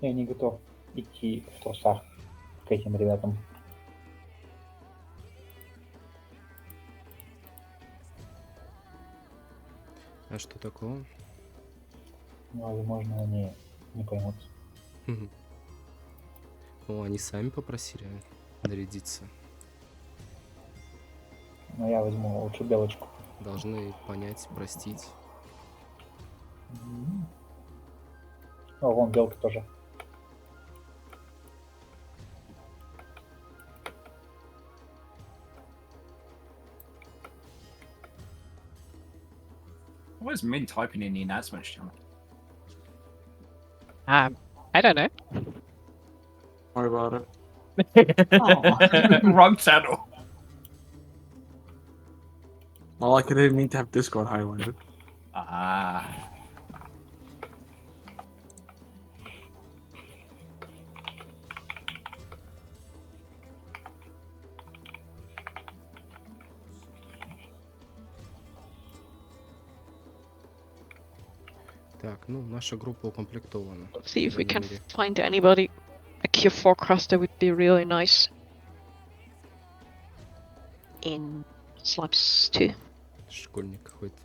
Я не готов идти в трусах к этим ребятам. А что такого? Возможно, они не поймут. Ну, они сами попросили нарядиться. Но я возьму лучше белочку. Должны понять, простить. О, вон белка тоже. What is Min typing in the announcements channel? I don't know. Worry about it. Oh, wrong channel. Well, I didn't mean to have Discord highlighted. Ah. Так, ну, наша группа укомплектована. See if we по can крайней мере. find anybody. A Q4 caster would be really nice. In Slimes 2. Школьник какой-то.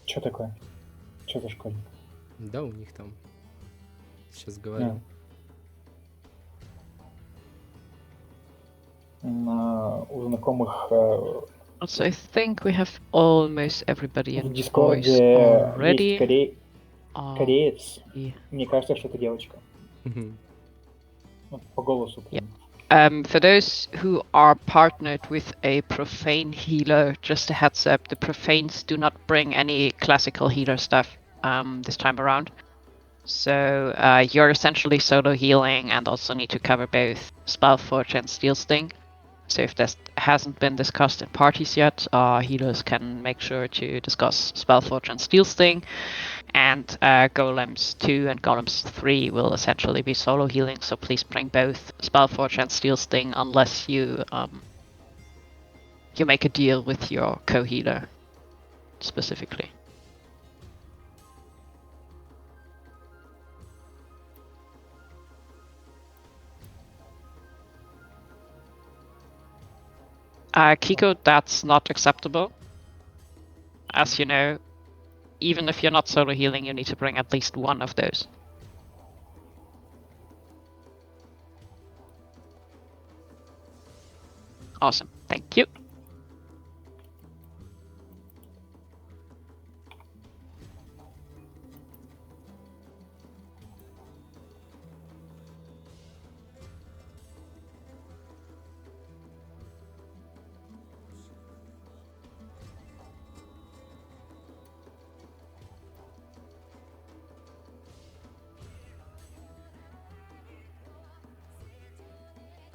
Что такое? Что за школьник? Да, у них там. Сейчас говорю. У знакомых Also, I think we have almost everybody в in voice Дискорде already. есть кореец. Yeah. Мне кажется, что это девочка. Мгм. Ну, по голосу. прям. For those who are partnered with a profane healer, just a heads up, the profanes do not bring any classical healer stuff this time around. So you're essentially solo healing and also need to cover both Spellforge and Steel Sting. So if this hasn't been discussed in parties yet, healers can make sure to discuss Spellforge and Steel Sting. And Golems 2 and Golems 3 will essentially be solo healing, so please bring both Spellforge and Steel Sting unless you you make a deal with your co-healer specifically. Kiko, that's not acceptable. As you know, even if you're not solo healing, you need to bring at least one of those. Awesome, thank you.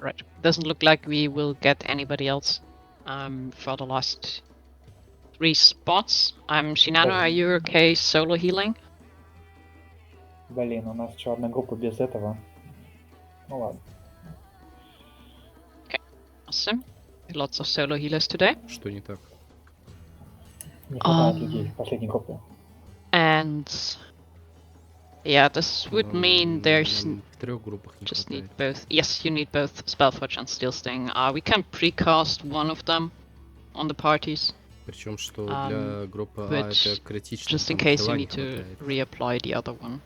Right, doesn't look like we will get anybody else for the last 3 spots. Shinano, are you okay solo healing? Блин, у нас еще одна группа без этого. Ну ладно. Awesome. Lots of solo healers today. Что не так? Не хватает людей в последней группе. And yeah, this would mean there's Нам в 3 группах не just need хватает. both. Yes, you need both Spellforge and Steel Sting. We can precast one of them on the parties, Причем, что для группы А but это критично, just in там case you хила не need to хватает. reapply the other one.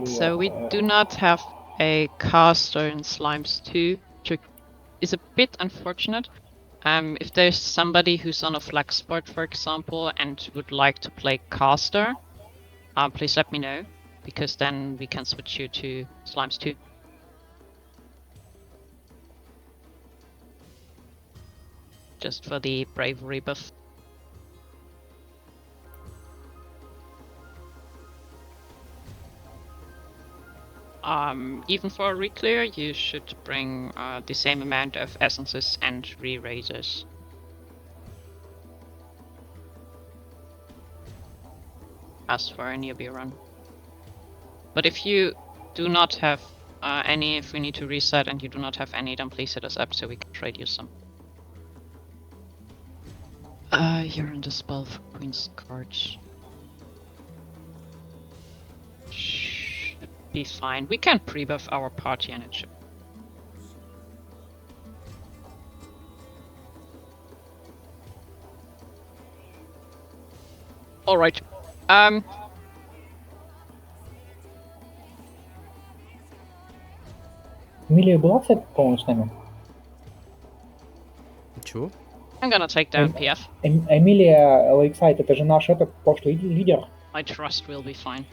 So we do not have a caster in Slimes 2, which is a bit unfortunate. If there's somebody who's on a flex spot, for example, and would like to play caster, please let me know, because then we can switch you to Slimes 2. Just for the bravery buff. Even for a re-clear, you should bring the same amount of essences and re-raisers. as for a newbie run. But if you do not have any, if we need to reset and you do not have any, then please hit us up so we can trade you some. You're in the spell for Queen's cards. Should be fine. We can pre-buff our party and it should. Alright. Эмилия была, кстати, по-моему, с нами? Чего? I'm gonna take down PF. Эмилия Лейксайд, это же наш этот прошлый лидер. My trust will be fine.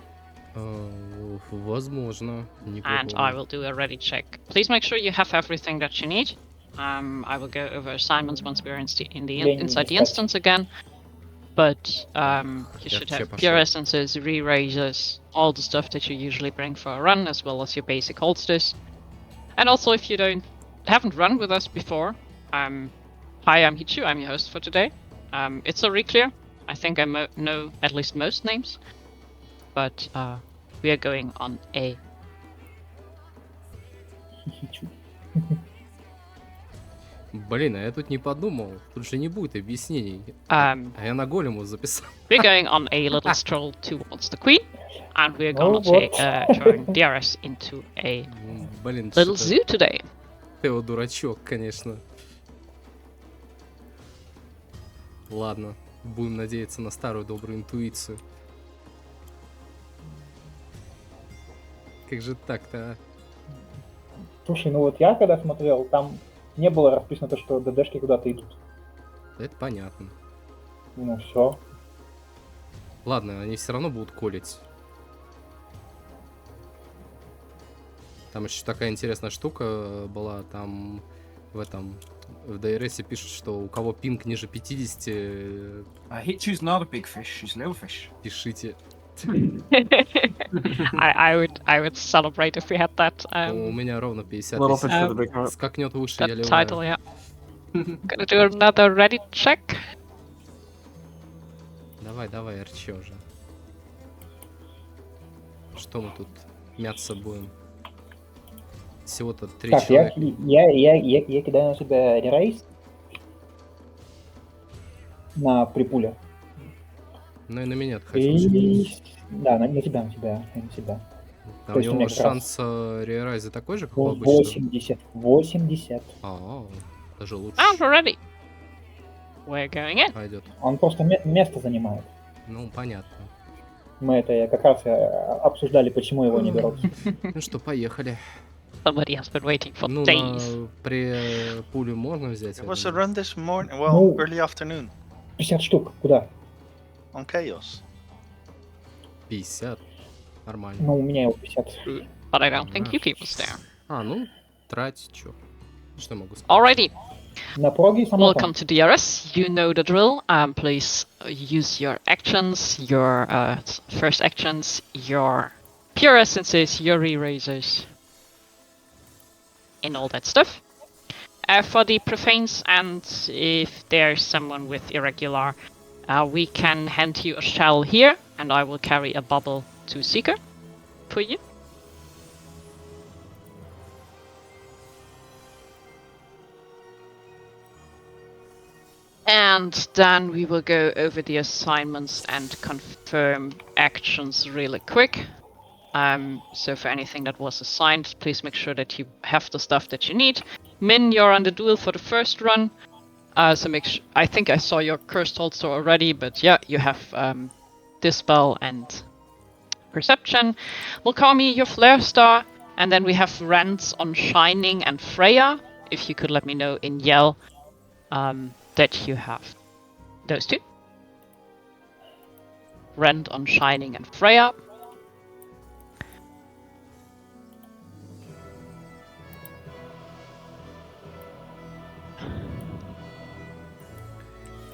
Возможно. Не And I will do a ready check. Please make sure you have everything that you need. I will go over assignments once we're inside the instance again. But you should have pure essences, re-razors, all the stuff that you usually bring for a run, as well as your basic holsters. And also, if you haven't run with us before, hi, I'm Hichu. I'm your host for today. It's a re-clear. I think I know at least most names, but we are going on a. Блин, а я тут не подумал. Тут же не будет объяснений. А я на голему записал. We're going on a little stroll towards the Queen, and we're gonna turn DRS into a Блин, little zoo today. Тео дурачок, конечно. Ладно, будем надеяться на старую добрую интуицию. Как же так-то, а? Слушай, ну вот я когда смотрел, там не было расписано то, что ДДшки куда-то идут. Это понятно. Ну все. Ладно, они все равно будут колить. Там еще такая интересная штука была, там в ДРСе пишут, что у кого пинг ниже 50, Hitchu's not a big fish, she's a little fish. пишите. I would celebrate if we had that. У меня ровно 50. Little Если fish with a big heart. скакнет выше, я That title, ливаю. yeah. Gonna do another ready check. Давай, арчи уже. Что мы тут мяться будем? Всего-то 3 Так, человека. я кидаю на себя ререйс. На припуле. Ну и на меня хотел. Да, на тебя. А то у есть у него меня как шанс реарайза такой же, как у обычного? 80. Даже лучше. And we're ready. We're going in. Пойдет. Он просто место занимает. Ну, понятно. Мы это как раз обсуждали, почему его не берут. Ну что, поехали. Somebody has been waiting for Ну, days. при пулю можно взять? It я was a думаю. run this morning, well, No. early afternoon 50 штук, куда? on Chaos. 50. Нормально. Ну, у меня его 50. But I don't think you keep us there. Ну, трать, чё. Что могу сказать? Alrighty. На проге и самотон. Welcome to DRS. You know the drill. Please use your actions, your first actions, your pure essences, your re-razors, and all that stuff. For the profanes, and if there's someone with irregular, we can hand you a shell here, and I will carry a bubble to Seeker for you. And then we will go over the assignments and confirm actions really quick. So for anything that was assigned, please make sure that you have the stuff that you need. Min, you're on the duel for the first run. So make sure, I think I saw your cursed holster already, but yeah, you have Dispel and Perception. Wakami, your Flare Star. And then we have Rents on Shining and Freya. If you could let me know in Yell that you have those two. Rent on Shining and Freya.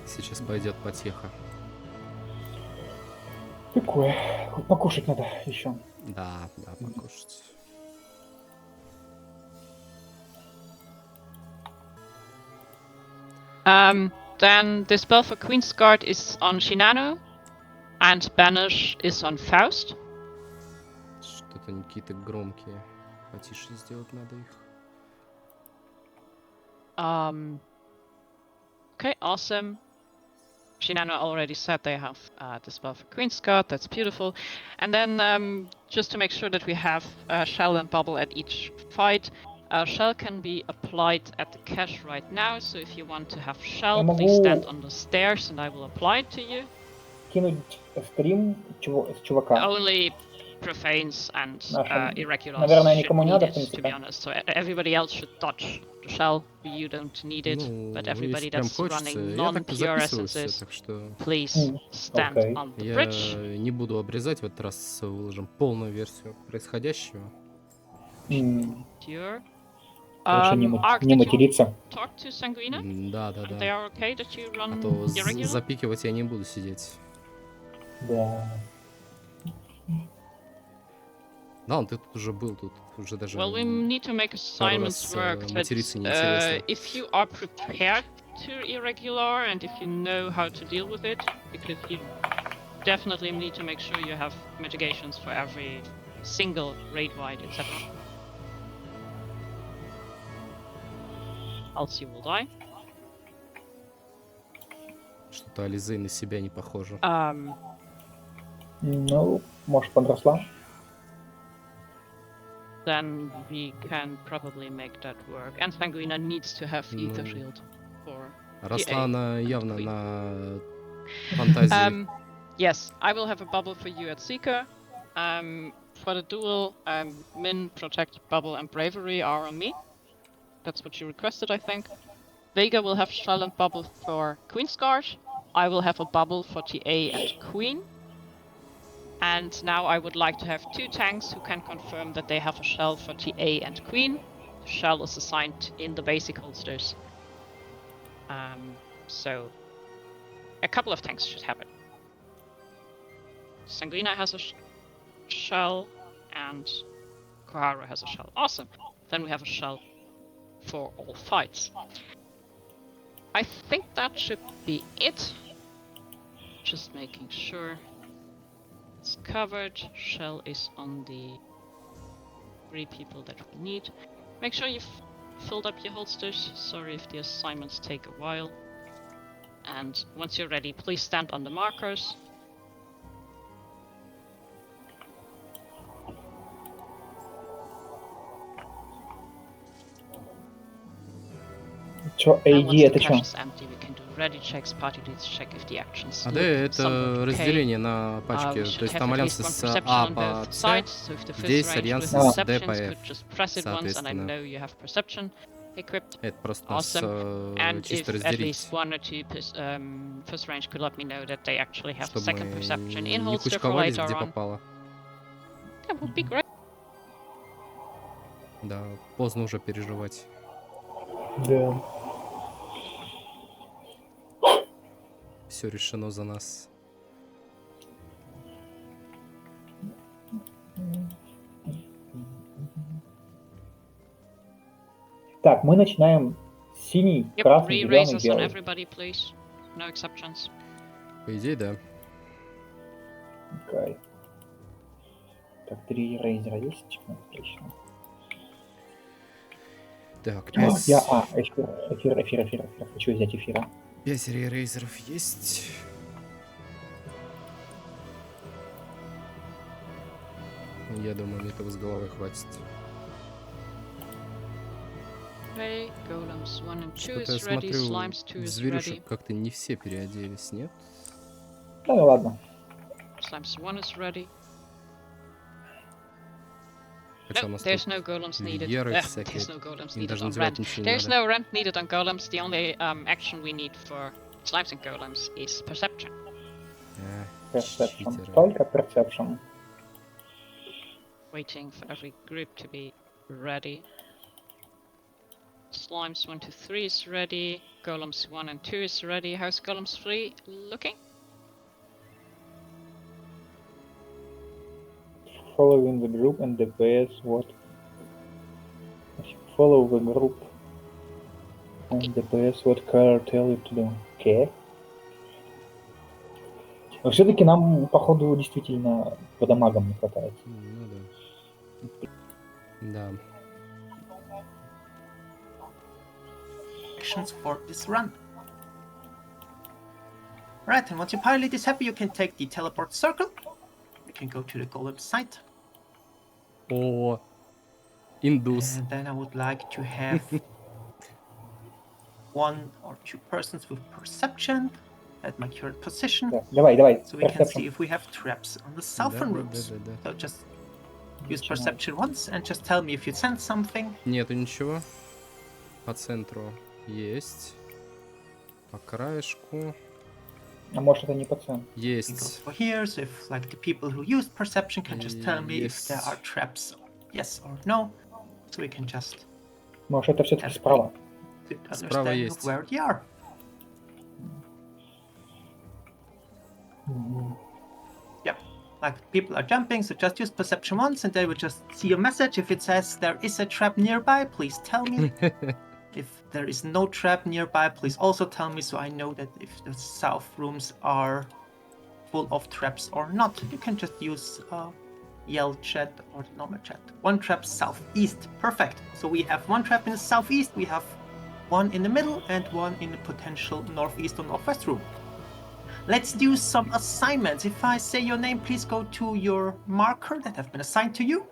Сейчас пойдет потеха. Такое. Хоть покушать надо еще. Да, покушать. Then the spell for Queen's Guard is on Shinano. And Banish is on Faust. Что-то они какие-то громкие. Потише сделать надо их. Okay, awesome. Shinano already said they have the spell for Queen's Guard, that's beautiful. And then just to make sure that we have Shell and Bubble at each fight, Shell can be applied at the cache right now, so if you want to have Shell, Я please stand могу on the stairs and I will apply it to you. кинуть стрим с чувака. Only profanes and Нашим. irregulars Наверное, should никому не need надо, в it, to be принципе. honest. So everybody else should dodge the Shell. You don't need it, Ну, but если everybody прям that's хочется, running я так и non-pure записываю все, essences, так что please stand окей. on the я bridge. не буду обрезать, в этот раз выложим полную версию происходящего. Pure. Лучше не Ark, did you материться. talk to Sanguina? Да. And they are okay that you run А то irregular? запикивать я не буду сидеть. Да. Да, ты тут уже был, тут уже даже Well, we need to make пару assignments раз work that материться неинтересно. if you are prepared to irregular and if you know how to deal with it, because you definitely need to make sure you have mitigations for every single raid wide, etc. Else you will die. Что-то Ализей на себя не похоже. Ну, может, подросла. Then we can probably make that work. And Sanguina needs to have Ether Ну, Shield for Росла она явно Queen. на фантазии. Yes, I will have a bubble for you at Seeker. For the duel, Min, Protect, Bubble, and Bravery are on me. That's what you requested, I think. Vega will have Shell and Bubble for Queen's Guard. I will have a bubble for TA and Queen. And now I would like to have 2 tanks who can confirm that they have a shell for TA and Queen. The shell is assigned in the basic holsters. So a couple of tanks should have it. Sanguina has a shell and Koharu has a shell. Awesome. Then we have a shell for all fights. I think that should be it. Just making sure it's covered. Shell is on the 3 people that we need. Make sure you've filled up your holsters. Sorry if the assignments take a while. And once you're ready, please stand on the markers. Чё, And AD once the это чё? cache is empty, we can do ready checks, party leads, check if the actions А look да, это somewhat okay. разделение на We пачки. should То есть have там at альянс least one с perception А on по both С, sides, so if the здесь fifth range альянс with с Д по perceptions F. could just press it once, and I Соответственно. know you have perception equipped. Это просто Awesome. And if чисто at разделить, least 1 or 2 first range could let me know that they actually have the чтобы second мы perception in не holster for кучковались, later где on. попало. That would be great. Да, поздно уже переживать. Да. Все решено за нас. Так, мы начинаем с синий, Yep, красный, зеленый, re-raises on белый. everybody, please. No exceptions. По идее, да. Окей. Так, 3 рейзера есть? Отлично. Так, Эфир. эфир. Хочу взять эфира. 5 рейзеров есть. Я думаю, мне этого с головой хватит. Okay, golems 1 and 2 Что-то я is ready, смотрю, slimes 2 is ready. зверюшек как-то не все переоделись, нет? Да, ну ладно. Slimes 1 is ready. Хотя у No, нас there's тут no golems needed. вееры всякие, There's no golems им needed даже on надевать rent. ничего не There's надо. no rent needed on golems. The only action we need for slimes and golems is perception. Perception. Читеры. Только perception. Waiting for every group to be ready. Slimes 1 to 3 is ready. Golems 1 and 2 is ready. How's golems 3 looking? Following the group and DPS what? Follow the group and DPS what color tell you to do. Okay. Но все-таки нам, походу, действительно по дамагам не хватает. Ну да. Да. Actions for this run. Right, and once your pilot is happy, you can take the teleport circle. You can go to the golem site. О, индус. And then I would like to have 1 or 2 persons with perception at my current position. Да, давай, So we can see perception. if we have traps on the southern rooms. Да. So just use perception once and just tell me if you sense something. Нету ничего. По центру есть. По краешку А может это не пацан? It goes есть. for here, so if like the people who used perception can just tell me if there Yes. are traps, yes or no. So we can just Может это все-таки справа? get Справа understanding есть. of where they are. Мгм. Like people are jumping, so just use perception once and they will just see a message. If it says there is a trap nearby, please tell me. If there is no trap nearby, please also tell me so I know that if the south rooms are full of traps or not. You can just use yell chat or normal chat. 1 trap southeast. Perfect. So we have 1 trap in the southeast, we have 1 in the middle, and 1 in the potential northeast or northwest room. Let's do some assignments. If I say your name, please go to your marker that have been assigned to you.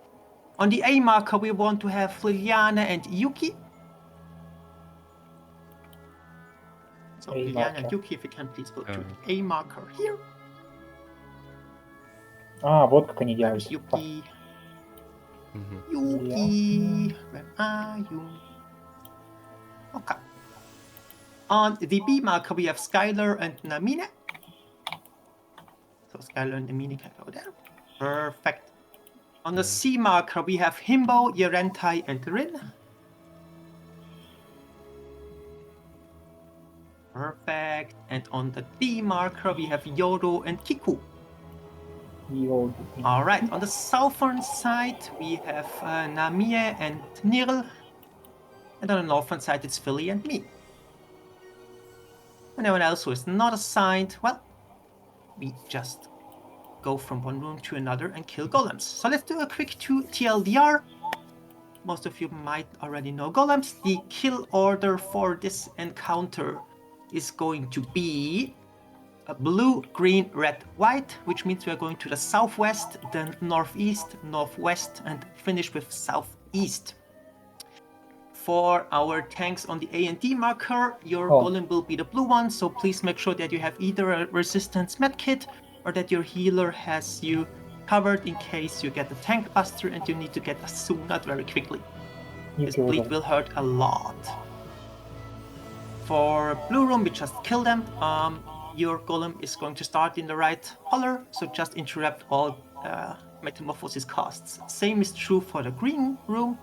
On the A marker, we want to have Liliana and Yuki. So A Liliana and marker. Yuki, if you can please go to the A marker here. А, вот как они There's делают. Yuki. Мгм. Yuki, where are you? Okay. On the B marker, we have Skylar and Namine. So Skylar and Namine can go there. Perfect. On the C marker, we have Himbo, Yerentai, and Rin. Perfect. And on the D marker, we have Yodo and Kiku. Йоу. All right. On the southern side, we have Namie and Nirl. And on the northern side, it's Philly and me. Anyone else who is not assigned, well, we just go from one room to another and kill golems. So let's do a quick TLDR. Most of you might already know golems. The kill order for this encounter is going to be a blue, green, red, white, which means we are going to the southwest, then northeast, northwest, and finish with southeast. For our tanks on the A and D marker, your golem will be the blue one, so please make sure that you have either a resistance medkit or that your healer has you covered in case you get a tank buster and you need to get a Sunat very quickly. This bleed will hurt a lot. For blue room, we just kill them. Your golem is going to start in the right color, so just interrupt all metamorphosis costs. Same is true for the green room.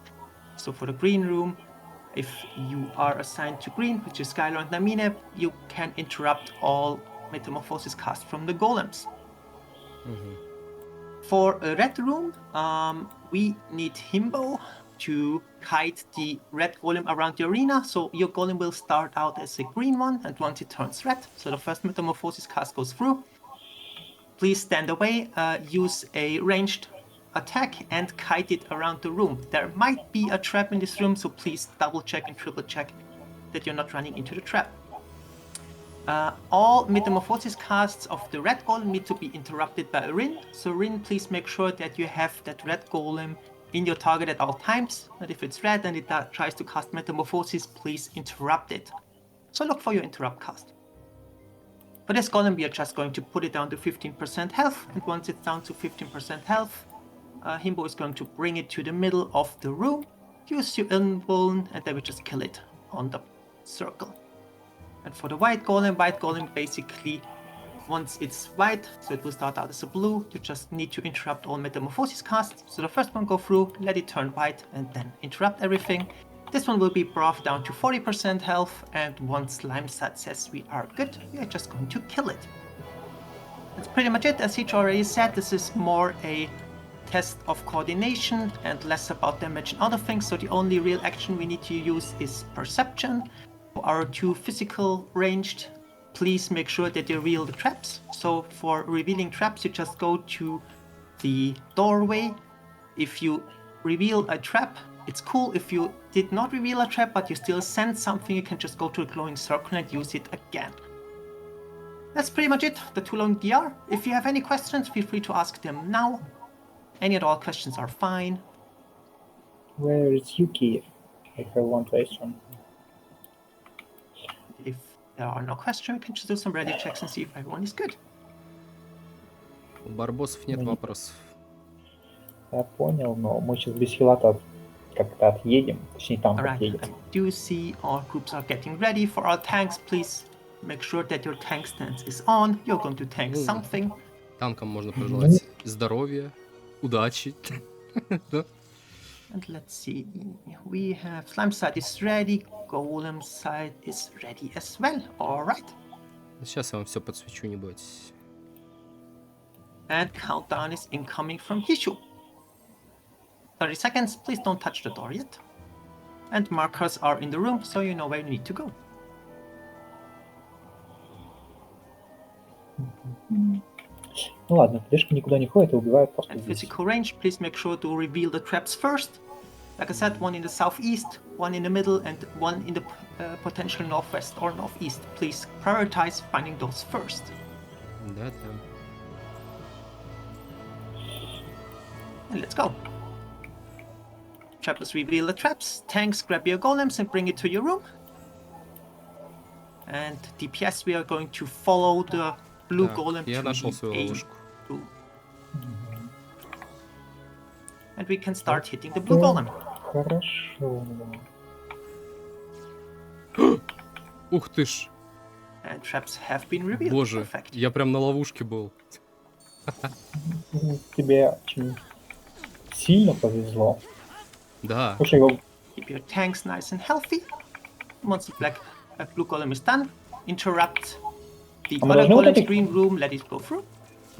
So for the green room, if you are assigned to green, which is Skylar and Namine, you can interrupt all metamorphosis cast from the golems. For a red room, we need Himbo to kite the red golem around the arena. So your golem will start out as a green one, and once it turns red, so the first metamorphosis cast goes through. Please stand away, use a ranged attack and kite it around the room. There might be a trap in this room, so please double check and triple check that you're not running into the trap. All metamorphosis casts of the red golem need to be interrupted by a Rin. So Rin, please make sure that you have that red golem in your target at all times. And if it's red and it tries to cast metamorphosis, please interrupt it. So look for your interrupt cast. For this golem, we are just going to put it down to 15% health, and once it's down to 15% health, Himbo is going to bring it to the middle of the room, use your invuln, and then we just kill it on the circle. And for the white golem basically, once it's white, so it will start out as a blue, you just need to interrupt all metamorphosis casts. So the first one go through, let it turn white, and then interrupt everything. This one will be brought down to 40% health, and once Limesat says we are good, we are just going to kill it. That's pretty much it. As Hitch already said, this is more a test of coordination and less about damage and other things, so the only real action we need to use is perception. For our 2 physical ranged please make sure that you reveal the traps. So for revealing traps, you just go to the doorway. If you reveal a trap, it's cool. If you did not reveal a trap, but you still sense something, you can just go to a glowing circle and use it again. That's pretty much it, the too long DR. If you have any questions, feel free to ask them now. Any at all questions are fine. Where is Yuki? I have one question. If there are no questions, we can just do some ready checks and see if everyone is good. У барбосов нет Ну, не- вопросов. Я понял, но мы сейчас без хилата как-то отъедем. Точнее, там Alright, отъедем. I do see our groups are getting ready. For our tanks, please make sure that your tank stance is on. You're going to tank Ooh. something. Танкам можно пожелать здоровья, удачи. Да. And let's see, we have slime side is ready, golem side is ready as well. Alright. Сейчас я вам все подсвечу, не бойтесь. And countdown is incoming from Hishu. 30 seconds, please don't touch the door yet. And markers are in the room, so you know where you need to go. Ну ладно, ДДшки никуда не ходят и убивают просто And здесь. physical range, please make sure to reveal the traps first. Like I said, one in the southeast, one in the middle, and one in the potential northwest or northeast. Please prioritize finding those first. Да, да. And let's go. Trappers reveal the traps. Tanks grab your golems and bring it to your room. And DPS, we are going to follow the blue Так, golem я to нашел the свою A ловушку. room. And we can start hitting the blue golem. Хорошо. Ух ты ж, And traps have been revealed. боже, Perfect. я прям на ловушке был. Тебе очень сильно повезло. Да, Слушай, его Keep your tanks nice and healthy. Once the blue golem is done, interrupt the А мы other должны вот golem's этих- green room, let it go through.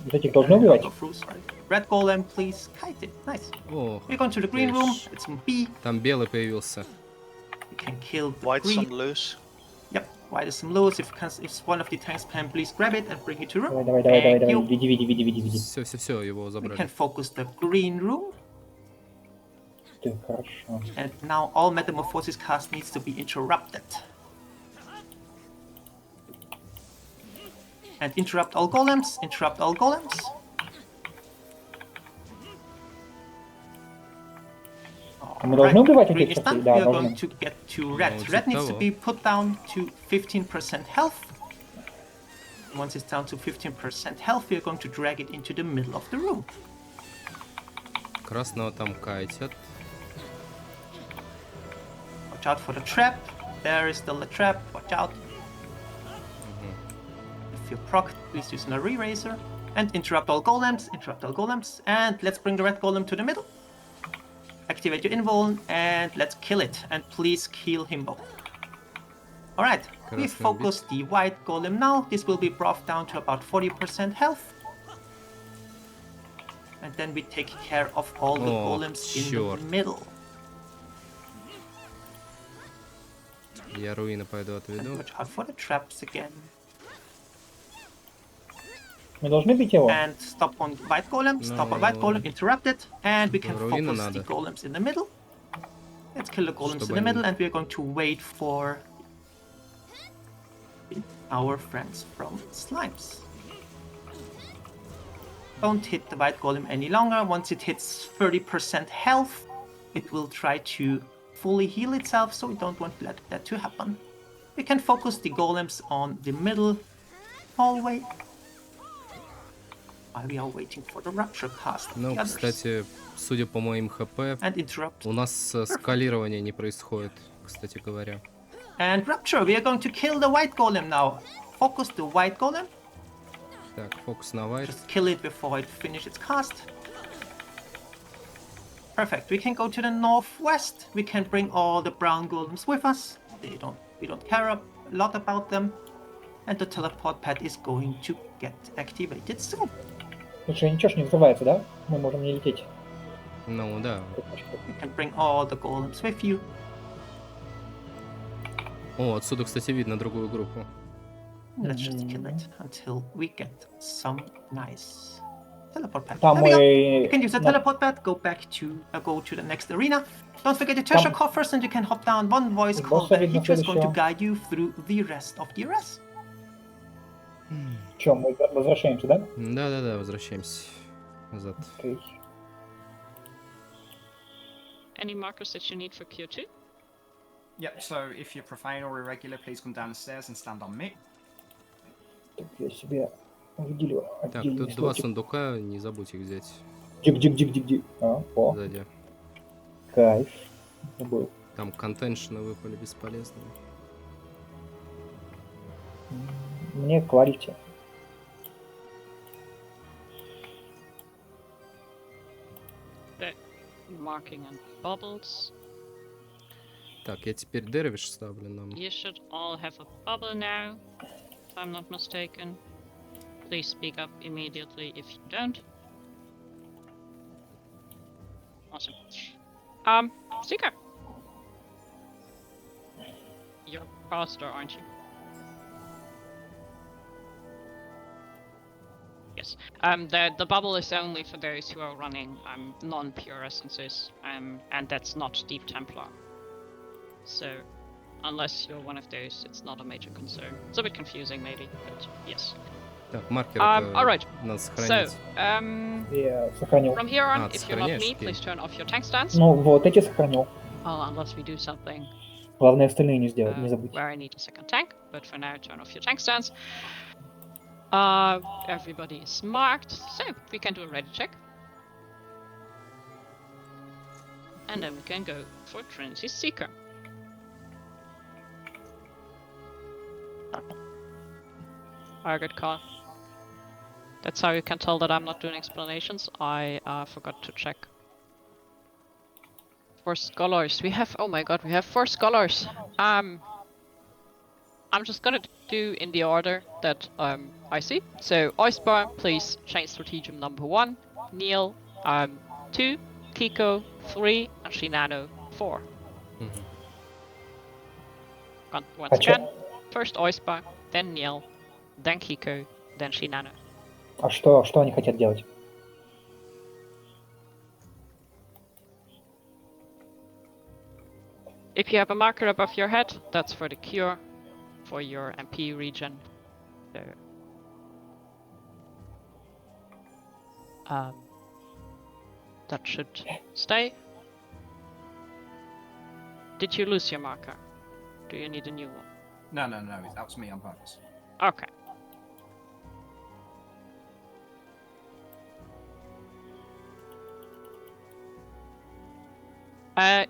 вот этих должны убивать? Go through, sorry. Red golem, please kite it. Nice. ох, We're going to the green room. It's in B. там белый появился. You can kill the White green. some loose. Yep. White is some loose. If one of the tanks can, please grab it and bring it to room. Давай, давай, давай, Thank давай. you. Веди. Все, его We забрали. can focus the green room. Ты, хорошо. And now all metamorphosis cast needs to be interrupted. And interrupt all golems. Interrupt all golems. Мы должны убивать Green этих is done. шахтей? Да, We are должны. going to get to red. Ну, Red needs to того. be put down to 15% health. Once it's down to 15% health, we are going to drag it into the middle of the room. Красного там кайтят. Watch out for the trap. There is still the trap. Watch out. If you're proc, please use an eraser. And interrupt all golems. Interrupt all golems. And let's bring the red golem to the middle. Activate your invuln and let's kill it. And please kill himbo. Alright, we Красный focus the white golem now. This will be brought down to about 40% health. And then we take care of all the Oh, golems in черт. the middle. Я руины пойду And отведу. watch out for the traps again. Мы должны бить его? And stop on white golem, stop on white No. golem, interrupt it, and we can Руины focus the надо. golems in the middle. Let's kill the golems Чтобы in the middle, они- and we're going to wait for our friends from Slimes. Don't hit the white golem any longer. Once it hits 30% health, it will try to fully heal itself, so we don't want that to happen. We can focus the golems on the middle hallway while we are waiting for the rupture cast. of Ну, the others. кстати, судя по моим ХП, And interrupt. у нас скалирование не происходит, кстати говоря. And rupture, we are going to kill the white golem now. Focus the white golem. Так, фокус на white. Just kill it before it finishes its cast. Perfect. We can go to the northwest. We can bring all the brown golems with us. We don't care a lot about them. And the teleport pad is going to get activated soon. Слушай, ничего ж не взрывается, да? Мы можем не лететь. Ну, да. You can bring all the golems with you. О, отсюда, кстати, видно другую группу. Let's just kill it until we get some nice teleport pad. Там There we go. мы... You can use the teleport pad, go to the next arena. Don't forget the treasure coffers, and you can hop down. One voice called the Hydra is going to guide you through the rest of the RS. Чё, мы возвращаемся, да? Да-да-да, возвращаемся назад. Окей. Any markers that you need for Q2? Yep, so if you're profane or irregular, please come down the stairs and stand on me. Так, я себе выделю Так, отдельный тут 2 слотик. сундука, не забудь их взять Дик. О, сзади. кайф. Забыл. Там контеншены выпали бесполезные. Мне квалити. Marking and bubbles. Так, я теперь дервиш ставлю нам. You should all have a bubble now, if I'm not mistaken. Please speak up immediately if you don't. Awesome. Seeker. You're faster, aren't you? Yes. The bubble is only for those who are running non-pure essences, and that's not Deep Templar. So, unless you're one of those, it's not a major concern. It's a bit confusing, maybe, but yes. Так, маркер Alright. надо So, сохранить. Я сохранил. from here on, Ah, if you're not me, сохраняешь, please turn off your tank stance. Ну, вот эти сохранил. Oh, unless we do something Главное остальные не сделать, не забудь. where I need a second tank, but for now, turn off your tank stance. Everybody is marked, so we can do a ready check. And then we can go for Trinity's Seeker. Good call. That's how you can tell that I'm not doing explanations. I forgot to check. 4 scholars. We have, oh my god, we have 4 scholars. I'm just gonna do in the order that I see. So Oisbar, please change stratagem number 1. Neil, 2. Kiko, 3. And Shinano, 4. Once again, first Oisbar, then Neil, then Kiko, then Shinano. А что они хотят делать? If you have a marker above your head, that's for the cure, for your MP region. So, that should stay. Did you lose your marker? Do you need a new one? No, that was me on purpose. Okay.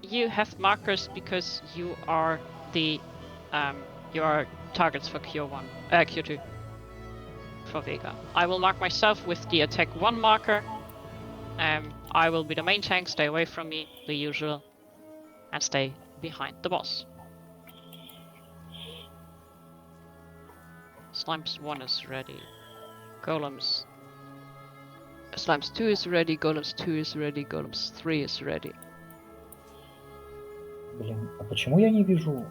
You have markers because you are the you are targets for Q2 for Vega. I will mark myself with the attack 1 marker. I will be the main tank, stay away from me, the usual, and stay behind the boss. Slimes 1 is ready. Golems. Slimes 2 is ready, Golems 2 is ready, Golems 3 is ready. Блин, а почему я не вижу?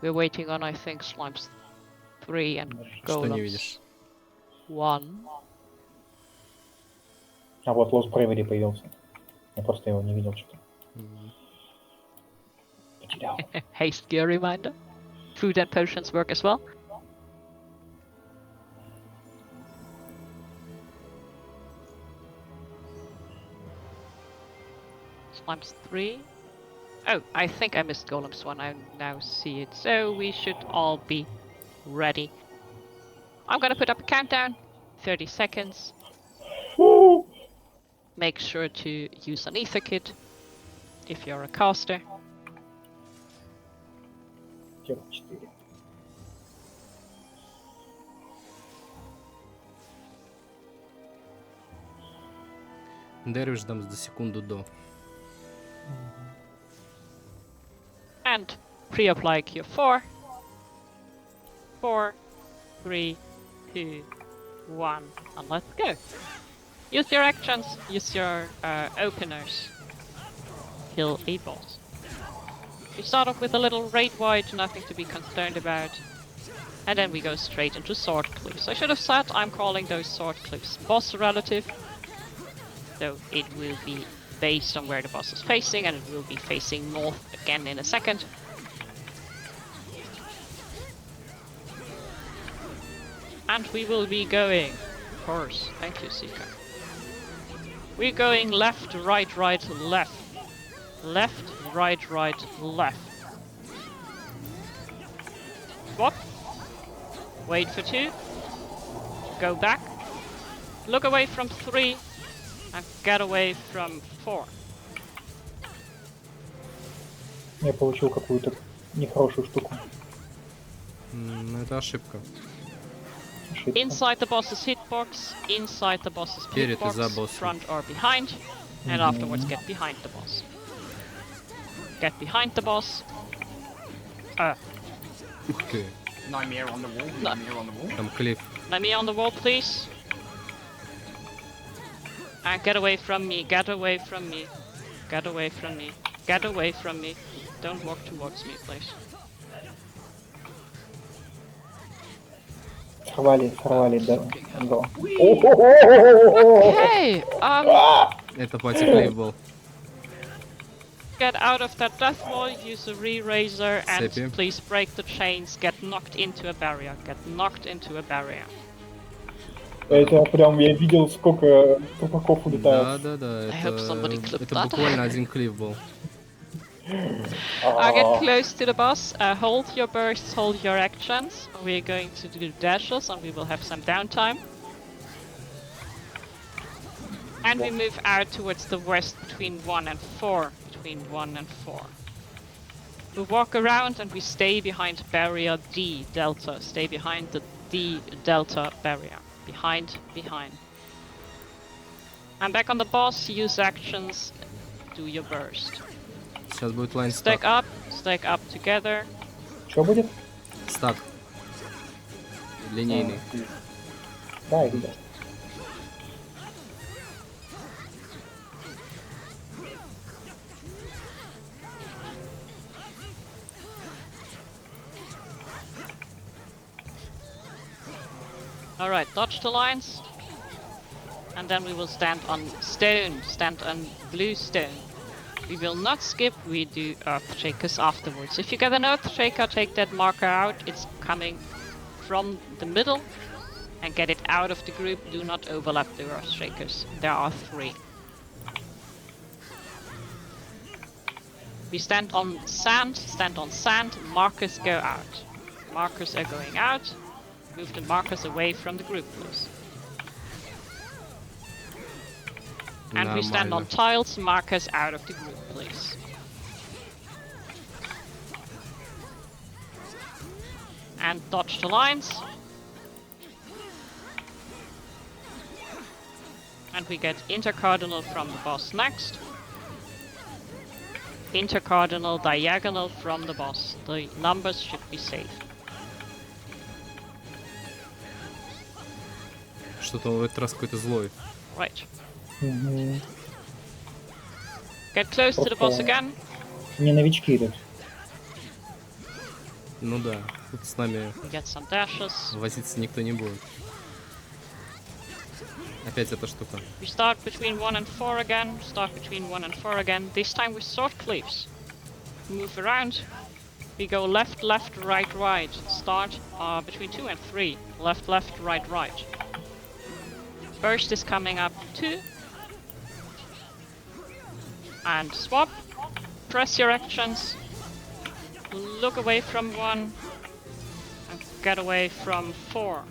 We're waiting on, I think, Slimes 3 and Что не Golems видишь? 1. А вот Lost Bravery появился. Я просто его не видел что-то. Потерял. Haste gear reminder. Food and potions work as well. Slimes 3. Oh, I think I missed Golems 1, I now see it. So we should all be ready. I'm gonna put up a countdown. 30 seconds. Make sure to use an ether kit if you're a caster. 4. Дервиш дам за секунду до. And pre-apply Q4. 4, 3, 2, 1, and let's go. Use your actions, use your openers. Kill a boss. You start off with a little raid wide, nothing to be concerned about. And then we go straight into sword cliffs. I should have said I'm calling those sword cliffs boss relative. So it will be based on where the boss is facing, and it will be facing north again in a second. And we will be going, of course, thank you, Seeker. We're going left, right, left. Left, right, left. Swap. Wait for 2. Go back. Look away from 3. And get away from 4. Я получил какую-то нехорошую штуку. Ну, это ошибка. Ошибка. Inside the boss's hitbox, inside the boss's Перед и за hitbox, боссом. front or behind, and afterwards get behind the boss. Get behind the boss. Ух ты, Nightmare on the wall. No. Nightmare on the wall. там клифф. Let me on the wall, please. And get away from me, get away from me. Get away from me. Get away from me. Don't walk towards me, please. Сорвали, да. Да. Hey, Это пати клифф был. get out of that death wall, use a re-razor, and Цепи. please break the chains, get knocked into a barrier. Get knocked into a barrier. Это прям, я видел, сколько трупаков улетает. Да, I hope somebody clipped это that. буквально один клифф был. Get close to the boss, hold your bursts, hold your actions. We're going to do dashes and we will have some downtime. And we move out towards the west between 1 and 4. Between 1 and 4. We walk around and we stay behind barrier D, delta. Stay behind the D, delta barrier. Behind. And back on the boss, use actions, do your burst. Сейчас будет лайн Stack up together. Что будет? Стак. Линейный. Да, я видел. Alright, dodge the lines. And then we will stand on stone, stand on blue stone. We will not skip, we do earth shakers afterwards. If you get an earth shaker, take that marker out. It's coming from the middle. And get it out of the group. Do not overlap the earth shakers. There are 3. We stand on sand, markers go out. Markers are going out. Move the markers away from the group, please. And we stand on tiles, markers out of the group, please. And dodge the lines. And we get intercardinal from the boss next. Intercardinal diagonal from the boss. The numbers should be safe. Что-то в этот раз какой-то злой. Right. Угу. Get close to the boss again. Не новички идут. Ну да, тут с нами Get some dashes. возиться никто не будет. Опять эта штука. We start between 1 and 4 again. This time with sword cleaves. Move around. We go left, right. Start between 2 and 3. Left, right. Burst is coming up 2. And swap. Press your actions. Look away from 1. And get away from 4.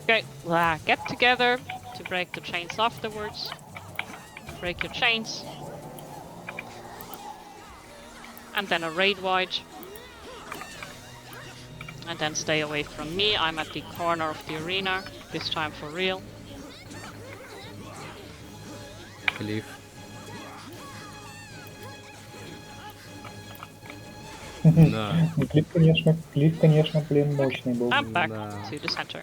Okay, get together to break the chains afterwards. Break your chains. And then a raid wide. And then stay away from me. I'm at the corner of the arena. This time for real. Клифф. Да. Клифф, конечно, блин, мощный был. I'm back Да. to the center.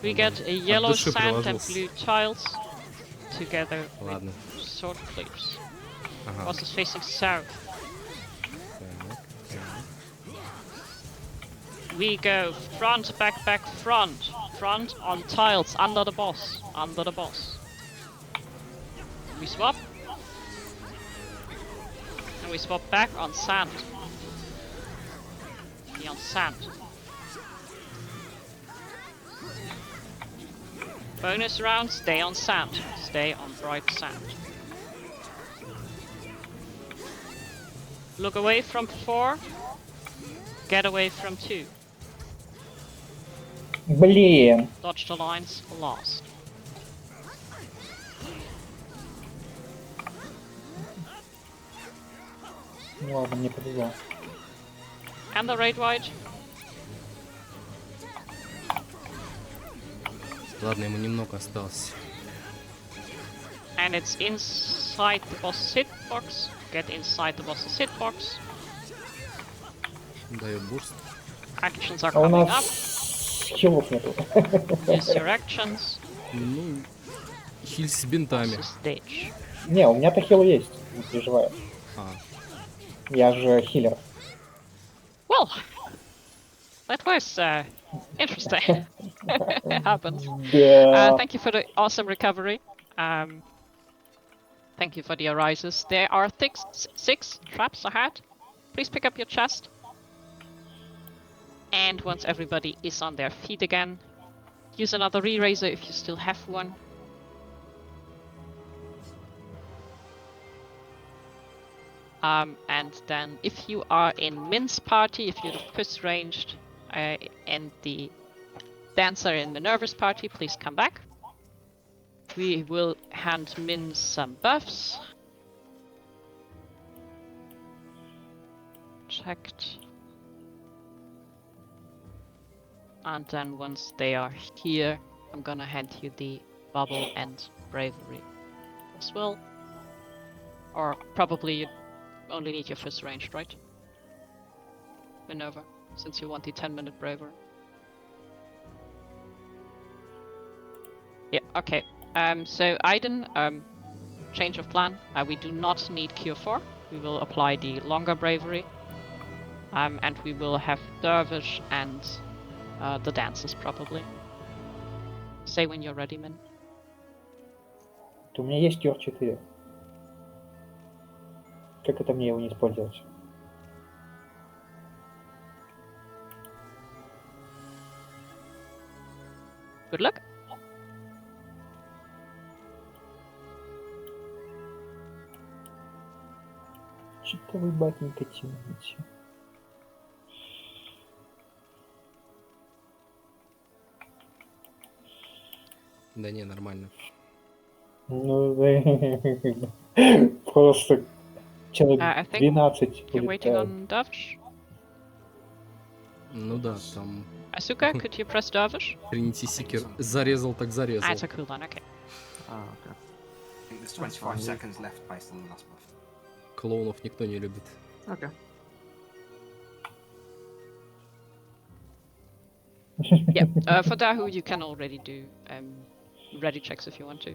We get a yellow души sand and приложился. blue tiles together Ладно. with sword cleaves. Ага. Boss is facing south. Так, так. We go front, back, back, front. Front on tiles, under the boss. Under the boss. We swap. And we swap back on sand. Be on sand. Bonus round, stay on sand. Stay on bright sand. Look away from 4. Get away from 2. Блин. Dodge the lines last. Ну ладно, мне повезло. And the raid wide. Ладно, ему немного осталось. And it's inside the boss's hitbox. Get inside the boss's hitbox. Даю бурст. Actions are А у coming up. нас хилов нету. Use your actions. Ну, хиль с бинтами. Boss's stage. Не, у меня-то хил есть, не переживай. А, Я же хилер. Well, that was interesting. It happens. Да. Thank you for the awesome recovery. Thank you for the arises. There are 6 traps ahead. Please pick up your chest. And once everybody is on their feet again, use another re-raiser if you still have one. And then if you are in Min's party, if you're the first ranged and the dancer in the nervous party, please come back. We will hand Min some buffs. Checked. And then once they are here, I'm gonna hand you the bubble and bravery as well. Or probably you only need your first ranged, right? Minerva, since you want the 10-minute bravery. Yeah, okay. So Aiden, change of plan. We do not need Cure 4. We will apply the longer bravery. And we will have Dervish and the dancers probably. Say when you're ready, Min. У меня есть Cure 4. Как это мне его не использовать? Good luck. Что-то вы, батенька, тянете. да не, нормально. Ну, просто человек I think 12 You're waiting улетает. on Dervish. Ну да, там Asuka, could you press Dervish? Тринити Сикер зарезал так зарезал. Ah, it's a cooldown, okay. Okay. I think there's 25 seconds left based on the last buff. Клоунов никто не любит. Okay. Yeah, for Dahu you can already do ready checks if you want to.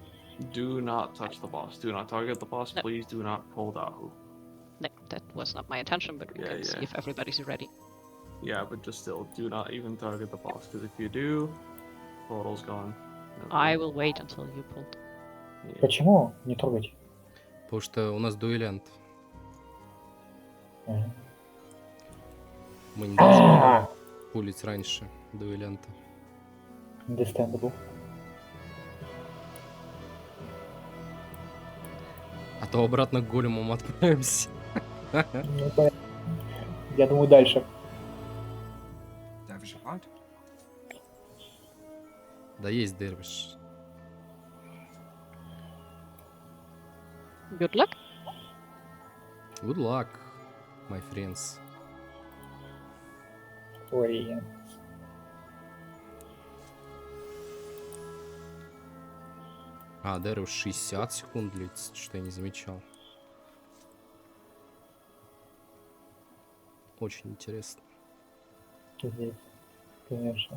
Do not touch the boss. Do not target the boss. No. Please do not pull Dahu. No, that was not my intention, but we Yeah, can see yeah. if everybody's ready. Yeah, but just still, do not even target the boss. Because if you do, portal's gone. No I good. will wait until you pulled. Yeah. Почему? Не трогать. Потому что у нас дуэлянт. Ага. Мы не должны А, пулить раньше дуэлянта. Understandable. А то обратно к големам отправимся. Ну, понятно. Я думаю, дальше. Dervish applied. Да есть дервиш. Good luck. Good luck, my friends. Ой. А, дервиш 60 секунд длится, что я не замечал. Очень интересно. Здесь, конечно.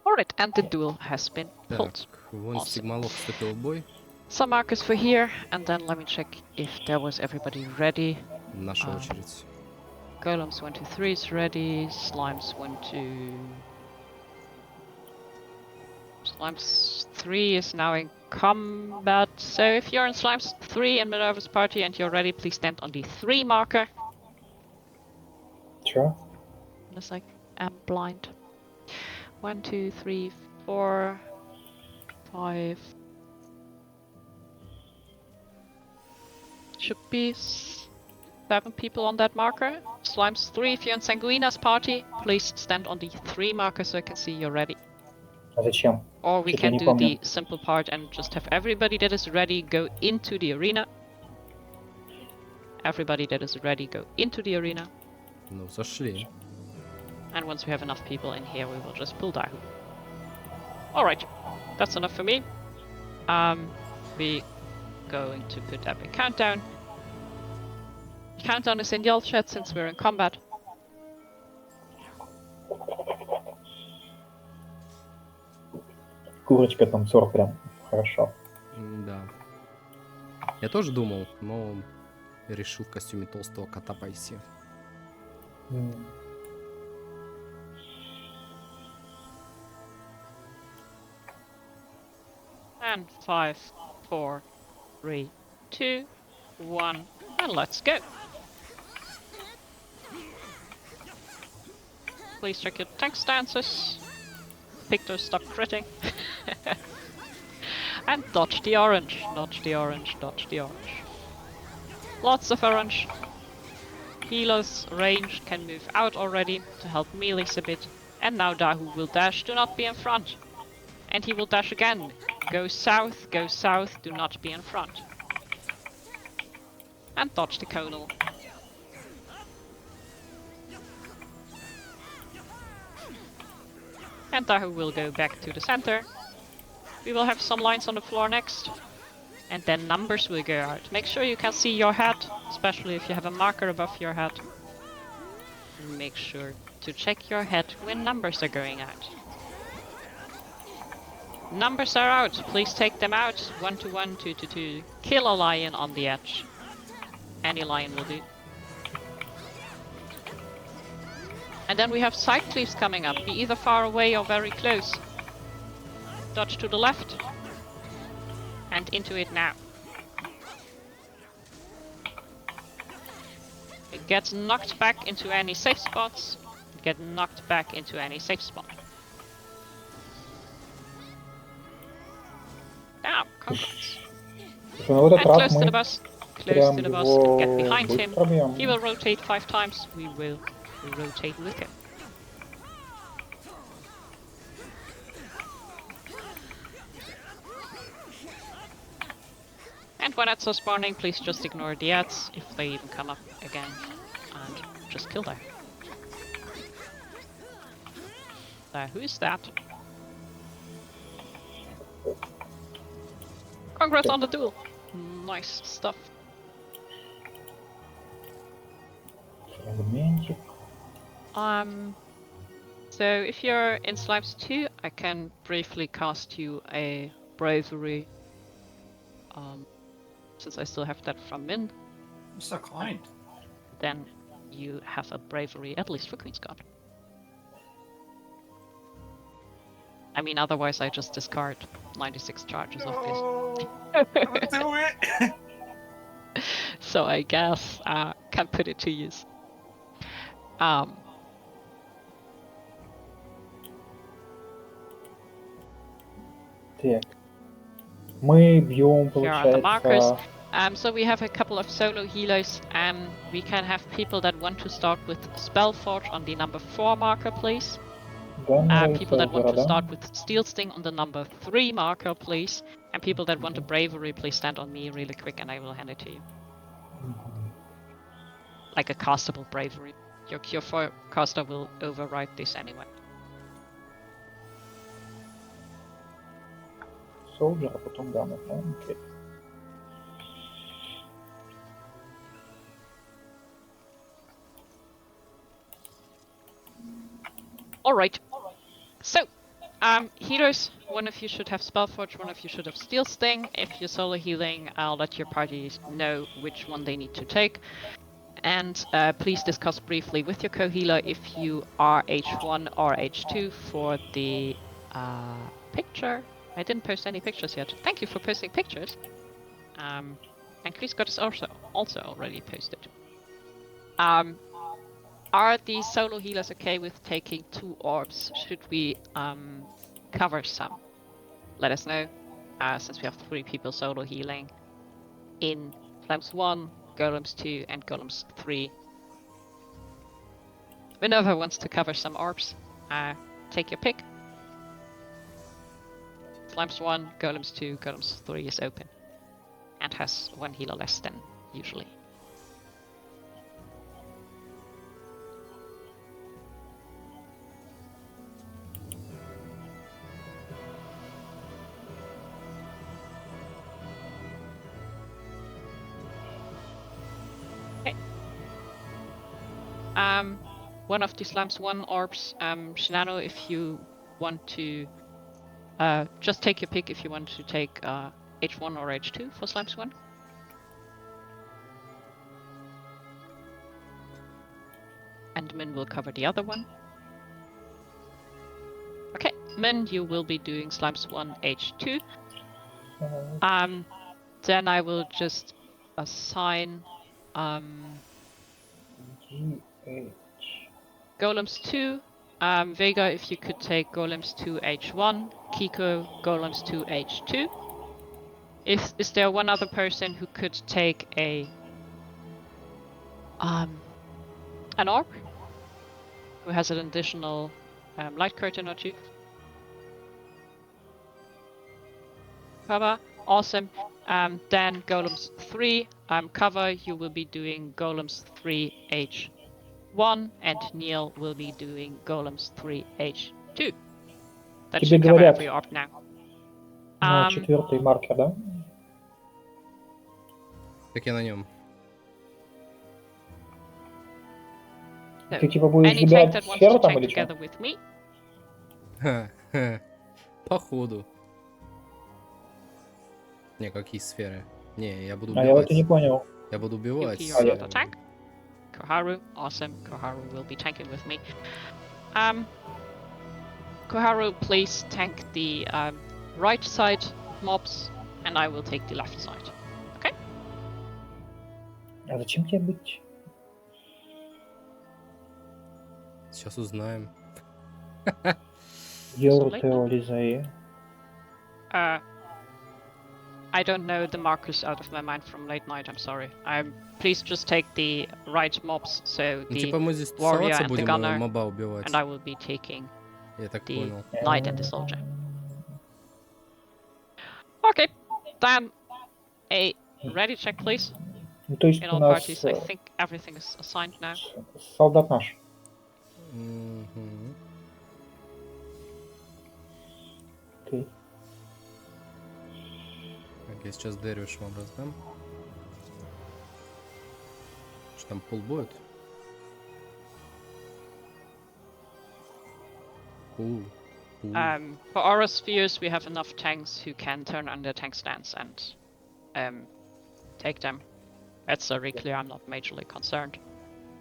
Alright, and the duel has been pulled. Так, вон Awesome. Стигмалок вступил в бой. some markers for here, and then let me check if there was everybody ready. Наша очередь. Golems 1, 2, 3 is ready. Slimes 1, 2. Slimes 3 is now in combat. So if you're in Slimes 3 in Minerva's party and you're ready, please stand on the 3 marker. Чё? Unless I am blind. 1, 2, 3, 4, 5. Should be 7 people on that marker. Slimes 3, if you're in Sanguina's party, please stand on the 3 marker so I can see you're ready. А зачем? Or we Что-то can не do помню. the simple part and just have everybody that is ready go into the arena. Everybody that is ready go into the arena. Ну, зашли. And once we have enough people in here, we will just pull Dahu. Alright, that's enough for me. We going to put up a countdown. Countdown is in yell chat since we're in combat. Курочка танцор прям хорошо. Да. Я тоже думал, но решил в костюме толстого кота пойти. And 5, 4, 3, 2, 1, and let's go. Please check your tank stances. Picto, stop critting. And dodge the orange, dodge the orange, dodge the orange. Lots of orange. Healers ranged can move out already to help melees a bit. And now Dahu will dash, do not be in front. And he will dash again. Go south, do not be in front. And dodge the conal. And Dahu will go back to the center. We will have some lines on the floor next. And then numbers will go out. Make sure you can see your head, especially if you have a marker above your head. Make sure to check your head when numbers are going out. Numbers are out, please take them out. 1 to 1, 2 to 2. Kill a lion on the edge. Any lion will do. And then we have side cleaves coming up. Be either far away or very close. Dodge to the left. And into it now. It gets knocked back into any safe spots. Get knocked back into any safe spot. Now, congrats. Ну вот And этот раз close to the мы bus. Close прям to the bus and get behind его him. быстро бьем. He will rotate 5 times. We will rotate with him. And when ads are spawning, please just ignore the ads if they even come up again. And just kill them. Who is that? Congrats on the duel! Nice stuff. Фрагментик. So if you're in Slimes 2, I can briefly cast you a bravery. Since I still have that from Min, You're so kind. then you have a bravery at least for Queen's Guard. I mean, otherwise I just discard 96 charges, obviously. Do it! So I guess can put it to use. Так. Мы бьем, Here are the markers. получается... So we have a couple of solo healers. We can have people that want to start with Spellforge on the number 4 marker, please. People that want to start with Steel Sting on the number 3 marker, please. And people that want a Bravery, please stand on me really quick and I will hand it to you. Like a castable Bravery. Your Cure 4 caster will override this anyway. Soldier, а потом дамы. Окей. Alright. So, Healers, one of you should have Spellforge, one of you should have Steel Sting. If you're solo healing, I'll let your parties know which one they need to take. And please discuss briefly with your co-healer if you are H1 or H2 for the picture. I didn't post any pictures yet. Thank you for posting pictures. And Chris got us also already posted. Are the solo healers okay with taking 2 orbs? Should we cover some? Let us know, since we have 3 people solo healing in Flames 1, Golems 2, and Golems 3. Minerva wants to cover some orbs. Take your pick. Flames 1, Golems 2, Golems 3 is open. And has 1 healer less than usually. One of the Slams 1 orbs, Shinano, if you want to just take your pick if you want to take H1 or H2 for Slams 1. And Min will cover the other one. Okay, Min, you will be doing Slams 1 H2. Then I will just assign Golems 2, Vega, if you could take Golems 2 H1, Kiko, Golems 2 H2. Is there one other person who could take an orb? Who has an additional light curtain or 2? Cover, awesome. Then Golems 3, cover, you will be doing Golems 3 H1, and Neil will be doing Golems 3 H2. That Тебе should cover говорят. every orb now. На 4-й маркер, да? Так я на нем. So, Ты типа будешь any tank забирать that wants сферу to там tank или что? together with me, Походу. Не, какие сферы? Не, я буду А я вот убивать. и не понял. Я буду Yuki, убивать. you're not a tank. Koharu, awesome. Koharu will be tanking with me. Koharu, please tank the right side mobs, and I will take the left side. Okay? А зачем тебе быть? Сейчас узнаем. Laodizea. I don't know the markers out of my mind from late night, I'm sorry. Please just take the right mobs, so Ну, the типа мы здесь warrior тусоваться and the будем и gunner, моба убивать. and I will be taking Я так the понял. knight and the soldier. Okay, then a ready check, please. Ну, то есть In у all нас parties, I think everything is assigned now. солдат наш. Мгм. Окей. Так, я сейчас Дэриуш вам раздам. Что там, пул будет? Пул. For Aura Spheres, we have enough tanks who can turn on their tank stance and take them. That's very clear, I'm not majorly concerned.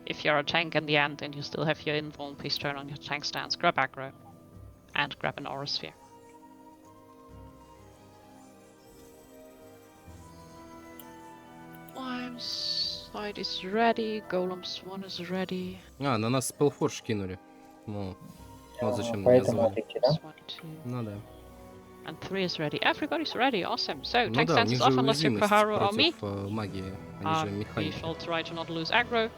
If you're a tank in the end and you still have your invuln, please turn on your tank stance, grab aggro, and grab an Aura Sphere. Limes slide is ready, Golems 1 is ready. А, на нас спелфорж кинули. Ну, вот зачем меня Поэтому звали. атаки, да? This 1, 2, Ну да. and 3 is ready. Everybody's ready, awesome. So, Ну tank да, у stance них is же off unless you're уязвимость Koharu or me. против магии. Они же We механики. shall try to not lose aggro.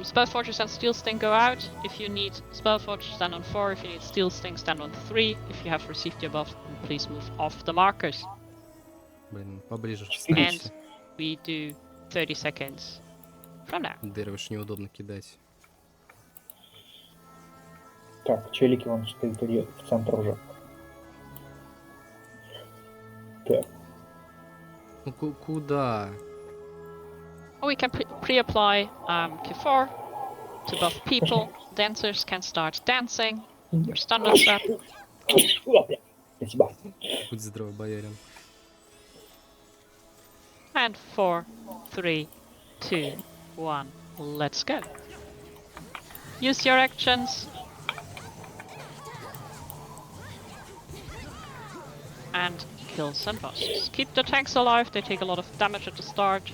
Spellforges and Steel Sting go out. If you need Spellforge, stand on 4. If you need Steel Sting, stand on 3. If you have received your buff, please move off the markers. Блин, поближе And станьте. we do 30 seconds from now. Дэриуш неудобно кидать. Так, челики вон стоит в центре уже. Так. Ну куда? Or we can pre-apply Q4 to buff people. Dancers can start dancing. Your standard trap. О, бля, спасибо. Будь здоров, боярин. And 4, 3, 2, 1. Let's go. Use your actions. And kill some bosses. Keep the tanks alive, they take a lot of damage at the start.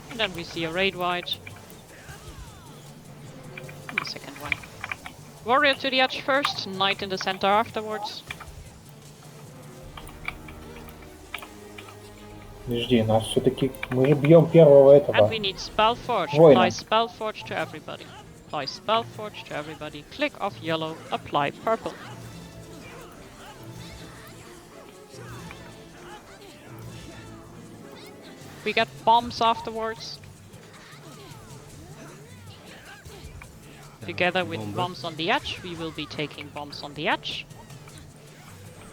And then we see a raid wide. And the second one. Warrior to the edge first, knight in the center afterwards. Подожди, нас все-таки... Мы же бьем первого And этого. we need Spellforge. Воина. Apply Spellforge to everybody. Apply Spellforge to everybody. Click off yellow, apply purple. We get bombs afterwards. Together with Bomber. bombs on the edge, we will be taking bombs on the edge.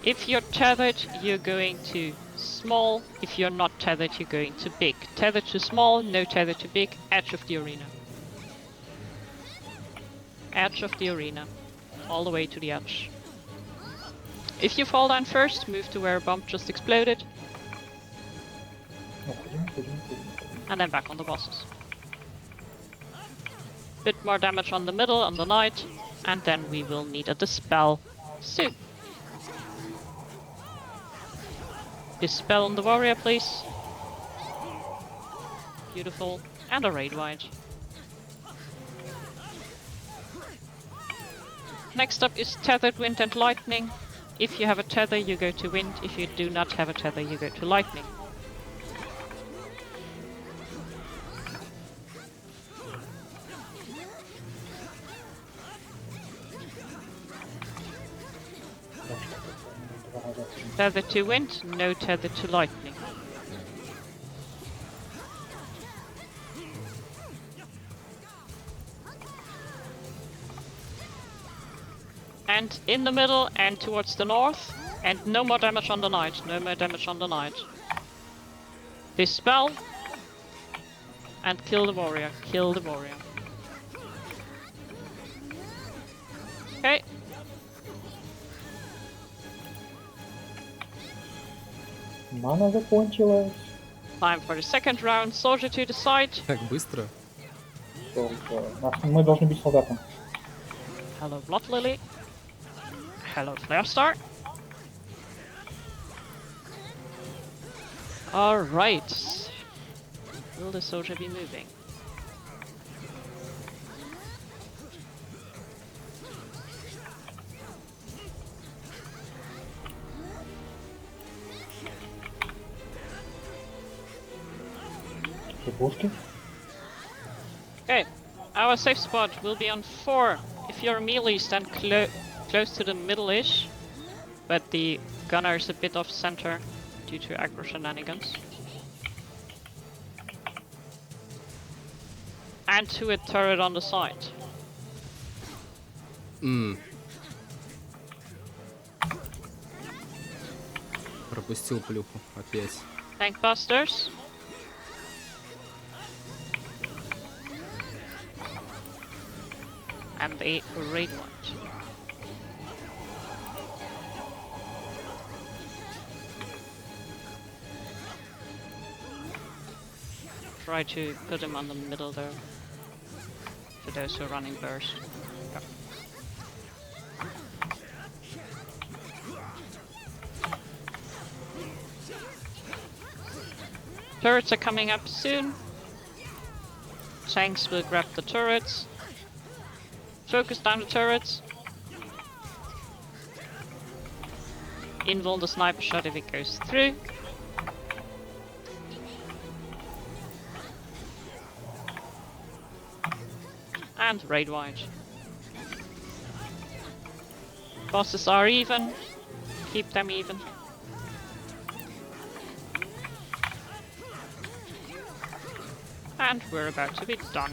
If you're tethered, you're going to small. If you're not tethered, you're going to big. Tethered to small, no tether to big, edge of the arena. Edge of the arena. All the way to the edge. If you fall down first, move to where a bomb just exploded, Ну, ходим. and then back on the bosses. Bit more damage on the middle, on the knight, and then we will need a dispel soon. Dispel on the warrior, please. Beautiful. And a raid wide. Next up is tethered wind and lightning. If you have a tether, you go to wind. If you do not have a tether, you go to lightning. Tether to wind, no tether to lightning. And in the middle and towards the north, and no more damage on the knight, no more damage on the knight. Dispel, and kill the warrior, kill the warrior. Okay. Мана закончилась. Time for the second round. Soldier to the side. Так быстро? Мы должны быть солдатом. Hello, Blood Lily. Hello, Flare Star. Alright. Will the soldier be moving? Пушки. Okay. Our safe spot will be on 4. If you're melee, stand close to the middle-ish. But the gunner is a bit off center due to aggro shenanigans. And to a turret on the side. Пропустил плюху опять. Tank busters. And a raid watch. Try to put him on the middle though, for those who are running burst. Yep. Turrets are coming up soon. Tanks will grab the turrets. Focus down the turrets. Invul the sniper shot if it goes through. And raid wide. Bosses are even. Keep them even. And we're about to be done.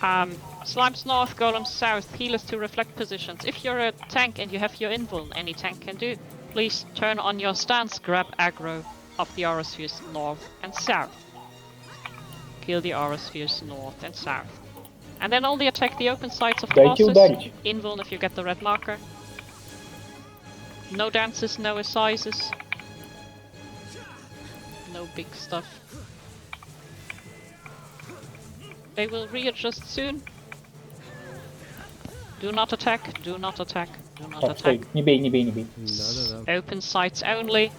Slimes north, golems south, healers to reflect positions. If you're a tank and you have your invul, any tank can do, please turn on your stance, grab aggro of the aura spheres north and south. Kill the aura spheres north and south. And then only attack the open sides of the Дайте bosses. ударить. Invuln if you get the red marker. No dances, no assizes. No big stuff. They will readjust soon. Do not attack, do not attack, do not Так, стой, attack. не бей, не бей, не бей. Да-да-да. Open sights only.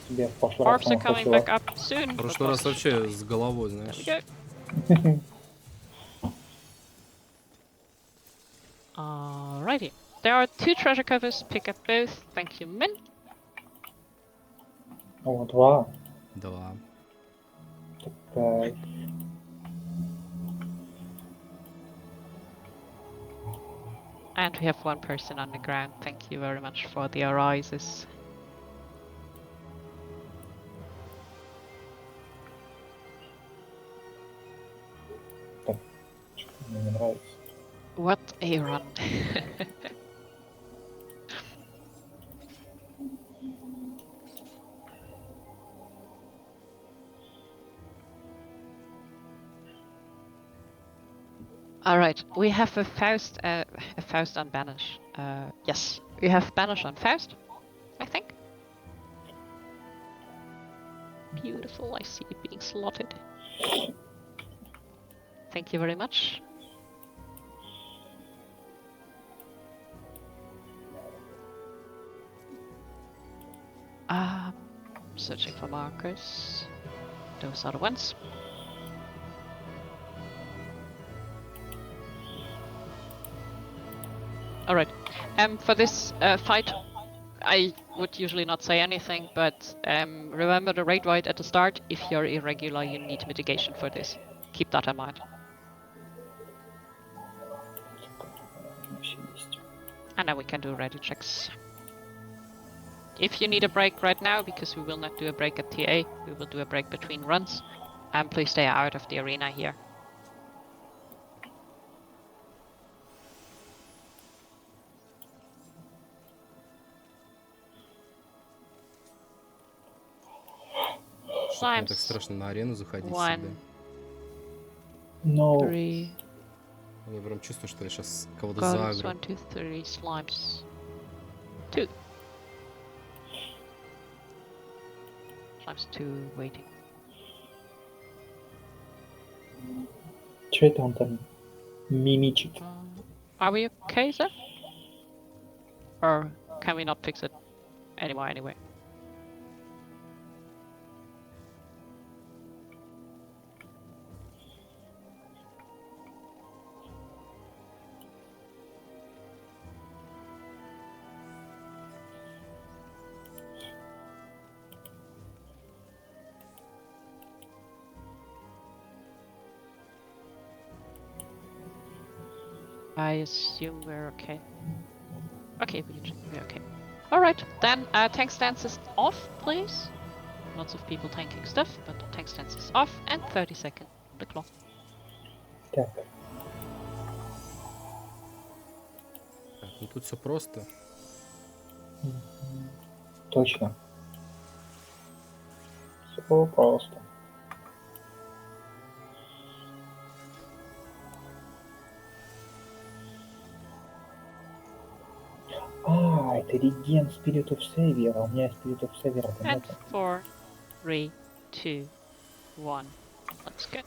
Тебе в прошлый раз Orbs are по-моему, coming хватило. back up soon. В but прошлый раз was- вообще с головой, There знаешь. we go. Alrighty. There are 2 treasure covers. Pick up both. Thank you, Min. О, 2. 2. Так, And we have 1 person on the ground. Thank you very much for the arises. что-то мне не нравится. What a run. Alright, we have a Faust on Banish. Yes, we have Banish on Faust, I think. Beautiful, I see it being slotted. Thank you very much. Searching for markers. Those are the ones. Alright. For this fight, I would usually not say anything, but remember the raid right at the start. If you're irregular, you need mitigation for this. Keep that in mind. Вообще есть. And then we can do ready checks. If you need a break right now, because we will not do a break at TA, we will do a break between runs, and please stay out of the arena here. Что-то мне так Slimes. страшно на арену заходить 1, себе. Но 3, Я прям чувствую, что я сейчас кого-то golems, загрю. 1, 2, 3, slimes. 2. Slimes 2 waiting. что это он там мимичит? Are we okay, sir? Or can we not fix it anymore anyway? I assume we're okay. Okay, we're okay. Alright, then tank stance is off, please. Lots of people tanking stuff, but tank stance is off, and 30 seconds on the clock. Так, Так, ну тут все просто. точно. Все просто. А, это реген Spirit of Savior, а у меня Spirit of Savior And нет. 4, 3, 2, 1. Let's go.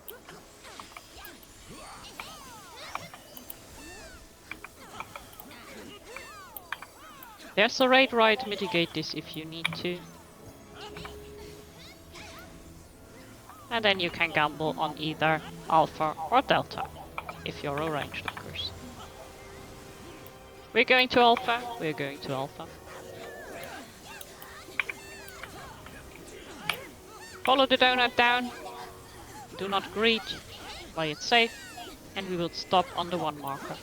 There's a raid right, mitigate this if you need to. And then you can gamble on either Alpha or Delta, if you're arranged, of course. We're going to Alpha, we're going to Alpha. Follow the donut down, do not greet, play it safe, and we will stop on the 1 marker.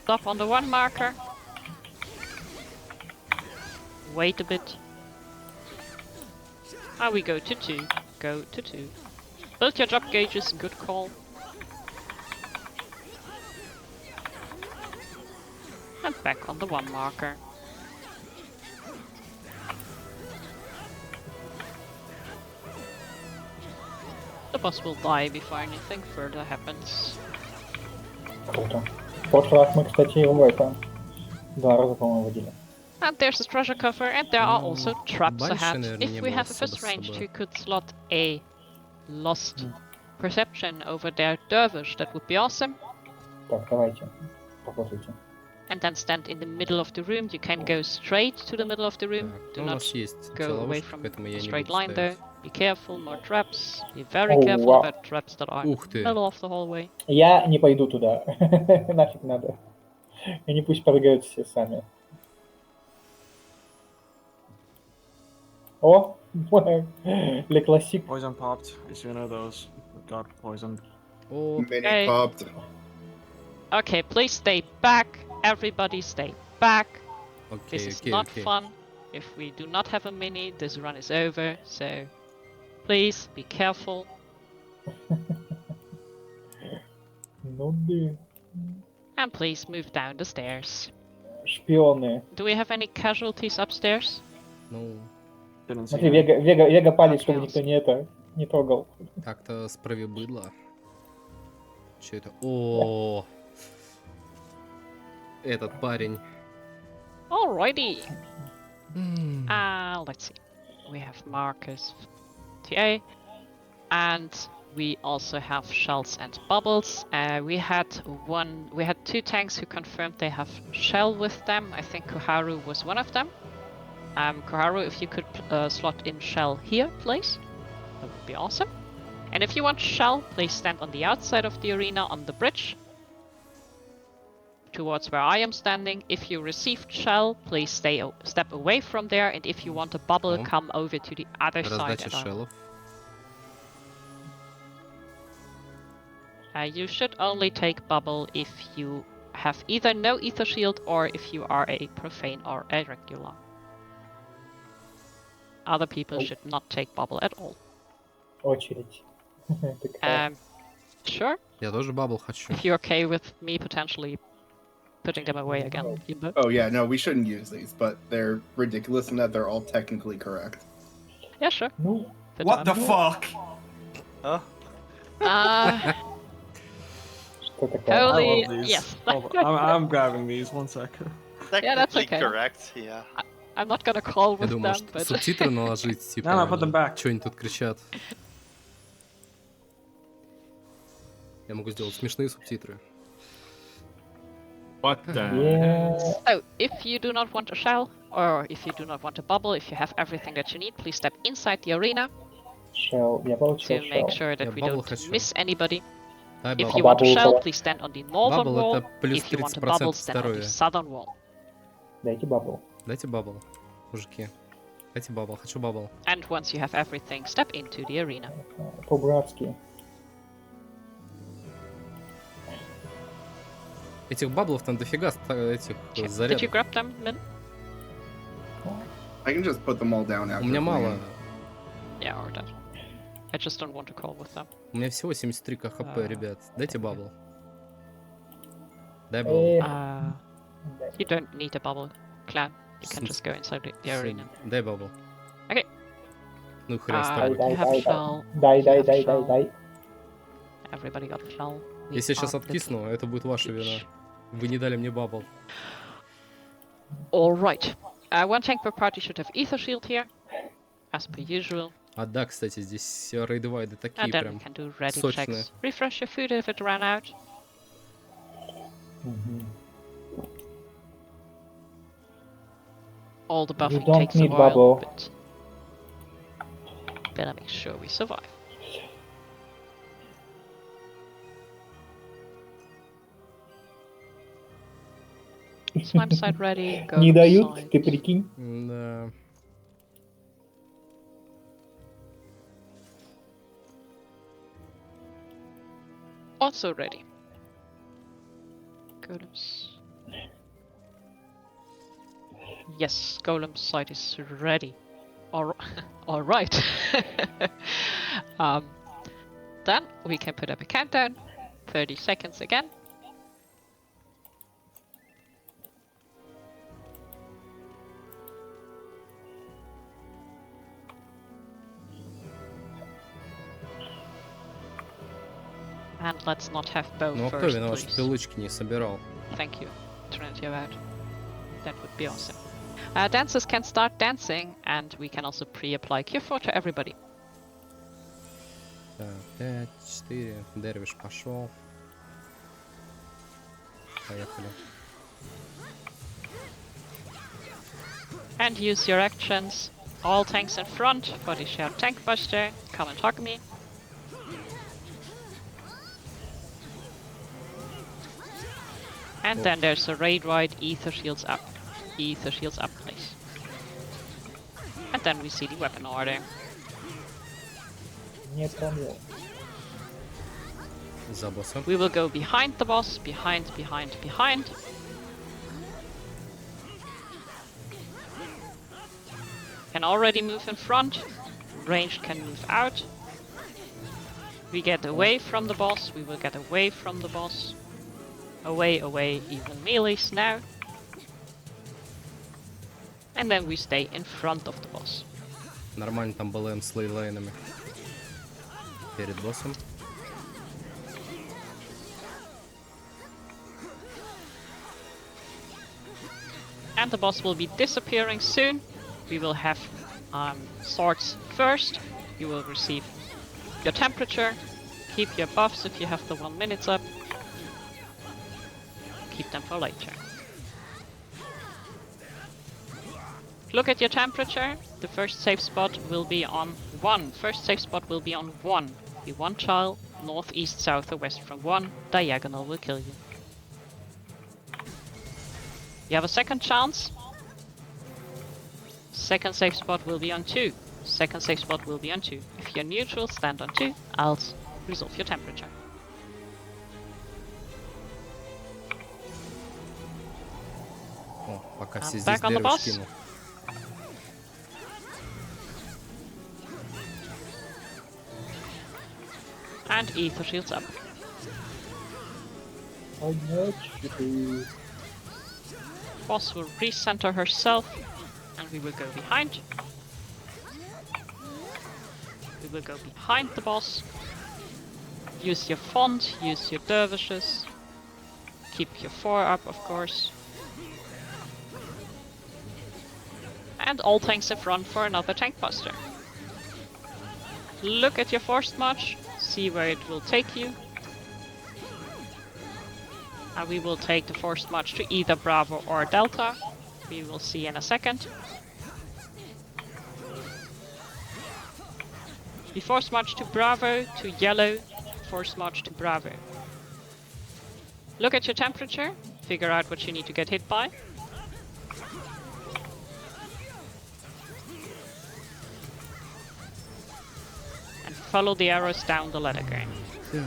Stop on the 1 marker. Wait a bit. And we go to 2. Go to 2. Build your drop gauges, good call. And back on the 1 marker. The boss will die before anything further happens. Круто. В прошлый раз мы, кстати, его это 2 раза, по-моему, водили. And there's a treasure cover, and there are also traps Банши, ahead. наверное, не If we было have a особо first с range, собой. you could slot a lost perception over their dervish. That would be awesome. Так, давайте. Показывайте. And then stand in the middle of the room. You can go straight to the middle of the room. Так, Do ну, у not нас есть go away ловушка, from поэтому я the не straight буду line though. ставить. Be careful, more traps. Be very Oh, careful wow. about traps that are in Ух the ты. middle of the hallway. Я не пойду туда. Нафиг надо. Они пусть прыгают все сами. О! Le Classique. Poison popped. It's one of those. Got poisoned. О, Mini Hey. popped. Okay, please stay back. Everybody stay back. This окей, is окей, not окей. fun. If we do not have a mini, this run is over. So please be careful. Ну да. And please move down the stairs. Шпионы. Do we have any casualties upstairs? Ну, Didn't see Смотри, him. Вега палит, Okay, чтобы I'll никто не трогал. так-то справи быдло. Че это? О, этот парень. Alrighty. М, Let's see. We have Marcus TA, and we also have Shells and Bubbles. We had 2 tanks who confirmed they have Shell with them. I think Koharu was one of them. Koharu, if you could slot in Shell here, please, that would be awesome. And if you want Shell, please stand on the outside of the arena on the bridge towards where I am standing. If you received Shell, please step away from there, and if you want a bubble, Oh. come over to the other side. Раздача and I will- шеллов. You should only take bubble if you have either no ether shield or if you are a profane or a regular. Other people should not take bubble at all. Очередь. Такая. Sure, Я тоже бабл хочу. if you're okay with me potentially putting them away again. Yimbo. Oh yeah, no, we shouldn't use these, but they're ridiculous in that they're all technically correct. Yeah, sure. Ну, Put What the them- fuck? Huh? что такое? Holy- I love these. yes. Hold on. I'm grabbing these. 1 second. Yeah, that's Technically okay. correct, yeah. I'm not gonna call Я with думаю, them, что but субтитры наложить, типа, No, put them back. что они тут кричат. Я могу сделать смешные субтитры. What the? Yeah. so if you do not want a shell or if you do not want a bubble, if you have everything that you need, please step inside the arena Shell. Я получил to make shell. sure that Я we bubble don't хочу. miss anybody. Дай If бабл. you want a Bubble shell, for- please stand on the northern Бабл wall. это плюс If you want a 30% bubble, stand on the здоровья. southern wall. Дайте бабл. Дайте бабл, мужики. Дайте бабл, хочу бабл. And once you have everything, step into the arena. По-братски. Этих баблов там дофига этих Did you зарядов. grab them, Min? I can just put them all down У after. меня playing. мало. Yeah, or that. I just don't want to call with them. У меня всего 73 хп, А. ребят. Дайте бабл. Дай бабл. Эх, You don't need a bubble, clan. You can Since- just go inside the arena. Дай бабл. Окей. Ну и хрен с Дай, тобой. дай, You have дай, shell. дай, you дай, have дай, дай, shell. дай. Everybody got shell. We Если я сейчас are откисну, это будет ваша bitch. вина. Вы не дали мне бабл. All right. One tank per party should have ether shield here, as per usual. А да, кстати, здесь рейдвайды And такие then прям. we can do ready сочные. checks. Refresh your food if it ran out. Мгм. All the buffing don't takes a need while, bubble. but better make sure we survive. Slime side ready. Go Не дают, side. ты прикинь. Да. Also ready. Golems. Yes, golem side is ready. All right. Then we can put up a countdown. 30 seconds again. And let's not have both Ну а кто first, виноват, что ты please. лучки не собирал? Thank you, Trinity of Out. That would be awesome. Dancers can start dancing, and we can also pre-apply Cure 4 to everybody. Так, 5, 4, Дервиш пошел. Поехали. And use your actions. All tanks in front for the shared tank buster. Come and hug me. And then there's a raid wide, ether shields up. Ether shields up, please. And then we see the weapon order. Не понял. За боссом. We will go behind the boss, behind. Can already move in front. Ranged can move out. We get away from the boss, we will get away from the boss. Away, even melees now. And then we stay in front of the boss. Нормально там БЛМ с лейлайнами. Перед боссом. And the boss will be disappearing soon. We will have swords first. You will receive your temperature. Keep your buffs if you have the 1 minute up. Keep them for later. Look at your temperature. The first safe spot will be on 1. First safe spot will be on 1. Be 1 tile, north, east, south, or west from 1. Diagonal will kill you. You have a second chance. Second safe spot will be on 2. Second safe spot will be on 2. If you're neutral, stand on 2, else resolve your temperature. О, пока все здесь Back on the Дервиш boss. кинул. And ether shields up. Понять, что ты... Boss will recenter herself, and we will go behind. We will go behind the boss. Use your font, use your dervishes. Keep your 4 up, of course. And all tanks in front for another tank buster. Look at your forced march, see where it will take you. And we will take the forced march to either Bravo or Delta. We will see in a second. We force march to Bravo, to Yellow, force march to Bravo. Look at your temperature, figure out what you need to get hit by. And follow the arrows down the ladder game. Так.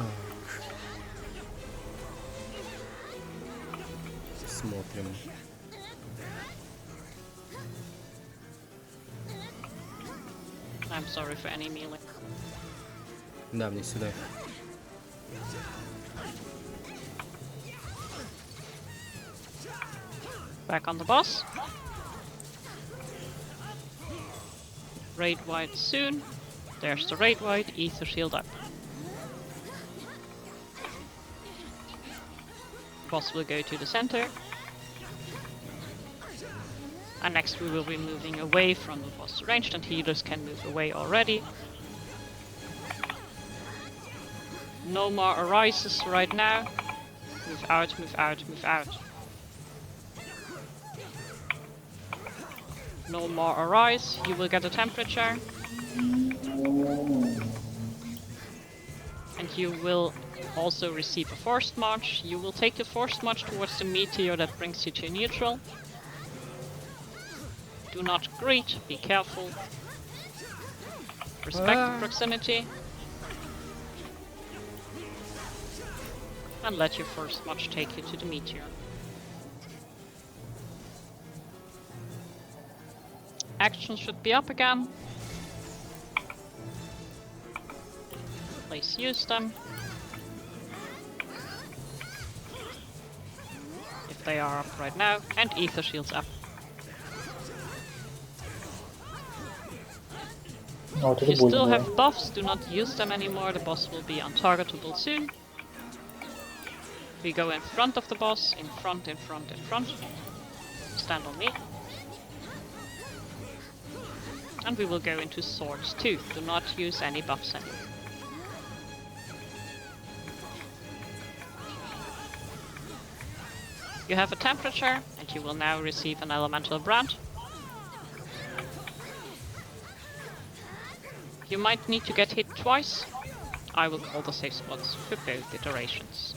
Смотрим. I'm sorry for any melee. Да, мне сюда. Back on the boss. Raid wide soon. There's the raid wide, ether shield up. Boss will go to the center. And next we will be moving away from the boss. Ranged and healers can move away already. No more arises right now. Move out, move out, move out. No more arise, you will get a temperature. And you will also receive a forced march. You will take the forced march towards the meteor that brings you to neutral. Do not greet, be careful. Respect the proximity. And let your forced march take you to the meteor. Actions should be up again. Please use them. If they are up right now. And ether shields up. Ну, вот If это you still больно, да. have buffs, do not use them anymore. The boss will be untargetable soon. We go in front of the boss, in front, in front, in front. Stand on me. And we will go into swords too. Do not use any buffs anymore. You have a temperature, and you will now receive an elemental brand. You might need to get hit twice. I will call the safe spots for both iterations.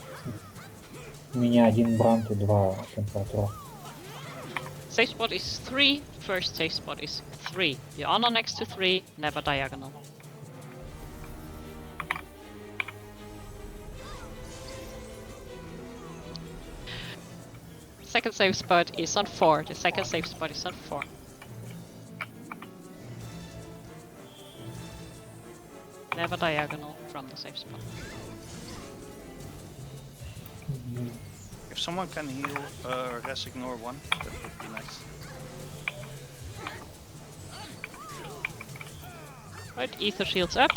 У меня 1 брант и 2 температура. Safe spot is 3, first safe spot is 3. You honor next to 3, never diagonal. Second safe spot is on 4, the second safe spot is on 4. Never diagonal from the safe spot. If someone can heal res ignore 1, that would be nice. Right, ether shields up.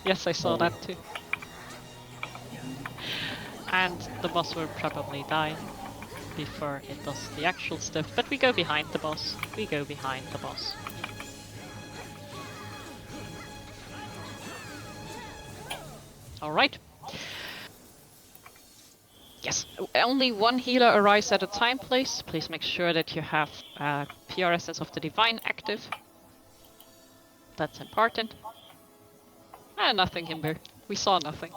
Yes, I saw that too. And the boss will probably die before it does the actual stuff, but we go behind the boss. We go behind the boss. Alright. Yes, only one healer arrives at a time, please. Please make sure that you have Pure Essence of the Divine active. That's important. Nothing, Himber. We saw nothing.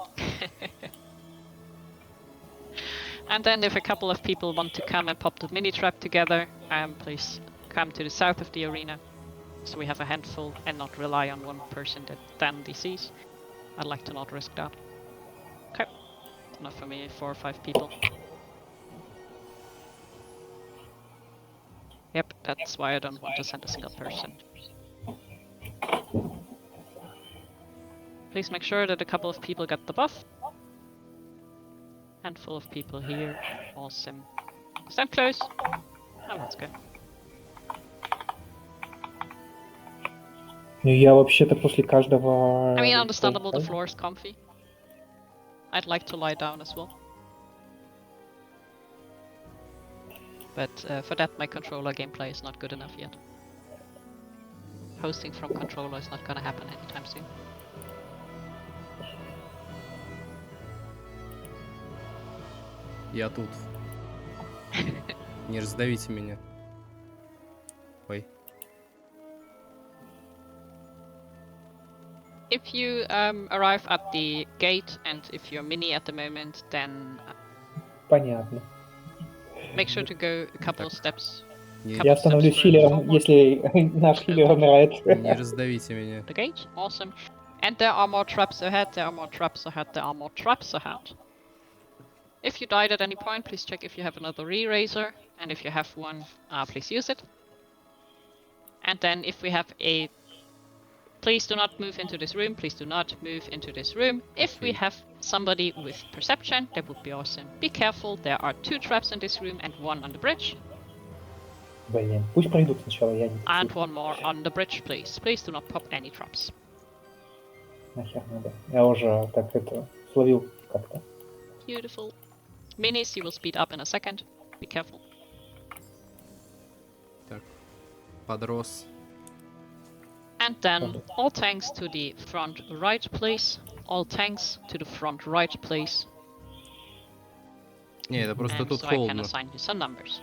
And then if a couple of people want to come and pop the mini trap together, please come to the south of the arena. So we have a handful and not rely on one person that then DCs. I'd like to not risk that. Okay. Enough for me, 4 or 5 people. Yep, that's why I don't want to send a single person. Please make sure that a couple of people get the buff. Handful of people here. Awesome. Stand close. Oh, that's good. Ну я вообще-то после каждого... I mean, understandable, the floor is comfy. I'd like to lie down as well. But for that, my controller gameplay is not good enough yet. Hosting from controller is not gonna happen anytime soon. Я тут. Не раздавите меня. Ой. If you arrive at the gate and if you're mini at the moment, then Понятно. make sure to go a couple of steps. Я становлюсь хилером, если наш хилер умирает. Не раздавите меня. The gate, awesome. And there are more traps ahead, there are more traps ahead, there are more traps ahead. If you died at any point, please check if you have another re-raiser, and if you have one, please use it. And then if we have a... Please do not move into this room, please do not move into this room. If we have somebody with perception, that would be awesome. Be careful, there are 2 traps in this room and 1 on the bridge. Блин, пусть пройдут сначала, я не And хочу. 1 more on the bridge, please. Please do not pop any traps. Нахер надо. Я уже так это словил как-то. Beautiful. Minis, you will speed up in a second. Be careful. Так. Подрос. And then all tanks to the front right, please. All tanks to the front right, please. Не, это просто And тут so I can холодно. assign you some numbers.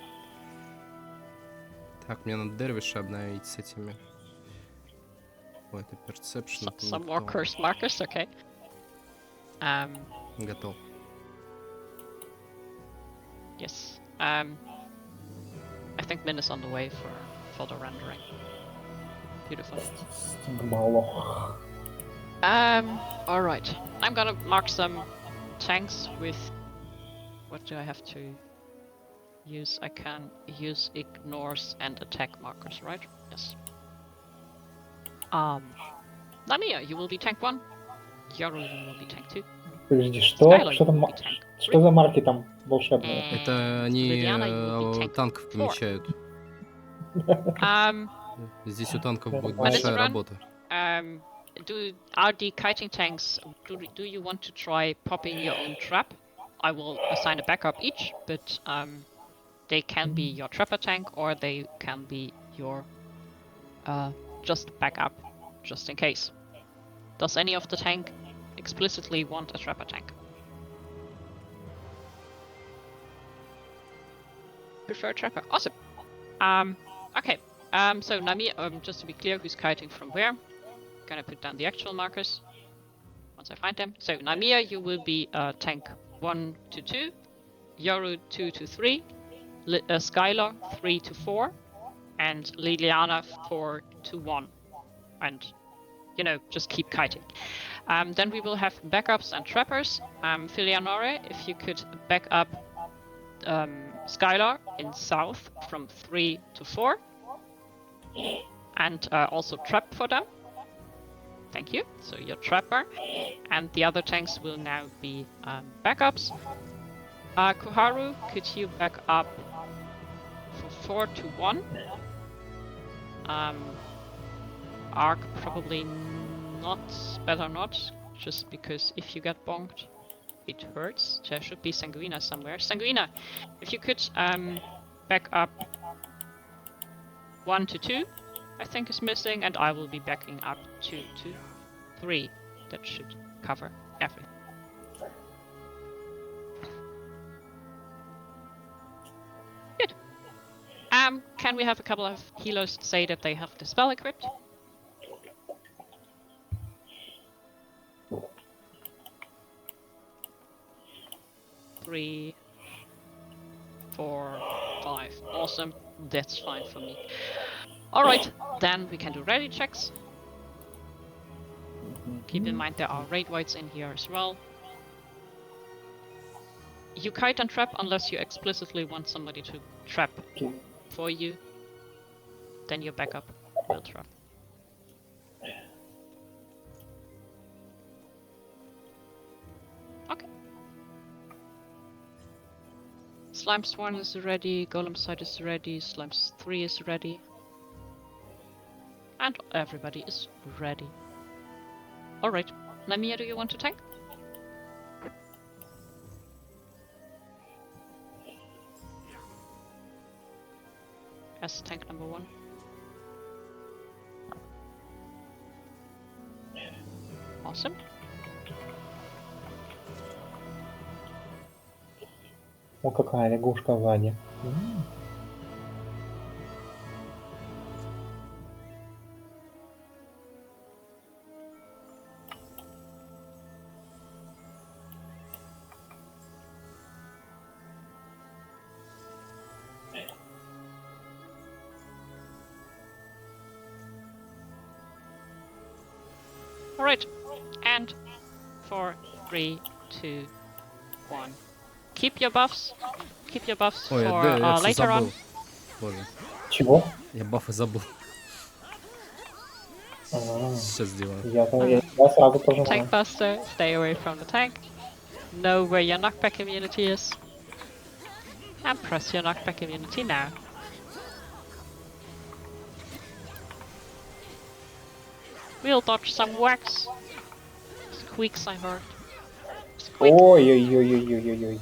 Так, мне надо дервиша обновить с этими. Ой, это perception. это не Some more то. cursed markers, okay. Готов. Yes. I think Min is on the way for the rendering. Beautiful. Мало. Alright. I'm gonna mark some tanks with... What do I have to use? I can use ignores and attack markers, right? Yes. Lamia, you will be tank 1. Yoru, you will be tank 2. Подожди, что? Skylar, Что you там? will be tank Что за марки там волшебные? Это они Лилиана, you will be tank танков 4. помечают. Здесь у танков будет Нормально. большая Madison, работа. are the kiting tanks? Do you want to try popping your own trap? I will assign a backup each, but they can be your trapper tank or they can be your just backup, just in case. Does any of the tank explicitly want a trapper tank? Prefer trapper. Awesome. Okay. So Nami, just to be clear, who's kiting from where? Gonna put down the actual markers once I find them. So Namia, you will be tank 1 to 2, Yoru 2 to 3, Skylar 3 to 4, and Liliana 4 to 1. And just keep kiting. Then we will have backups and trappers. Filianore, if you could back up Skylar in south from 3 to 4, and also trap for them. Thank you. So your trapper, and the other tanks will now be backups. Kuharu, could you back up for 4 to 1? Arc probably not, better not, just because if you get bonked, it hurts. There should be Sanguina somewhere. Sanguina, if you could back up 1 to 2, I think is missing, and I will be backing up 2 to 3. That should cover everything. Good. Can we have a couple of healers say that they have the spell equipped? Three, 4, 5. Awesome. That's fine for me. Alright, then we can do ready checks. Keep in mind there are raid wights in here as well. You kite and trap unless you explicitly want somebody to trap for you. Then your backup will trap. Okay. Slimes 1 is ready, Golem side is ready, Slimes 3 is ready. And everybody is ready. Alright, Lamia, do you want to tank? As tank number 1. Awesome. О, какая лягушка сзади. Alright, and 4, 3, 2, 1. Keep your buffs. Keep your buffs Ой, for да, я всё later забыл. on. Боже, Чего? я бафы забыл. А, Сейчас сделаю. я сразу пожимаю. Tank Buster, stay away from the tank. Know where your knockback immunity is. And press your knockback immunity now. We'll dodge some wax. Squeaks, I heard. Squeak. Ой-ой-ой-ой-ой-ой.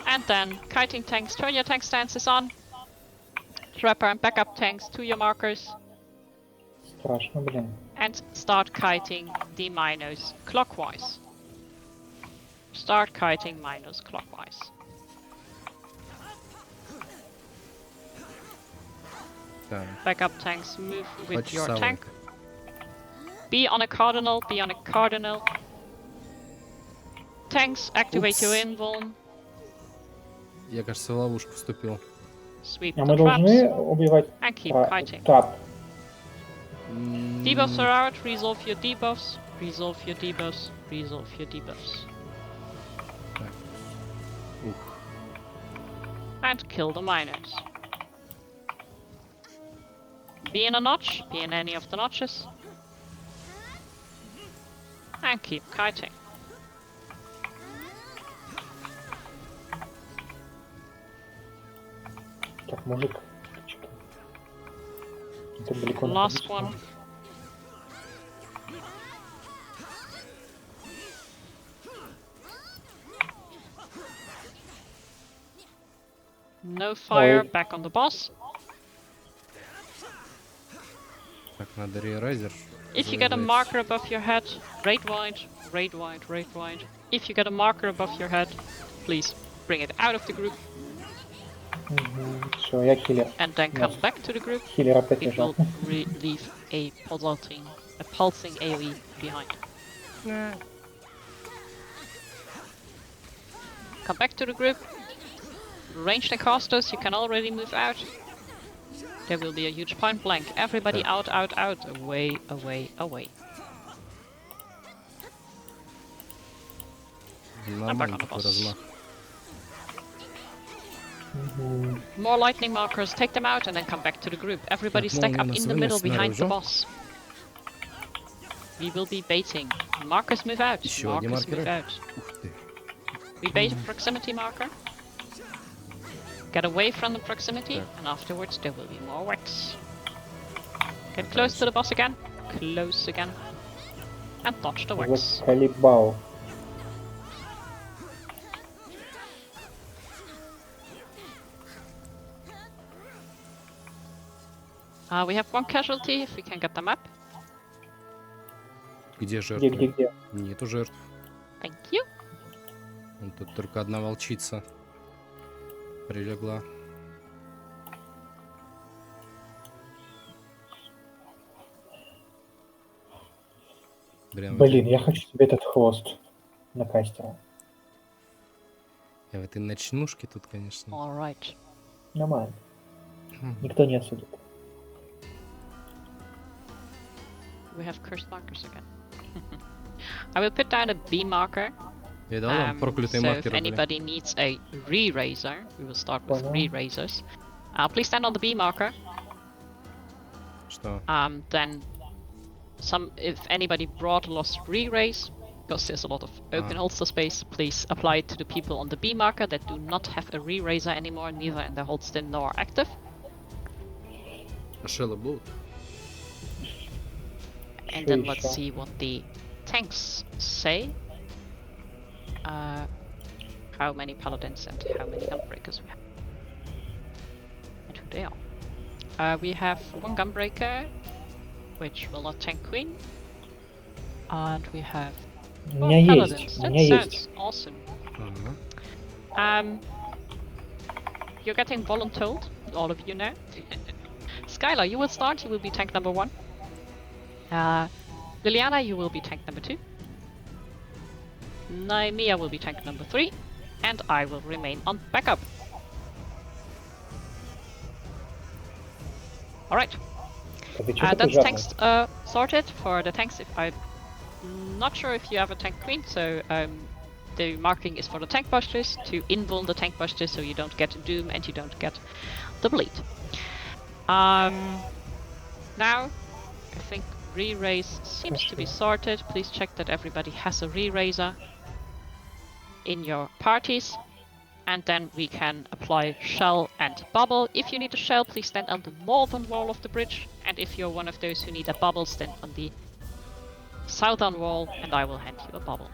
And then, kiting tanks, turn your tank stances on. Trapper and backup tanks to your markers. Страшно, блин. And start kiting the miners clockwise. Start kiting miners clockwise. Так, Backup tanks move with your Почасовой. tank. Be on a cardinal, be on a cardinal. Tanks, activate your Oops. invuln. я, кажется, в ловушку вступил. Sweep А the мы должны traps убивать and keep kiting. трап. Debuffs are out, resolve your debuffs, resolve your debuffs, resolve your debuffs. Ух. And kill the miners. Be in a notch, be in any of the notches. And keep kiting. Так, мужик. Что-то далеко Last находится. one. No fire, Ой. back on the boss. Так, надо рерайзер. If you get a marker above your head, raid wide, raid wide, raid wide. If you get a marker above your head, please bring it out of the group Все, я хилер. and then come Yes. back to the group. Хилер опять It лежал. will leave a pulsing AoE behind. Come back to the group. Range the casters, you can already move out. There will be a huge point blank. Everybody out, out, out. Away, away, away. Нормальный on the такой boss. размах. More lightning markers, take them out and then come back to the group. Everybody Так, stack молния up нас in the middle вынес behind the наружу. boss. We will be baiting. Markers move out. Еще одни Markers move маркеры. out. Ух ты. We bait proximity marker. Get away from the proximity, Так. and afterwards there will be more wax. Get close to the boss again. Close again. And dodge the wax. Заколебал. We have one casualty, if we can get them up. Где жертвы? Где? Нету жертв. Thank you. Вон тут только одна волчица прилегла. Блин, я хочу себе этот хвост на кастера. Я в этой ночнушке тут, конечно. Alright. Нормально. Никто не осудит. We have cursed markers again. I will put down a B marker. Видал, там проклятые So if маркеры были. anybody needs a re-raiser, we will start with Понял. re-raisers. Please stand on the B marker. Что? Then if anybody brought a lost re-raise, because there's a lot of open holster space, please apply it to the people on the B marker that do not have a re-raiser anymore, neither in the holster nor active. Шеллы будут? And then Sure, let's sure. see what the tanks say. How many paladins and how many gunbreakers we have. And who they are. We have one gunbreaker, which will not tank queen. And we have У меня есть, paladins. у That меня есть. sounds awesome. Ага. You're getting voluntold, all of you now. Skylar, you will start, you will be tank number 1. Liliana, you will be tank number 2. Naimia will be tank number 3. And I will remain on backup. Alright. Ты чё такой That's жадный? tanks sorted. For the tanks, if I'm not sure if you have a tank queen, so the marking is for the tank busters to invul the tank busters so you don't get doom and you don't get the bleed. Now, I think re-raise seems to be sorted. Please check that everybody has a re-raiser in your parties. And then we can apply shell and bubble. If you need a shell, please stand on the northern wall of the bridge. And if you're one of those who need a bubble, stand on the southern wall, and I will hand you a bubble.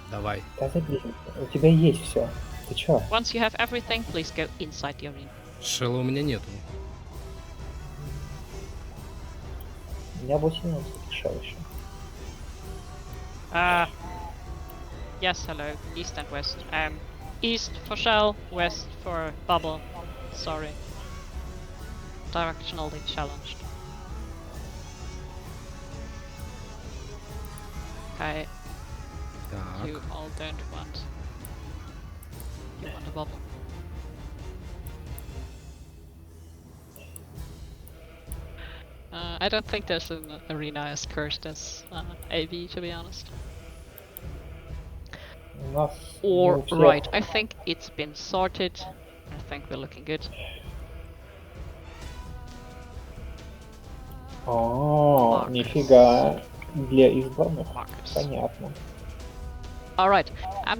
Давай. Да забей, у тебя есть все. Ты чё? Once you have everything, please go inside the arena. Шелла у меня нету. У меня 18 шел еще. Yes, hello. East and west. East for shell, west for bubble. Sorry. Directionally challenged. Okay, Так. you all don't want. You want a bubble. I don't think there's an arena as cursed as AV, to be honest. У нас... Or, у всех- right, I think it's been sorted. I think we're looking good. О, Markers. нифига. Для избранных? Markers. Понятно. Alright,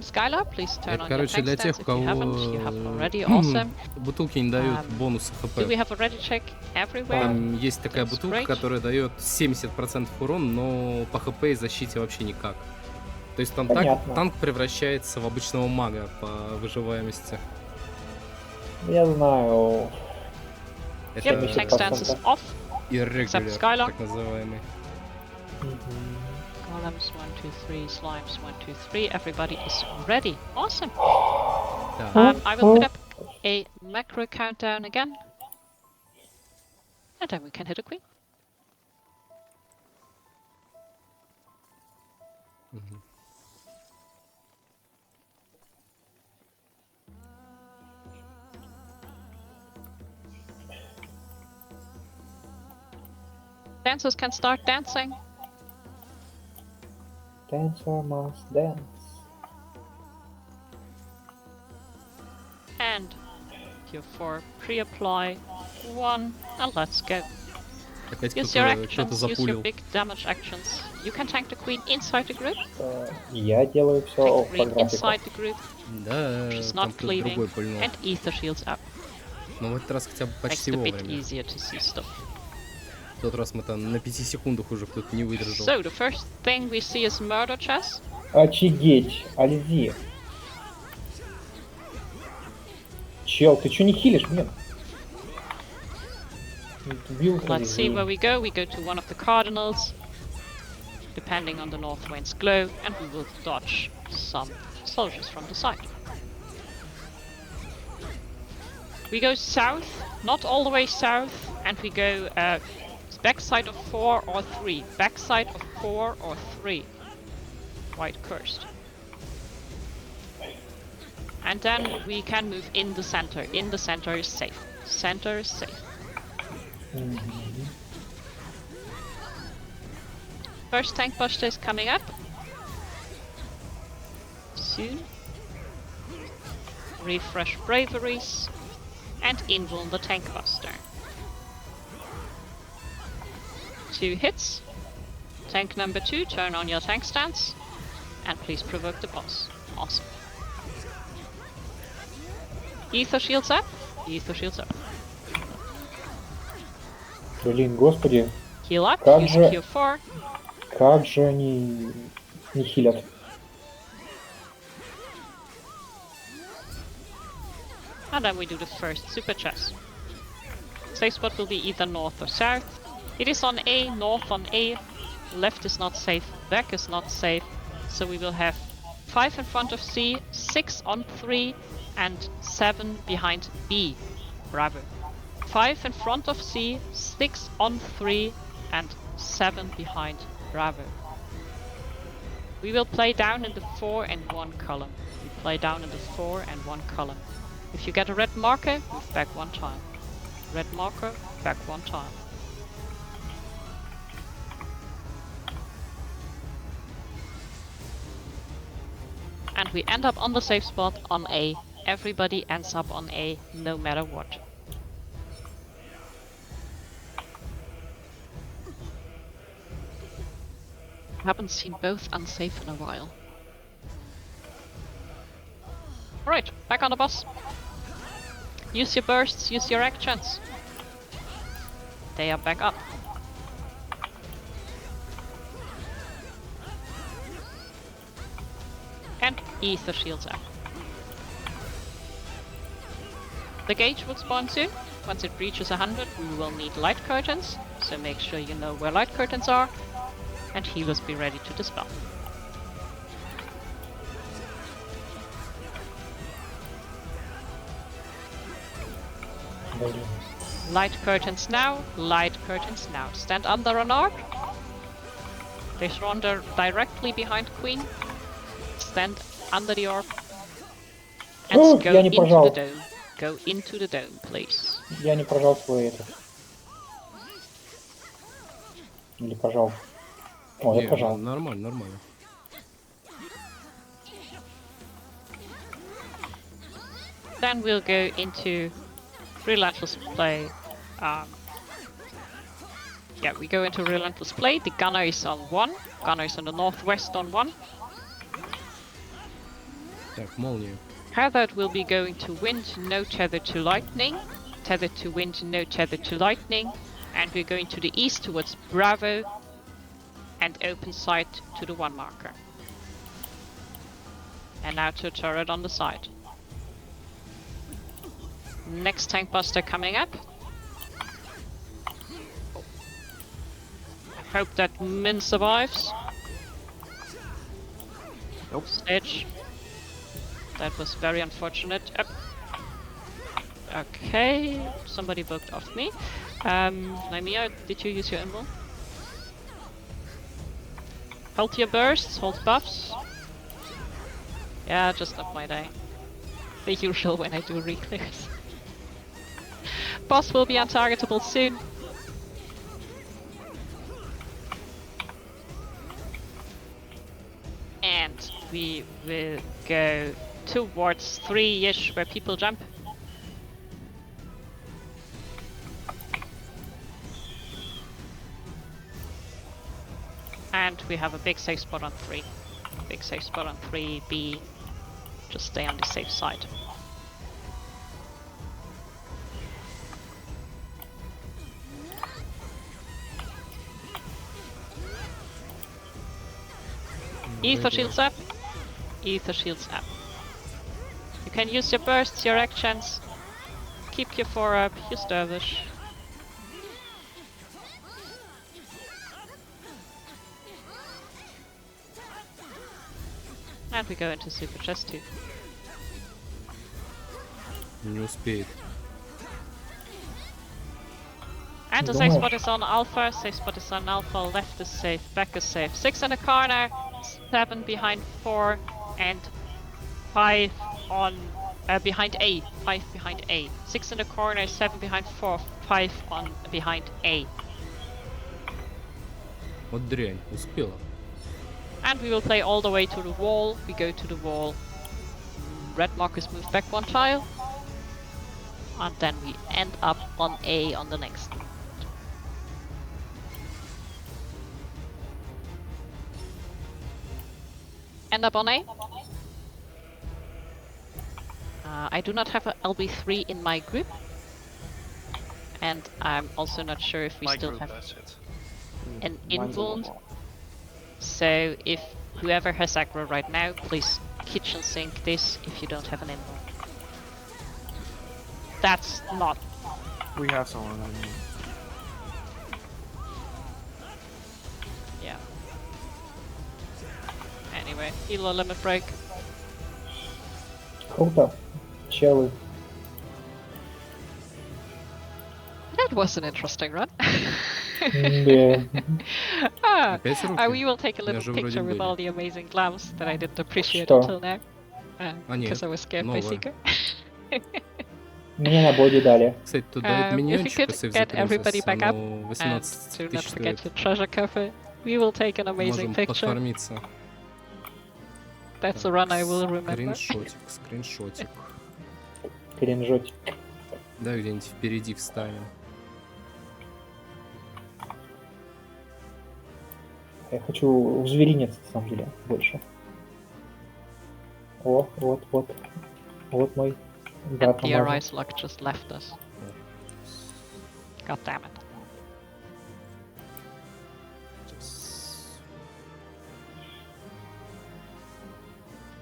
Skylar, please turn Это, on your короче, tank для stance тех, у if you haven't. You have кого already, awesome. бутылки не дают Do бонуса we ХП. have a ready check everywhere? Там есть такая That's бутылка, great. которая дает 70% урон, но по ХП и защите вообще никак. То есть там Понятно. танк превращается в обычного мага по выживаемости. Я знаю. Это Yep, tank stance is off. irregular, Skylar. так называемый. Golems 1, 2, 3, slimes 1, 2, 3. Everybody is ready. Awesome. Да. I will put up a macro countdown again. And then we can hit a queen. Мгм. Dancers can start dancing. Dancer must dance. And your 4 pre-apply. 1, and let's go. Опять Use your кто-то actions, use your запулил. big damage actions. You can tank the queen inside the group, Я делаю все tank the по queen графику. inside the group, Да, she's там not кто-то cleaving, другой пульнул. and ether shields up. Но в этот раз хотя бы Makes почти it a bit вовремя. easier to see stuff. В тот раз мы там на 5 секундах уже кто-то не выдержал. So, the first thing we see is murder chess. Офигеть, Альзи. Чел, ты чё не хилишь, блин? Убил Let's see Альзи. where we go. We go to one of the cardinals, depending on the north wind's glow, and we will dodge some soldiers from the side. We go south, not all the way south, and we go backside of 4 or 3. Backside of 4 or 3. White cursed. And then we can move in the center. In the center is safe. Center is safe. First tank buster is coming up. Soon. Refresh braveries. And invuln the tank buster. 2 hits. Tank number 2, turn on your tank stance. And please provoke the boss. Awesome. Ether shields up. Ether shields up. Блин, господи, Heal up. Как Use же- Q4. как же они не хилят. And then we do the first super chess. Safe spot will be either north or south. It is on A, north on A. Left is not safe, back is not safe. So we will have 5 in front of C, 6 on 3, and 7 behind B. Bravo. 5 in front of C, 6 on 3, and 7 behind Bravo. We will play down in the 4 and 1 column. We play down in the 4 and 1 column. If you get a red marker, move back 1 time. Red marker, back 1 time. And we end up on the safe spot on A. Everybody ends up on A, no matter what. Haven't seen both unsafe in a while. Right, back on the boss. Use your bursts, use your actions. They are back up. And ether shields up. The gauge will spawn soon. Once it reaches 100, we will need light curtains, so make sure you know where light curtains are, and healers be ready to dispel. Блин. Light curtains now, light curtains now. Stand under an arc. Place Ronda directly behind Queen. Stand under the orb. And Oh, go я не into the пожал. dome. Go into the dome, please. Я не прожал свой это. Или пожал. О, я Не, пожал. нормально, нормально. Then we'll go into relentless play. Yeah, we go into relentless play. The gunner is on 1. Gunner is on the northwest on 1. Так, молния. Tethered will be going to wind, no tether to lightning. Tethered to wind, no tether to lightning. And we're going to the east towards Bravo. And open sight to the 1 marker. And now to a turret on the side. Next tank buster coming up. I hope that Min survives. Nope. Stage. That was very unfortunate. Okay, somebody booked off me. Naimia, did you use your invul? Hold your bursts, hold buffs. Yeah, just not my day. The usual when I do reclears. Boss will be untargetable soon. And we will go towards 3-ish where people jump. And we have a big safe spot on 3. Big safe spot on 3B. Just stay on the safe side. Ether shields up. Ether shields up. You can use your bursts, your actions. Keep your 4 up, use Dervish. And we go into Super Chest 2. Не успеет. And the safe spot is on Alpha, safe spot is on Alpha, left is safe, back is safe. 6 in the corner, 7 behind 4, and 5 on behind A. 5 behind A. 6 in the corner, 7 behind 4, 5 on behind A. Вот дрянь, успела. And we will play all the way to the wall. We go to the wall. Red markers move back 1 tile. And then we end up on A on the next. End up on A. I do not have a LB3 in my group. And I'm also not sure if we My still group, have that's it. an Mine's a invul. level. So if whoever has aggro right now, please kitchen sink this if you don't have an invul. That's not. We have someone. I mean. Yeah. Anyway, Elo limit break. Круто. Челы. That was an interesting run. Да. Опять руки? We will take a У меня little же вроде picture with были. all the amazing glams that I didn't appreciate Что? until now. А, нет, Because I was scared by новое. Seeker. Мне на боди дали. Кстати, тут дают If you миньончика could Save the get everybody Princess, back up оно and 18 do not тысяч forget стоит. your treasure cover, we will take an amazing Можем picture. подфармиться. That's a run I will remember. Скриншотик, скриншотик. Кринжотик. Да, где-нибудь впереди вставим. Я хочу в зверинец, на самом деле, больше. О, вот, вот. Вот мой And брат the намазал. Arise Luck just left us. God damn it.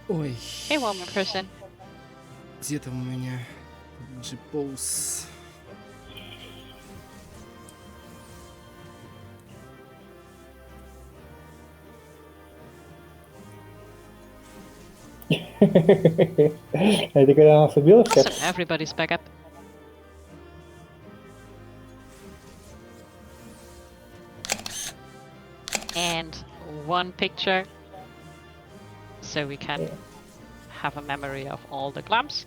Ой, Hey, one more person. где там у меня джипоус? А это когда нас убила So всех? everybody's back up. And one picture. So we can have a memory of all the glams.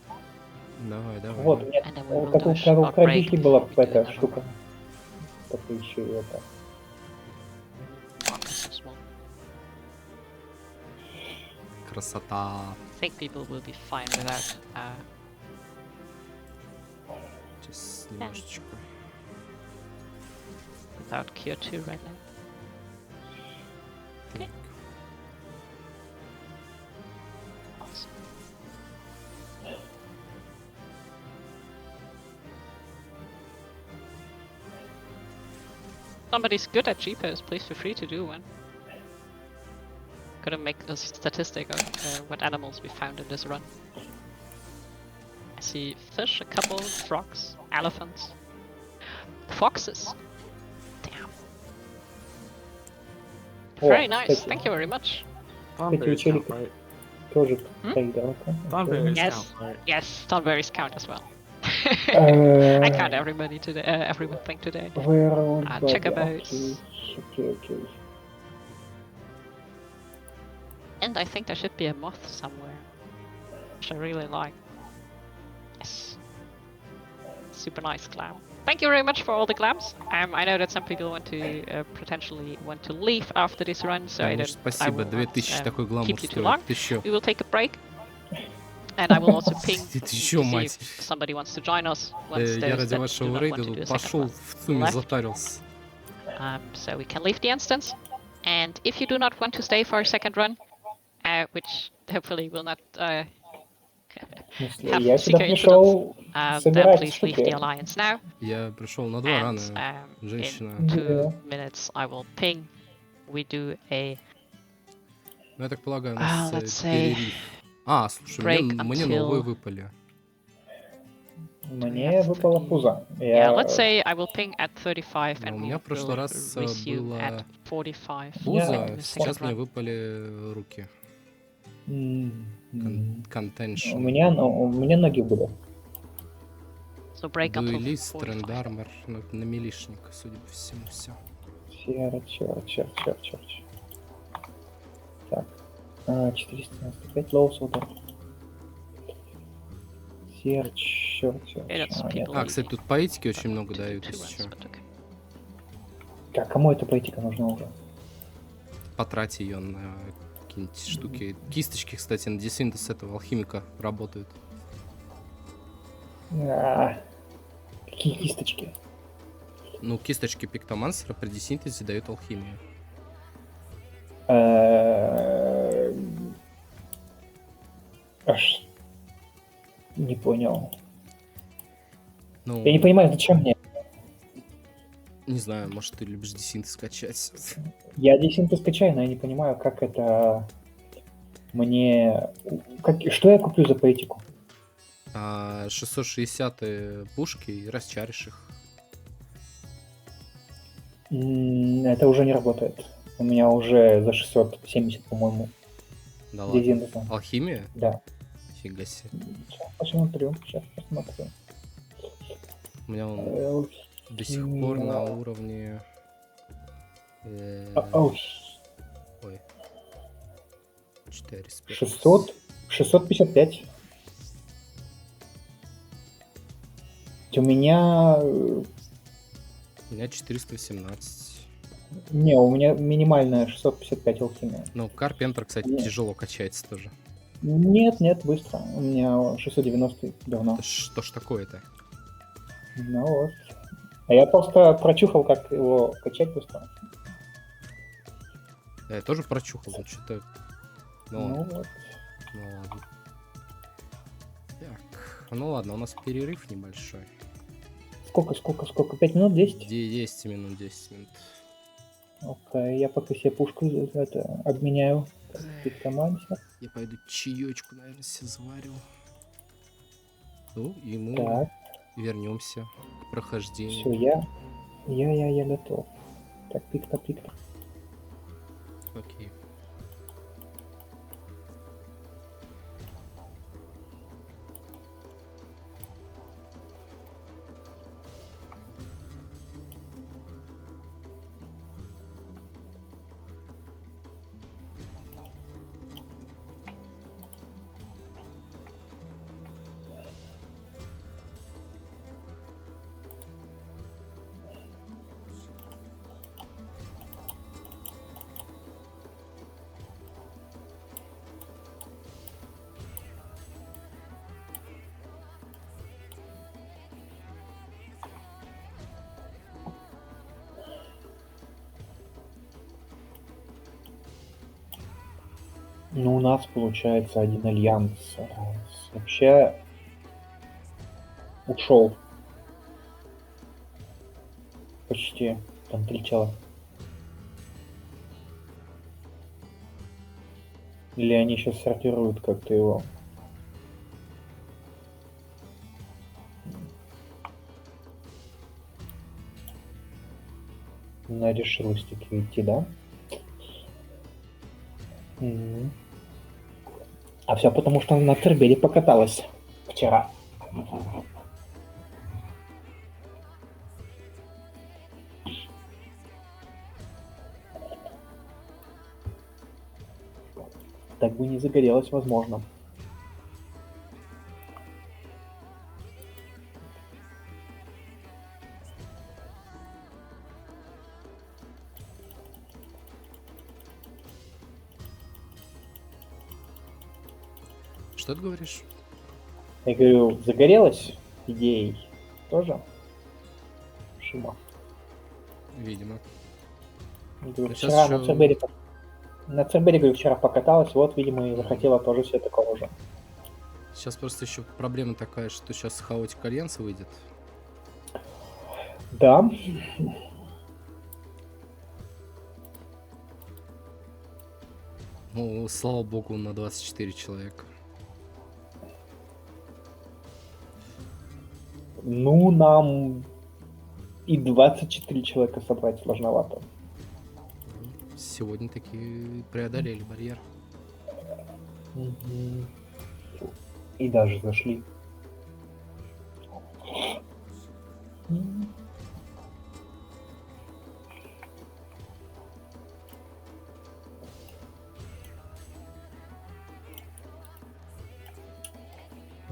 Давай, давай. Вот, у меня And then we will как do у a short break крадишки была before we do эта another штука. one. Только еще и это. Markers as well. Красота. I think people will be fine without. Сейчас немножечко. Without Cure 2 right now. Okay. Awesome. Somebody's good at G-pose, please feel free to do one. Gotta make a statistic of what animals we found in this run. I see fish, a couple, frogs, elephants, foxes. Damn. О, Very nice. кстати, Thank you very much. Thornberries Кстати, count, right? тоже Hmm? кайдалка. Thornberries Yes. count, right? Yes, Thornberries count as well. I count everybody today. Everything today. Where old Checker body? boats. Okay. And I think there should be a moth somewhere, which I really like. Yes. Super nice glam. Thank you very much for all the glams. I know that some people want to potentially want to leave after this run, so I Конечно, don't. I спасибо, will 2000 not, такой глам keep you too устроит. long. Ты чё? We will take a break, and I will also ping Ты to чё, see мать? if somebody wants to join us once Я those ради that do вашего not want рейда to do тут a second пошел run. в ЦУМе left. затарился. So we can leave the instance, and if you do not want to stay for a second run, which hopefully will not В смысле, have я сюда secret incidents, пришел then собирать please leave the штуки. alliance now. Я пришел на 2 And рана, женщина. in 2 Да. minutes I will ping. We do a Ну, я так полагаю, у нас let's say перерыв. А, слушай, break мне новые until- выпали. Мне выпала пуза. yeah. Let's say I will ping at 35 Но and у we меня в прошлый will раз resume было at 45. пузо, Я- in the сейчас second мне run. выпали руки. У Контеншн. меня ноги были. So break until Дуэлист, 45. трендармор, на милишника, судя по всему, все. Черт. Так. 495 лоус удар. Черт. Yeah, that's Нет. people А, кстати, тут поэтики очень много to do дают, 2 если runs, что. but okay. Так, кому эта политика нужна уже? Потрать ее на какие-нибудь штуки. Кисточки, кстати, на десинтез этого алхимика работают. Какие кисточки? Ну, кисточки пиктомансера при десинтезе дают алхимию. Аж не понял. Ну, Я не понимаю, зачем мне? не знаю, может, ты любишь десинтез скачать. Я десинты скачаю, но я не понимаю, как это мне... Что я куплю за поэтику? 660 пушки и расчаришь их. Это уже не работает. У меня уже за 670, по-моему, Да ладно. дезинтеза. Алхимия? Да. Фига себе. Сейчас посмотрю. У меня он до сих пор на уровне... Ой, Ой. 400. 655. У меня... У меня 418. Не, у меня минимальная 655 алхимия. Ну, Карпентер, кстати, Нет. тяжело качается тоже. Нет, быстро. У меня 690 давно. Это что ж такое-то? Ну вот. А я просто прочухал, как его качать быстро. Я тоже прочухал, но что-то... Ну, Ну ладно. вот. Ну ладно. Так, ну ладно, у нас перерыв небольшой. Сколько? 5 минут? 10? 10 минут, 10 минут. Окей, я пока себе пушку обменяю. Пиктомансер. Я пойду чаечку, наверное, себе заварю. Ну, и мы Так, вернемся к прохождению. все, я готов. Так, пикта. Окей. Ну, у нас получается один альянс. Вообще ушел. Почти. Там 3 чела. Или они сейчас сортируют как-то его. Она решилась таки идти, да? Мгм. А все потому, что она на Цербере покаталась вчера. Так бы не загорелась, возможно. Что ты говоришь? Я говорю, загорелась идеей тоже Шима. Видимо. Я говорю, Ну, щас вчера ещё- на Цербере, говорю, вчера покаталась, вот, видимо, и Мгм. захотела тоже себе такого же. Сейчас просто еще проблема такая, что сейчас хаотик Альянса выйдет. Да, Ну, слава богу, на 24 человека. ну, нам и 24 человека собрать сложновато. Сегодня таки преодолели барьер. Мгм. И даже зашли. М.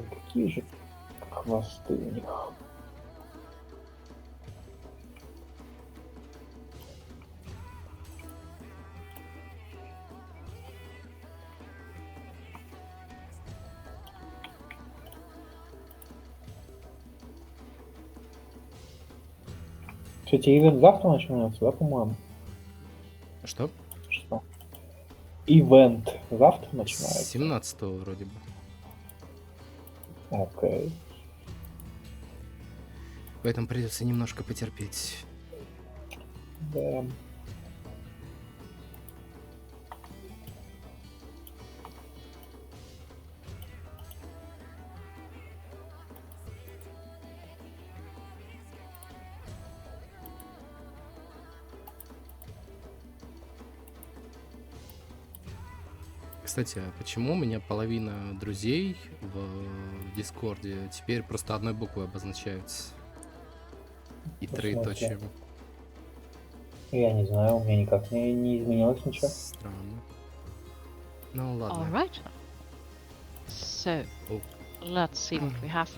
Какие же хвосты у них. Кстати, ивент завтра начинается, да, по-моему? Что? Что? Ивент завтра С начинается. 17 вроде бы. Окей. Поэтому придется немножко потерпеть. Да. Кстати, а почему у меня половина друзей в Дискорде теперь просто одной буквой обозначаются? И В смысле? троеточием. Я не знаю, у меня никак не изменилось ничего. Странно. Ну ладно. Alright. So, Oh. let's see what we have.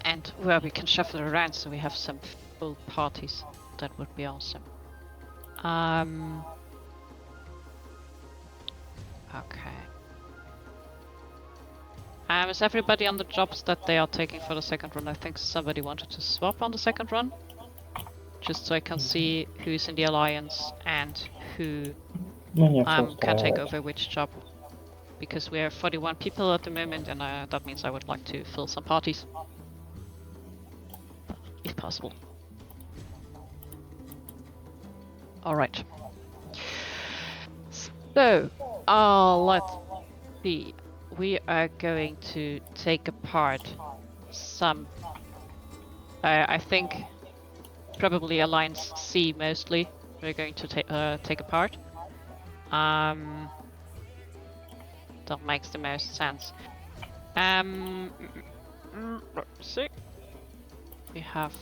And where we can shuffle around so we have some full parties. That would be awesome. Okay. Is everybody on the jobs that they are taking for the second run? I think somebody wanted to swap on the second run. Just so I can see who's in the alliance and who Мне все can take устраивает. over which job. Because we are 41 people at the moment, and that means I would like to fill some parties. If possible. Alright. So, let's see. We are going to take apart some... I think probably Alliance C mostly. We're going to take apart. That makes the most sense. Let's see. We have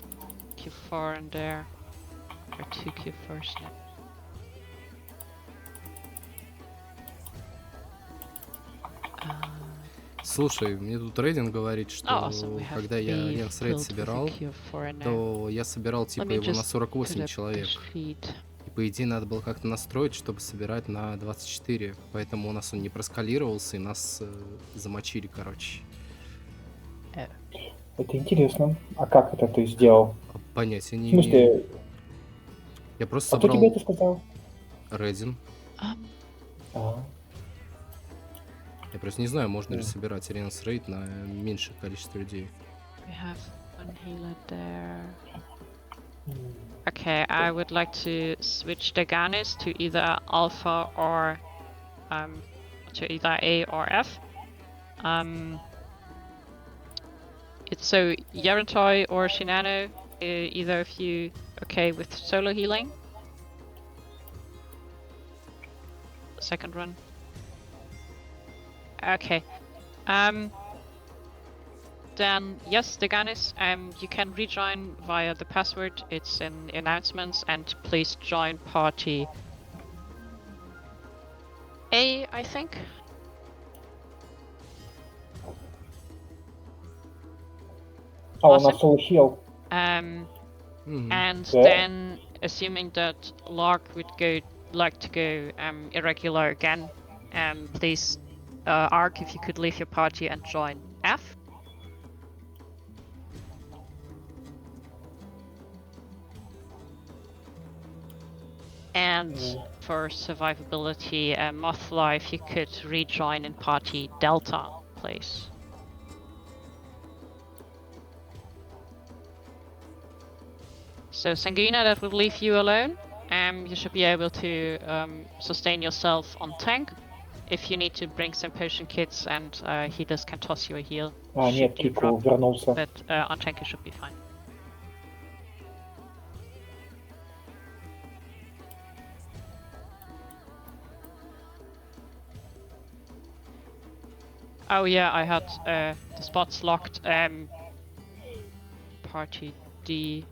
Q4 in there. Or 2 Q4s now. Слушай, мне тут Рейдин говорит, что Awesome, we have когда я beef Альянс Рейд filled with a собирал, Q4 in there. то я собирал типа Let me его на just 48 pull up человек. the sheet. И по идее надо было как-то настроить, чтобы собирать на 24. Поэтому у нас он не проскалировался, и нас замочили, короче. Это интересно. А как это ты сделал? Понятия В не имею. смысле, Я просто а кто тебе собрал это сказал? Рейдин. А, Я просто не знаю, можно ли Мгм. собирать Альянс Рейд на меньшее количество людей. We have one healer there. м, Okay, I would like to switch the Ganis to either Alpha or to either A or F. It's so Yarentoy or Shinano, either of you okay with solo healing? second run. Okay. Then yes, Deganis, you can rejoin via the password. It's in announcements, and please join party A, I think. А, у Was нас it? full heal. And Yeah. then, assuming that Lark would like to go irregular again, please, Ark, if you could leave your party and join F. And for survivability, Mothla, if you could rejoin in party Delta, please. So Sanguina, that would leave you alone. You should be able to sustain yourself on tank. If you need to bring some potion kits, and healers can toss you a heal. А, should нет, you Кику drop, вернулся. but on tank you should be fine. Oh yeah, I had the spots locked. Party D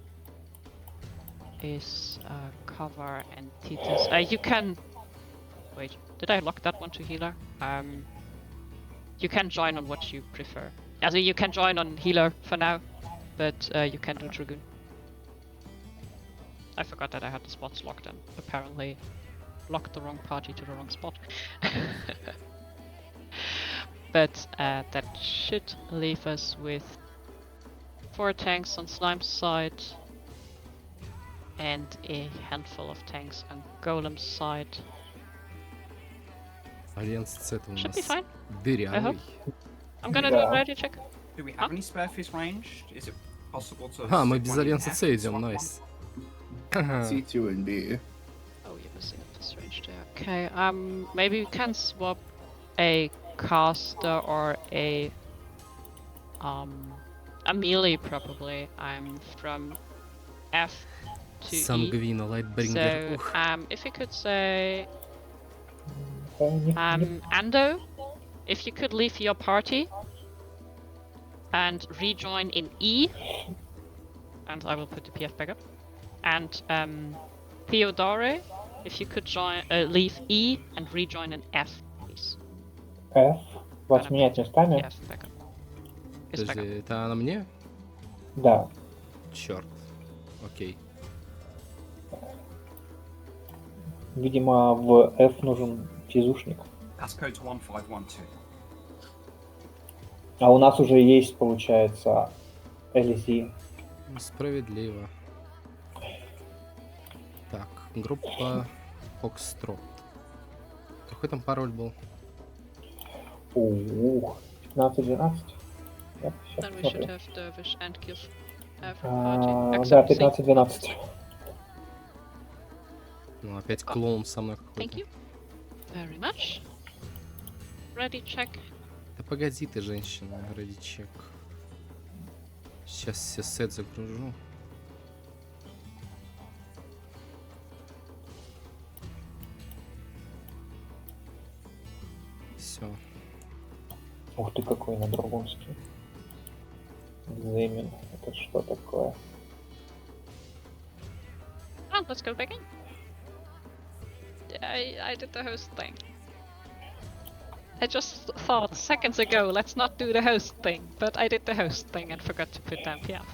is cover and Titus. You can... Wait, did I lock that one to healer? You can join on what you prefer. Also, you can join on healer for now, but you can do Dragoon. I forgot that I had the spots locked and apparently locked the wrong party to the wrong spot. But that should leave us with 4 tanks on Slime's side and a handful of tanks on Golem's side. Альянс С это у Should be нас fine. дырявый. I'm gonna do a Да. ready check. Do we have any spare fist ranged? Is it possible to? А, мы stick без one in Альянса F С and идем, swap one? найс. C2 and B. Oh, you're missing a plus range there. Okay, maybe we can swap a caster or a melee probably. I'm from F to E. Сангвина, Лайтбрингер. So, if you could say, Не- Ando, if you could leave your party and rejoin in E, and I will put the PF back up. And Theodore, if you could leave E and rejoin in F, please. F. Вас менять местами? PF back up. Is back up. Подожди, это на мне? Да. Черт. Окей. Видимо, в F нужен физушник. Passcode to 1512. А у нас уже есть, получается, LZ. Справедливо. Так, группа Фокстрот. Какой там пароль был? 15-12. Yep, щас Then we should посмотрим. have Dervish and give every party. Да, Except C. 15-12. Ну, опять клоун со мной Thank какой-то. you very much. Ready check. Да погоди ты, женщина, ради чек. Сейчас все сет загружу. Все. Ух ты, какой на Драгунский. Экзамен. Это что такое? Oh, let's go back in. I did the host thing. I just thought seconds ago, let's not do the host thing, but I did the host thing and forgot to put down PF.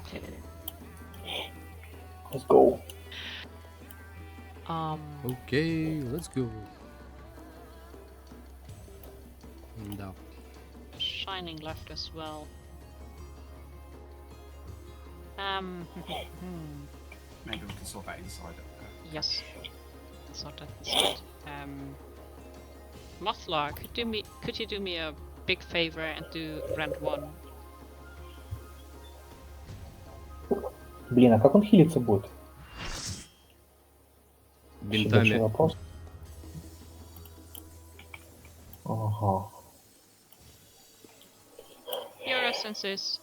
Let's go. Окей, let's go. Да. Shining left as well. Maybe we can sort that inside. Yes. Sort that instead. Mothla, could you do me a big favor and do rend 1? Блин, а как он хилиться будет? Вообще большой Бинтами. вопрос. Ага. Your essences,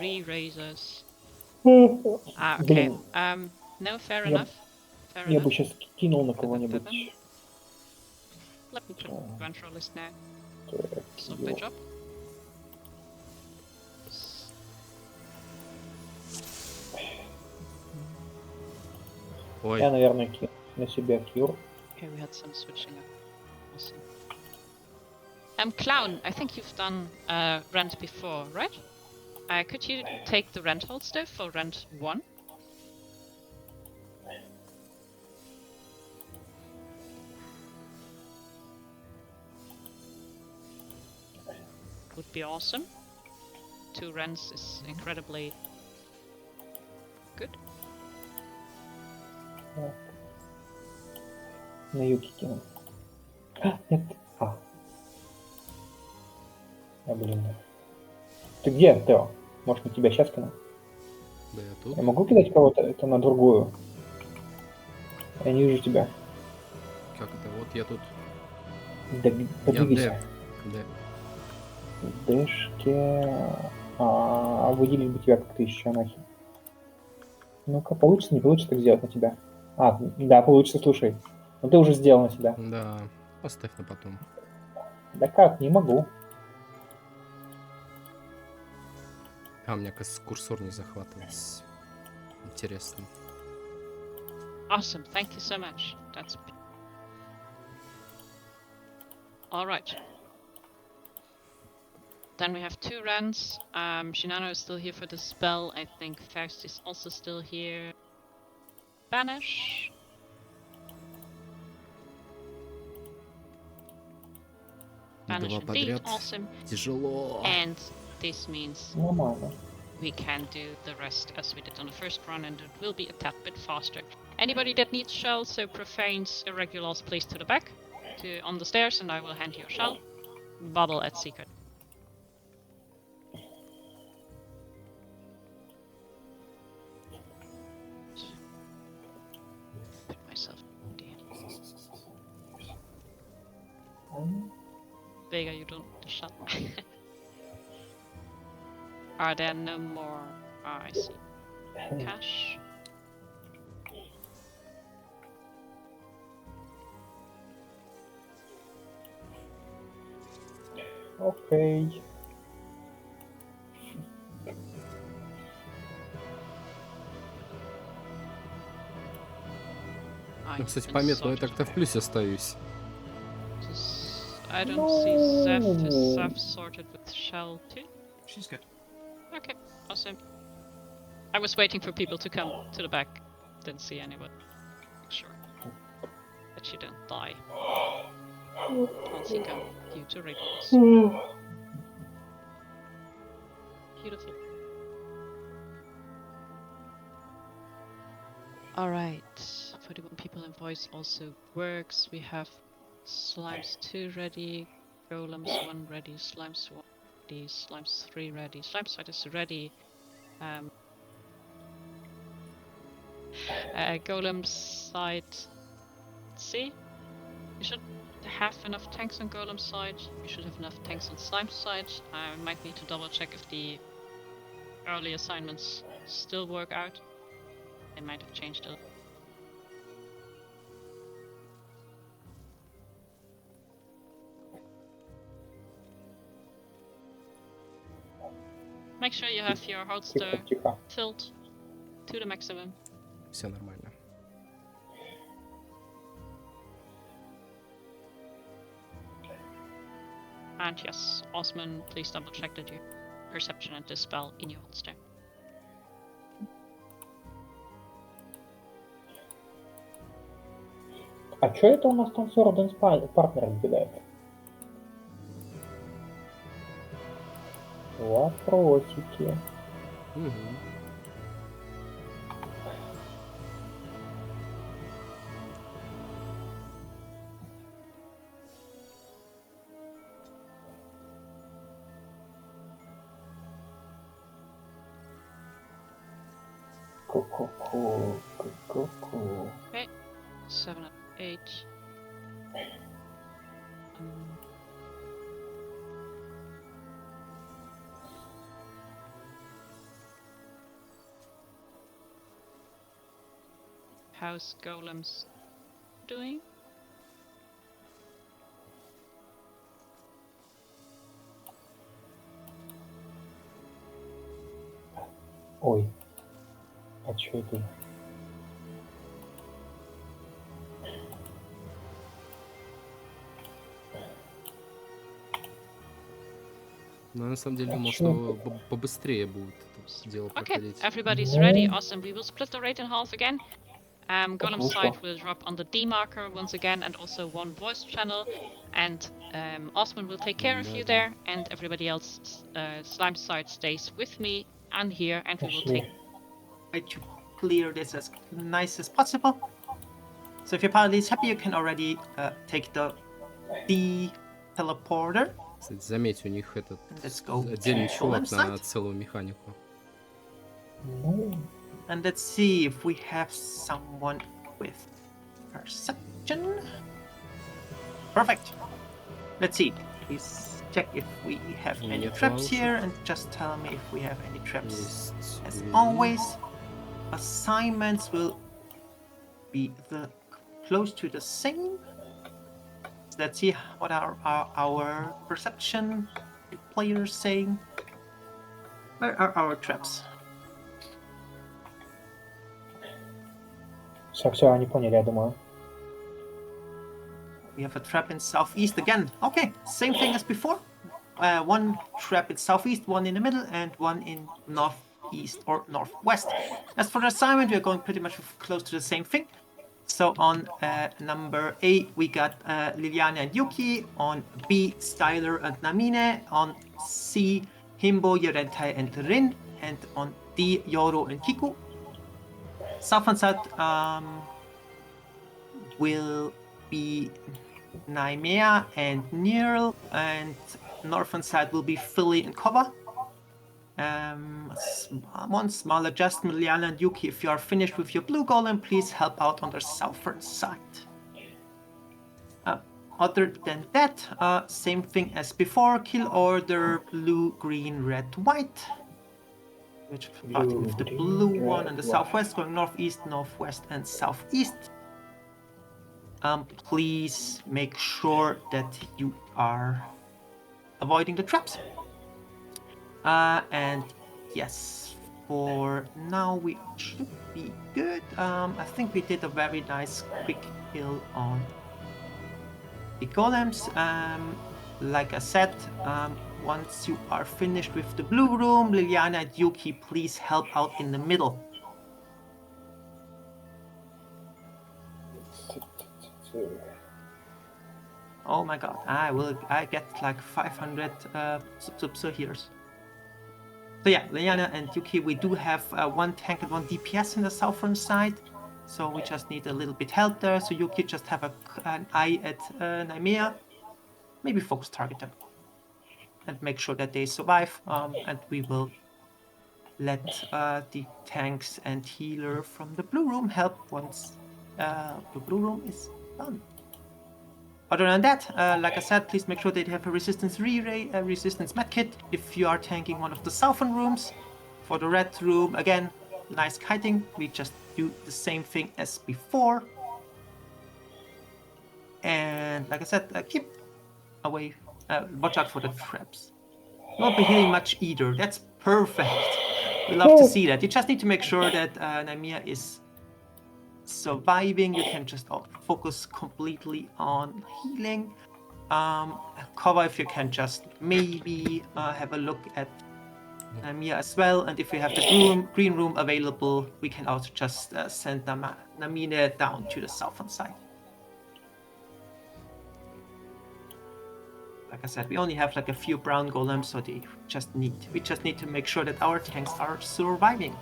re-razors. Okay. Блин, No, fair Я- enough. Fair я бы enough. сейчас кинул на кого-нибудь. Let me check the Dawntrail list now. Так, Stop by job. Ой, я, наверное, кину на себя кюр. Okay, we had some switching up. Awesome. Clown, I think you've done rent before, right? Could you take the rent holster for rent 1? Would be awesome. 2 rents is incredibly good. Так. На юге кину. Нет. Блин. Ты где, Тео? Может, на тебя сейчас кину? да я тут. Я могу кидать кого-то это на другую? Я не вижу тебя. Как это? Вот я тут. Да, Я подвигайся. Д. Дэшки. Выделить бы тебя как-то еще нахер. Ну-ка, получится, не получится так сделать на тебя? Да, получится, слушай. Ну ты уже сделал на себя. Да. Оставь на потом. Да как, не могу. У меня, кажется, курсор не захватывается. Интересно. Awesome, thank you so much. That's alright. Then we have 2 rents. Shinano is still here for the spell. I think Faust is also still here. Banish. Banish Два indeed, подряд. awesome. Тяжело. And this means Нормально. we can do the rest as we did on the first run, and it will be a tad bit faster. Anybody that needs shells, so profanes, irregulars, please to the back, on the stairs, and I will hand you a shell. Bubble at secret. Put myself in. Vega, you don't need a shell. Are there no more? I see. Cash. Окей. Ну, кстати, пометно, я так-то в плюсе остаюсь. I don't see Zeph. Is Zeph sorted with shell too? She's good. Okay, awesome. I was waiting for people to come to the back. Didn't see anyone. Sure. But you don't die. Once you come due to regulars. Beautiful. Alright. 41 people in voice also works. We have Slimes 2 ready, Golems 1 ready, Slimes 1 ready, Slimes 3 ready, Slime side is ready. Golem side C. You should have enough tanks on Golem side. You should have enough tanks on Slime side. I might need to double check if the early assignments still work out. They might have changed a Make sure you have your holster Тихо. filled to the maximum. Все нормально. And yes, Osman, please double check that your perception and dispel in your holster. А чё это у нас там Sword and партнер кидает? Вопросики. Угу. Ку-ку-ку. Okay, 7 up 8. How's Golems doing? Ой. А чё это? Но я на самом деле А думал, чё что побыстрее будет это дело Okay, проходить. everybody's No. ready. Awesome. We will split the raid in half again. Golem Послушал. side will drop on the D marker once again, and also one voice channel. And Osman will take care of you there, and everybody else, slime side stays with me and here, and we will take. Пошли. Try to clear this as nice as possible. So if your party is happy, you can already take the D teleporter. Кстати, заметь, у них этот Let's go отдельный to чувак Golem на side. целую механику. Ну, And let's see if we have someone with perception. Perfect. Let's see. Please check if we have any Нет traps ловушек. here and just tell me if we have any traps. Есть As двери. always, assignments will be close to the same. Let's see what our perception players saying. Where are our traps? все, они поняли, я думаю. We have a trap in southeast again. Okay, same thing as before. One trap in southeast, one in the middle, and one in northeast or northwest. As for the assignment, we are going pretty much close to the same thing. So on number A, we got Liliana and Yuki. On B, Styler and Namine. On C, Himbo, Yorentai, and Rin. And on D, Yoro and Kiku. Southern side will be Naimea and Nirl, and northern side will be Philly and Kova. One small adjustment, Liana and Yuki, if you are finished with your blue golem, please help out on the southern side. Other than that, same thing as before, kill order blue, green, red, white. Which starting with the green, blue red, one and the white. southwest, going northeast, northwest, and southeast. Please make sure that you are avoiding the traps. And yes, for now we should be good. I think we did a very nice quick kill on the golems. Like I said, once you are finished with the blue room, Liliana and Yuki, please help out in the middle. Oh my god, I get like 500 healers. So yeah, Liliana and Yuki, we do have one tank and one DPS in the southern side. So we just need a little bit help there. So Yuki just have an eye at Naimea. Maybe focus target them. And make sure that they survive. And we will let the tanks and healer from the blue room help once the blue room is done. Other than that, like I said, please make sure that you have a resistance resistance medkit if you are tanking one of the southern rooms. For the red room, again, nice kiting. We just do the same thing as before. And like I said, keep away, watch out for the traps. You won't be healing much either. That's perfect. We love to see that. You just need to make sure that Naimea is surviving. You can just focus completely on healing. Cover if you can just maybe have a look at Naimea as well. And if we have the green room available, we can also just send Namine down to the southern side. Like I said, we only have like a few brown golems, so we just need to make sure that our tanks are surviving.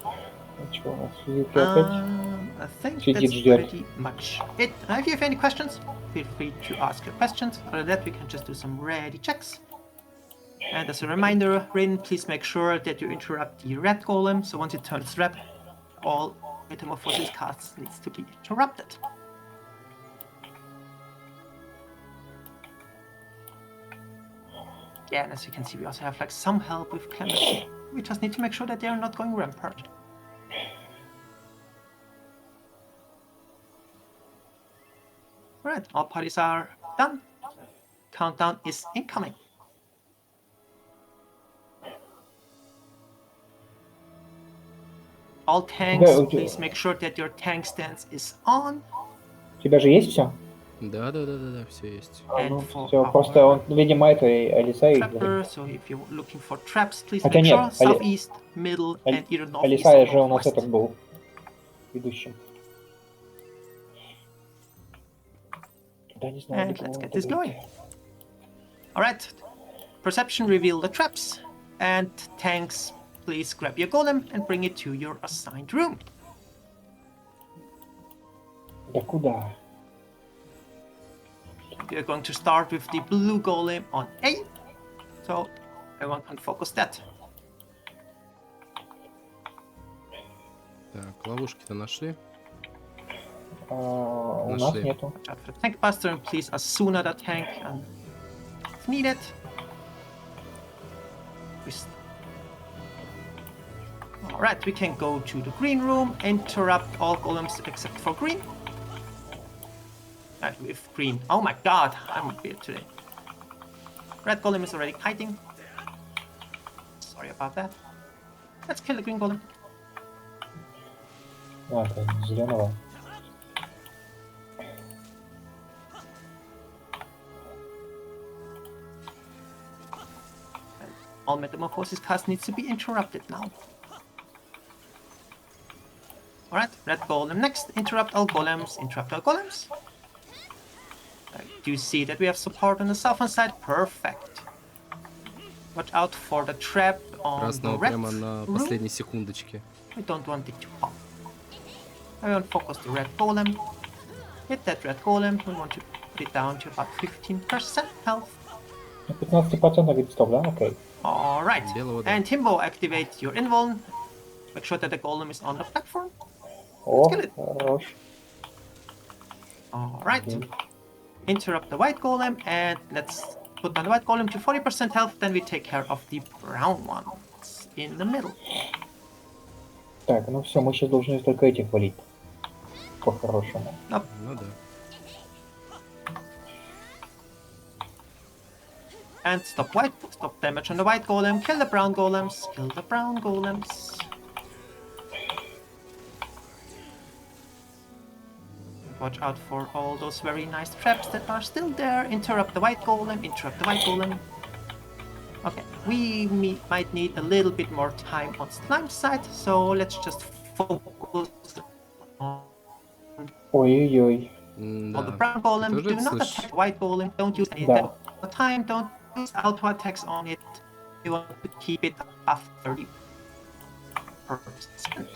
Ничего, у нас Юки опять. I think Сидит, that's ждет. pretty much it. If you have any questions, feel free to ask your questions. Other than that, we can just do some ready checks. And as a reminder, Rin, please make sure that you interrupt the red golem. So once it turns red, all metamorphosis casts needs to be interrupted. Yeah, and as you can see, we also have like some help with clemency. We just need to make sure that they are not going rampart. Alright, all parties are done. Countdown is incoming. All tanks, Да, please make sure that your tank stance is on. У тебя же есть все? Да, все есть. А, And ну, for все, просто он, our видимо, это Алиса и говорит. trapper, so if you're looking for traps, please Хотя make нет, sure southeast, middle, and either northeast Алиса or же у нас northwest. этот был ведущим. Да, не знаю, And где, let's по-моему, get это this говорит. going. Alright, perception reveal the traps, and tanks, please grab your golem and bring it to your assigned room. Да куда? We are going to start with the blue golem on A, so everyone can focus that. Так, ловушки-то нашли? У нас Нашли. нету. Watch out for the tank buster and please assume that tank if needed. Alright, we can go to the green room, interrupt all golems except for green. With green. Oh my god, I'm weird today. Red golem is already hiding. Sorry about that. Let's kill the green golem. А, это зеленого. All metamorphosis cast needs to be interrupted now. Alright, red golem next. Interrupt all golems. Interrupt all golems. Do you see that we have support on the southern side? Perfect. Watch out for the trap on Красного the red прямо на room. последней секундочке. We don't want it to pop. I want to focus the red golem. Hit that red golem. We want to put it down to about 15% health. 15% говорит стоп, да? Окей. Alright. Белого, да. And Himbo, activate your invuln. Make sure that the golem is on the platform. О, kill it. хорош. Alright. Okay. Interrupt the white golem and let's put down the white golem to 40% health. Then we take care of the brown one. It's in the middle. Так, ну все, мы сейчас должны только этих валить. По-хорошему. Ну да. And stop damage on the white golem. Kill the brown golems. Kill the brown golems. Watch out for all those very nice traps that are still there. Interrupt the white golem. Interrupt the white golem. Okay, we might need a little bit more time on slime side, so let's just focus on Ой-ой-ой. the Да. brown golem. Тоже Do это not слышишь? attack the white golem. Don't use any Да. time. Don't use auto attacks on it. You want to keep it after 30%.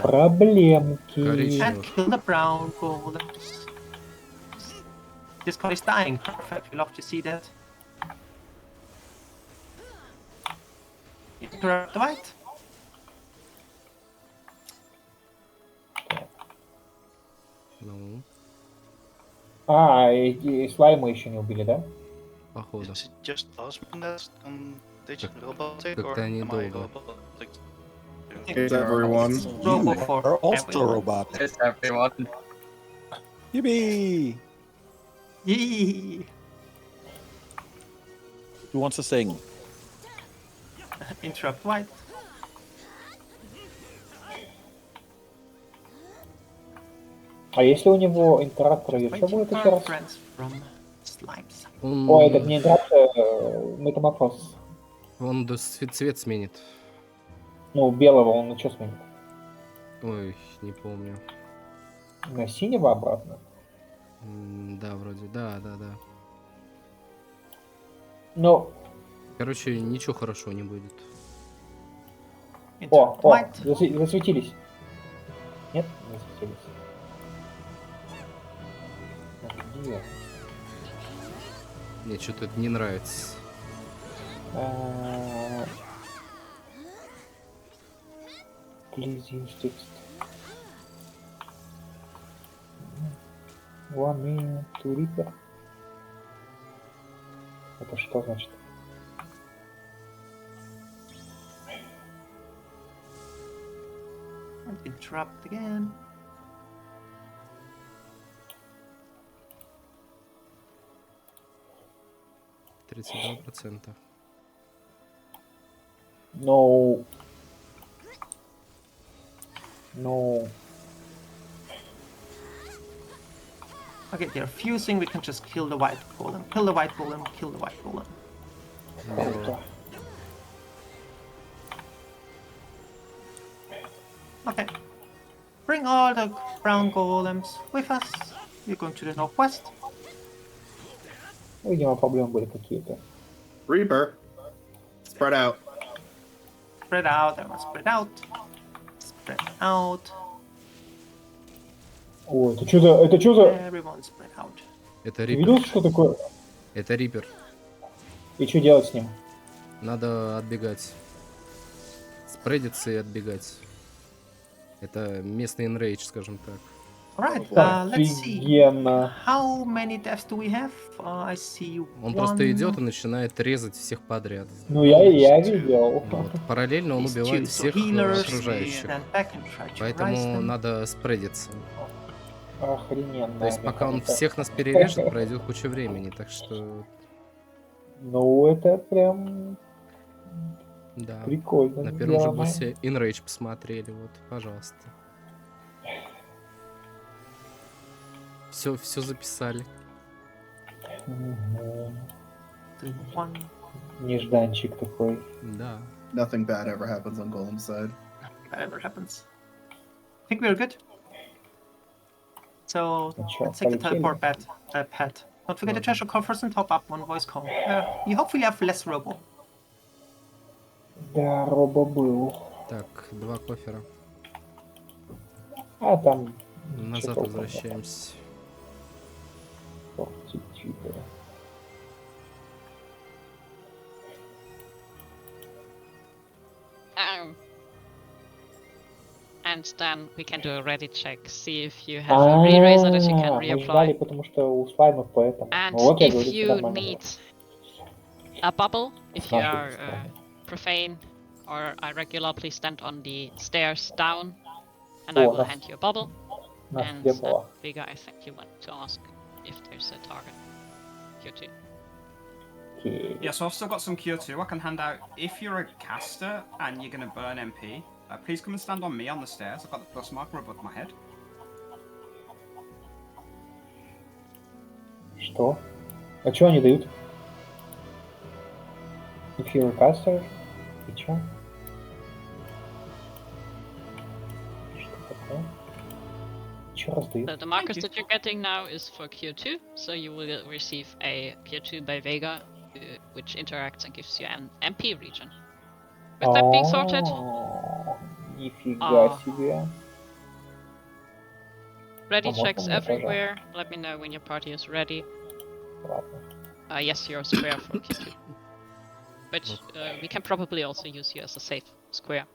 Проблемки. Коричневый. And kill the brown golems. This card is dying. Perfect. We love to see that. Interrupt the white. Ну, А, и слаймы еще не убили, да? походу. Is it just us that they robotic or как-то они am I долго. robotic? It's everyone. Robo for Are also everyone. robotic. It's everyone. Yippee! Yee. Who wants to sing? Interrupt white. А если у него интерактор, и что будет еще раз? Friends from slimes. Ой, это не интерактор, метаморфоз. Он цвет сменит. Ну, белого он на что сменит? Ой, не помню. На синего обратно? Да, вроде. Да. Ну, Короче, ничего хорошего не будет. о, Interrupt white. засветились. Нет, не засветились. Где? Мне что-то это не нравится. Please use text. 1 minute to repair. Это что значит? And interrupt again. — 32%. No. Ну, Okay, they're fusing. We can just kill the white golem. Kill the white golem. Kill the white golem. круто. Okay. Bring all the brown golems with us. We're going to the northwest. Видимо, проблемы были какие-то. Reaper. Spread out. Spread out. Everyone spread out. Spread out. О, это что за... Это что за... Everyone spread out. Это Ты Рипер. видел, что такое? Это Рипер. И что делать с ним? Надо отбегать. Спредиться и отбегать. Это местный инрейдж, скажем так. Alright, let's see. Офигенно. How many deaths do we have? I see Он one. просто идет и начинает резать всех подряд. Ну, я видел. Вот. Параллельно он These убивает two, so всех healers, окружающих. then back and try to rise Поэтому them. надо спредиться. Охрененно. То есть пока он механика. всех нас перережет, пройдет куча времени. Так что, Ну, это прям да. прикольно. На первом же сделано. боссе инрейдж посмотрели. Вот, пожалуйста. Все записали. Мгм. 3-1. Нежданчик такой. Да. Nothing bad ever happens on Golem's side. Whatever happens. I think we're good. So Ну чё, let's take the полетели? teleport pad. Don't forget the treasure coffers and top up one voice call. You hopefully have less robo. Да, Робо был. Так, 2 кофера. А там... Назад чё толком возвращаемся. нет. Фортитюда. And then we can do a ready check, see if you have a re-raiser that you can Мы ждали, reapply. потому что у слаймов поэтому. And Ну вот я if говорю, you нормально. need a bubble, if С you нашей are стороны. profane or irregular, please stand on the stairs down, and I О, will нас- hand you a bubble. Нас And где было? Vega, I think you want to ask if there's a target. Q2. Окей. Yeah, so I've still got some cure too. I can hand out. If you're a caster and you're gonna burn MP, please come and stand on me on the stairs. I've got the plus marker above my head. Что? А что они дают? If you're a caster? И чё? Что такое? Чё раздают? So the markers that you're getting now is for Q2, so you will receive a Q2 by Vega, which interacts and gives you an MP region. With that being sorted, О, Нифига себе. ready можно checks мне, пожалуйста? everywhere. Let me know when your party is ready. Ладно. Yes, you're a square for Q2. But we can probably also use you as a safe square.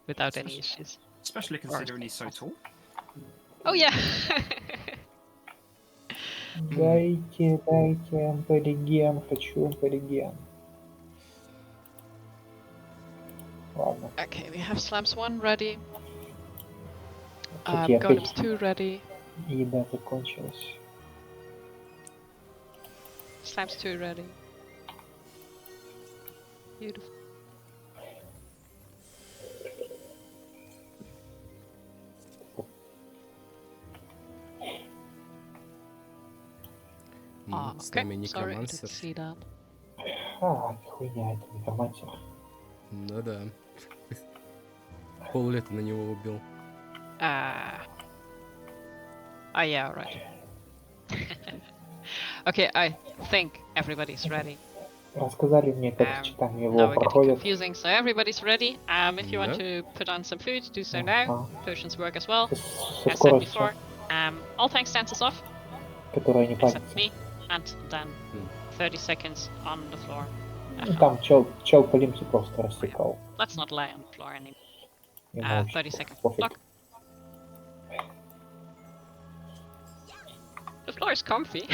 Without any issues. Especially considering he's so tall. Oh yeah! Дайте эмпориген, хочу эмпориген. Ладно. Okay, we have slams 1 ready. Тут я Golems опять 2 ready. еда закончилась. Slams 2 ready. Beautiful. С нами Okay, sorry, I некромансер. didn't see that. Хуйня, это некромансер. Ну да. Пол-лета на него убил. Oh yeah, alright. Okay, I think everybody's ready. Рассказали мне, как читание Now его we're getting проходит. confusing, so everybody's ready. If you want to put on some food, do so now. Potions work as well. Со As said скоростью, before, all tank stances off, которая не except палится. me, and then 30 seconds on the floor. Ну, там чел по лимсу просто рассекал. Let's not lie on the floor anymore. Ему вообще 30 seconds пофиг. block. The floor is comfy.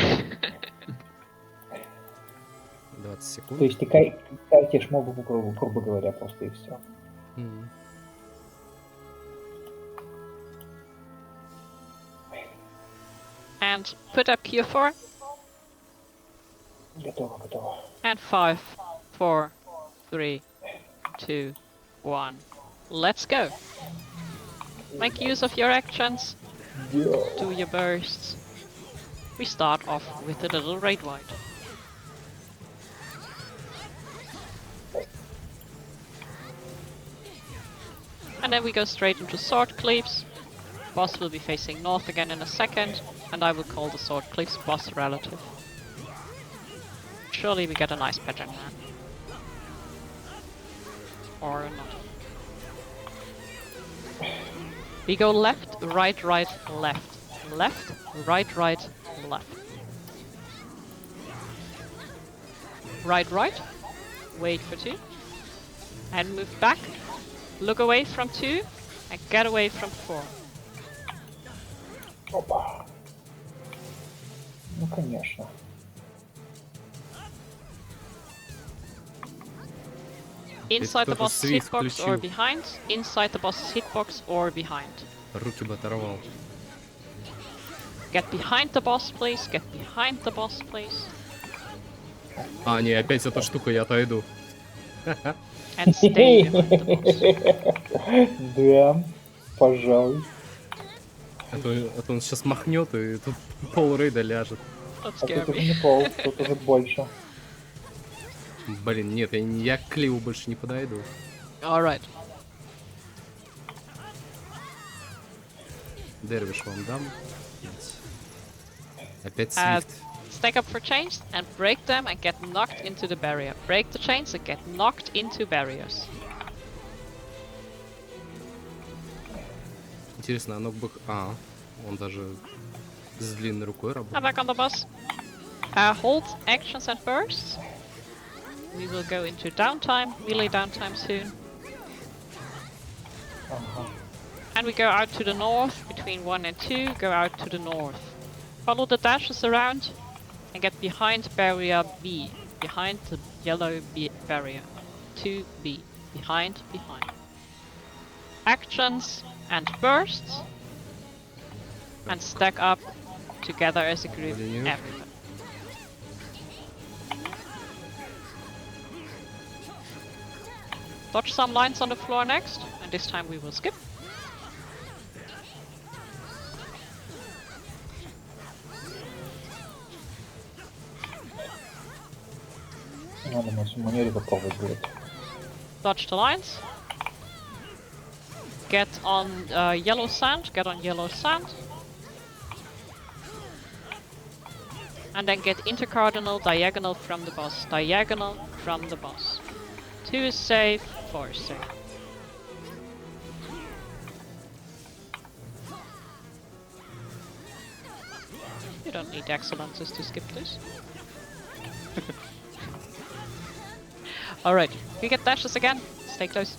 20 секунд. То есть ты кайтишь мобу, грубо говоря, просто и все. М. And put up Q4. Готово, готово. And 5, 4, 3, 2, 1. let's go. Make use of your actions. Yeah. Do your bursts. We start off with a little raid wide. And then we go straight into sword cleaves. Boss will be facing north again in a second, and I will call the sword cleaves boss relative. Surely we get a nice pattern now. Or not. We go left, right, right, left. Left, right, right, left. Right, right. Wait for 2. And move back. Look away from 2. And get away from 4. Опа. Ну, конечно. Inside the кто-то boss's свит hitbox or включил. behind. Inside the boss's hitbox or behind. Руки бы оторвал. Get behind the boss, please. Get behind the boss, please. А, не, опять эта штука, я отойду. And stay behind the boss. Да, пожалуй. А то он сейчас махнет, и тут пол рейда ляжет. Don't А scare тут уже me. не пол, тут уже больше. Блин, нет, я к Кливу больше не подойду. Alright. Дервиш вам дам. Опять Uh, свифт. Stack up for chains and break them and get knocked into the barrier. Break the chains and get knocked into barriers. Интересно, оно бы... А, он даже с длинной рукой And работает. back on the boss. Hold actions and bursts. We will go into downtime, melee downtime soon. Ага. And we go out to the north, between 1 and 2, go out to the north. Follow the dashes around and get behind barrier B. Behind the yellow barrier. 2B. Behind, behind. Actions and bursts. And stack up together as a group. Блин. Everybody. Dodge some lines on the floor next, and this time we will skip. Надо на всю манере попробовать будет. Dodge the lines. Get on yellow sand, get on yellow sand. And then get intercardinal, diagonal from the boss. Diagonal from the boss. 2 is safe, 4 is safe. You don't need excellences to skip this. Alright, we get dashes again. Stay close.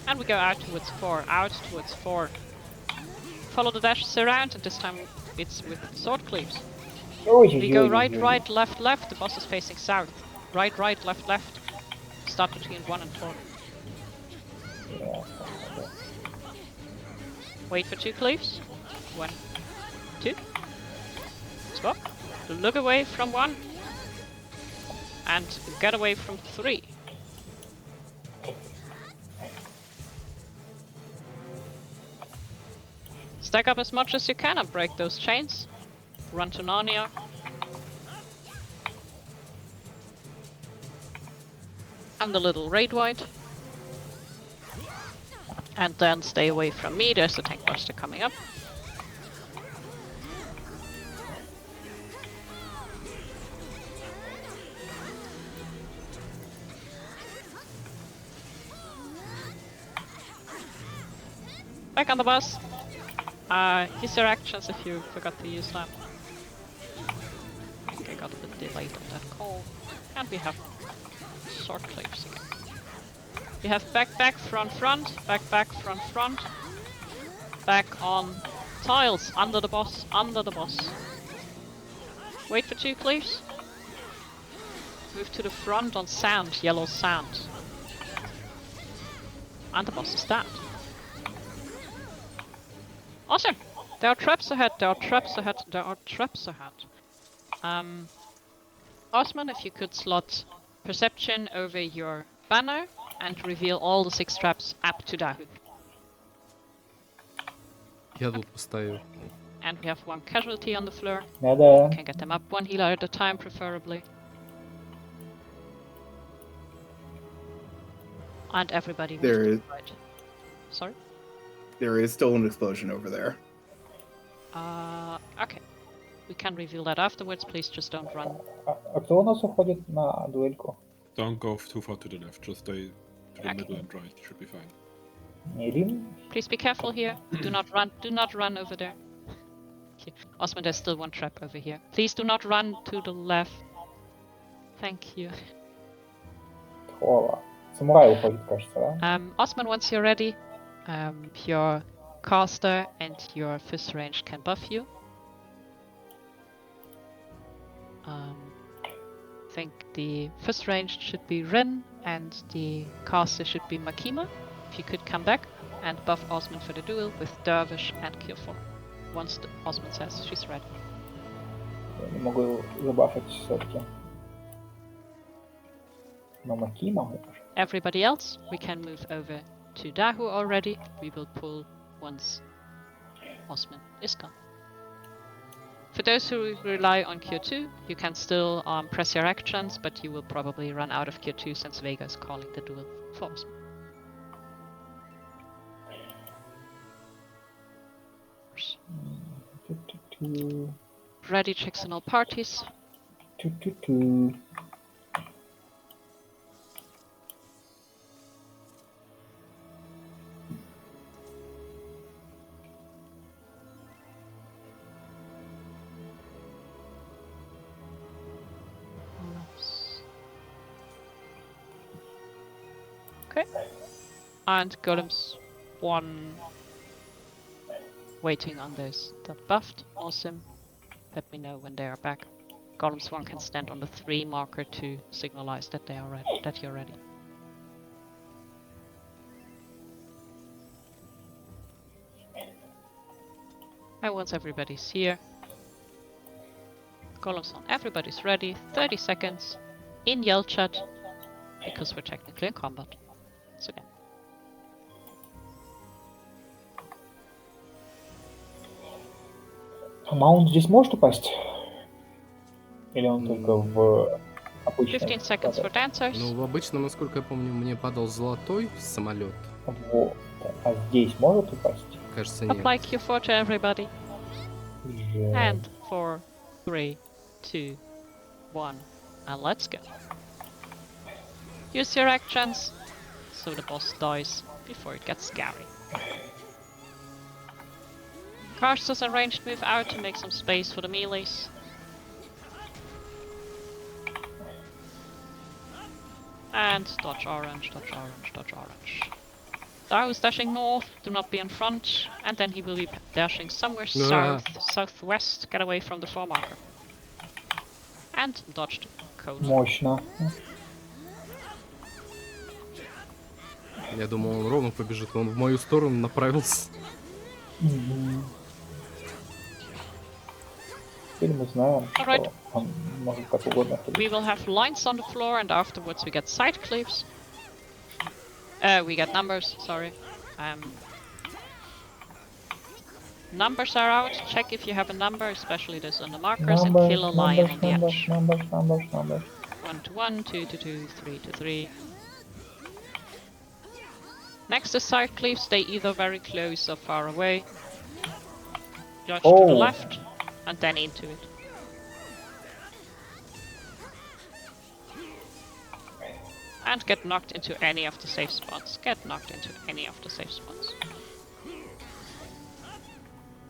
And we go out towards 4, out towards 4. Follow the dashes around, and this time it's with sword cleaves. We go right, right, left, left. The boss is facing south. Right, right, left, left. Start between 1 and 4. Wait for 2 cleaves. 1, 2. Stop. Look away from 1. And get away from 3. Stack up as much as you can and break those chains. Run to Narnia. And a little raid wide. And then stay away from me, there's a tank buster coming up. Back on the bus. Use your actions if you forgot to use them. I think I got a bit delayed on that call. And we have sword cleaves again. We have back, back, front, front, back, back, front, front. Back on tiles, under the boss, under the boss. Wait for 2 cleaves. Move to the front on sand, yellow sand. And the boss is dead. Awesome! There are traps ahead, there are traps ahead, there are traps ahead. Osman, if you could slot perception over your banner and reveal all the 6 traps up to Dahu. Я тут поставил. And we have 1 casualty on the floor. Да-да. Can get them up 1 healer at a time, preferably. And everybody moves There to is- the right. Sorry? There is still an explosion over there. Okay. We can reveal that afterwards, please just don't run. А кто у нас уходит на дуэльку? Don't go too far to the left, just stay to the Okay. middle and right, should be fine. Ирин? Please be careful here. Do not run over there. Okay. Osmond, there's still 1 trap over here. Please do not run to the left. Thank you. Хола. Самурай уходит, кажется, да? Osmond, once you're ready, your caster and your fist range can buff you. I think the fist range should be Rin and the caster should be Makima. If you could come back and buff Osmond for the duel with Dervish and Cure 4. Once Osmond says she's ready. Я не могу забафать все-таки. Но Макима может. Everybody else, we can move over to Dahu already. We will pull once Osmond is gone. For those who rely on Cure 2, you can still press your actions, but you will probably run out of Cure 2 since Vega is calling the duel for Osmond. Ready checks in all parties. Okay. And Golem's 1 waiting on those that buffed. Awesome. Let me know when they are back. Golem's 1 can stand on the 3 marker to signalize that they are ready, that you're ready. And once everybody's here, Golem's 1, everybody's ready. 30 seconds in yell chat because we're technically in combat. So yeah. Маунт здесь может упасть? Или он только в обычном? 15 seconds for dancers. Ну, в обычном, насколько я помню, мне падал золотой самолет. Вот. А здесь может упасть? Кажется, нет. Apply Q4 to everybody. Жаль. And 4, 3, 2, 1, and let's go. Use your actions so the boss dies before it gets scary. Casters and ranged move out to make some space for the melees. And dodge orange, dodge orange, dodge orange. Dahu's dashing north, do not be in front, and then he will be dashing somewhere southwest, get away from the 4 marker. And dodged cone. Мощно. Я думал, он ровно побежит, он в мою сторону направился. Теперь мы знаем, Alright. что он может как угодно ходить. We will have lines on the floor, and afterwards we get side cliffs. We get numbers, sorry. Numbers are out. Check if you have a number, especially those on the markers, and kill a lion on the edge. Numbers. 1 to 1, 2 to 2, 3 to 3. Next to side cliffs, stay either very close or far away. Dodge to the left, and then into it. And get knocked into any of the safe spots. Get knocked into any of the safe spots.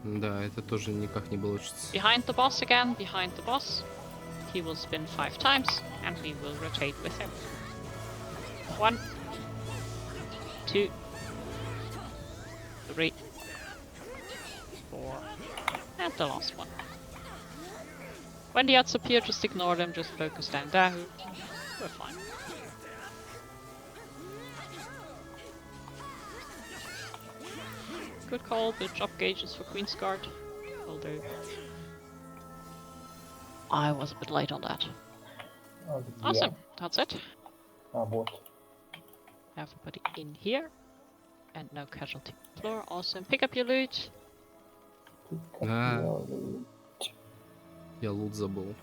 Да, это тоже никак не получится. Behind the boss again, behind the boss. He will spin 5 times, and we will rotate with him. 1, 2, 3, 4, and the last one. When the odds appear, just ignore them, just focus down Dahu. We're fine. Good call, but drop gauges for Queen's Guard. Will do. I was a bit late on that. Awesome. That's it. Вот. Everybody in here. And no casualty on the floor. Awesome. Pick up your loot. А. Я лут забыл.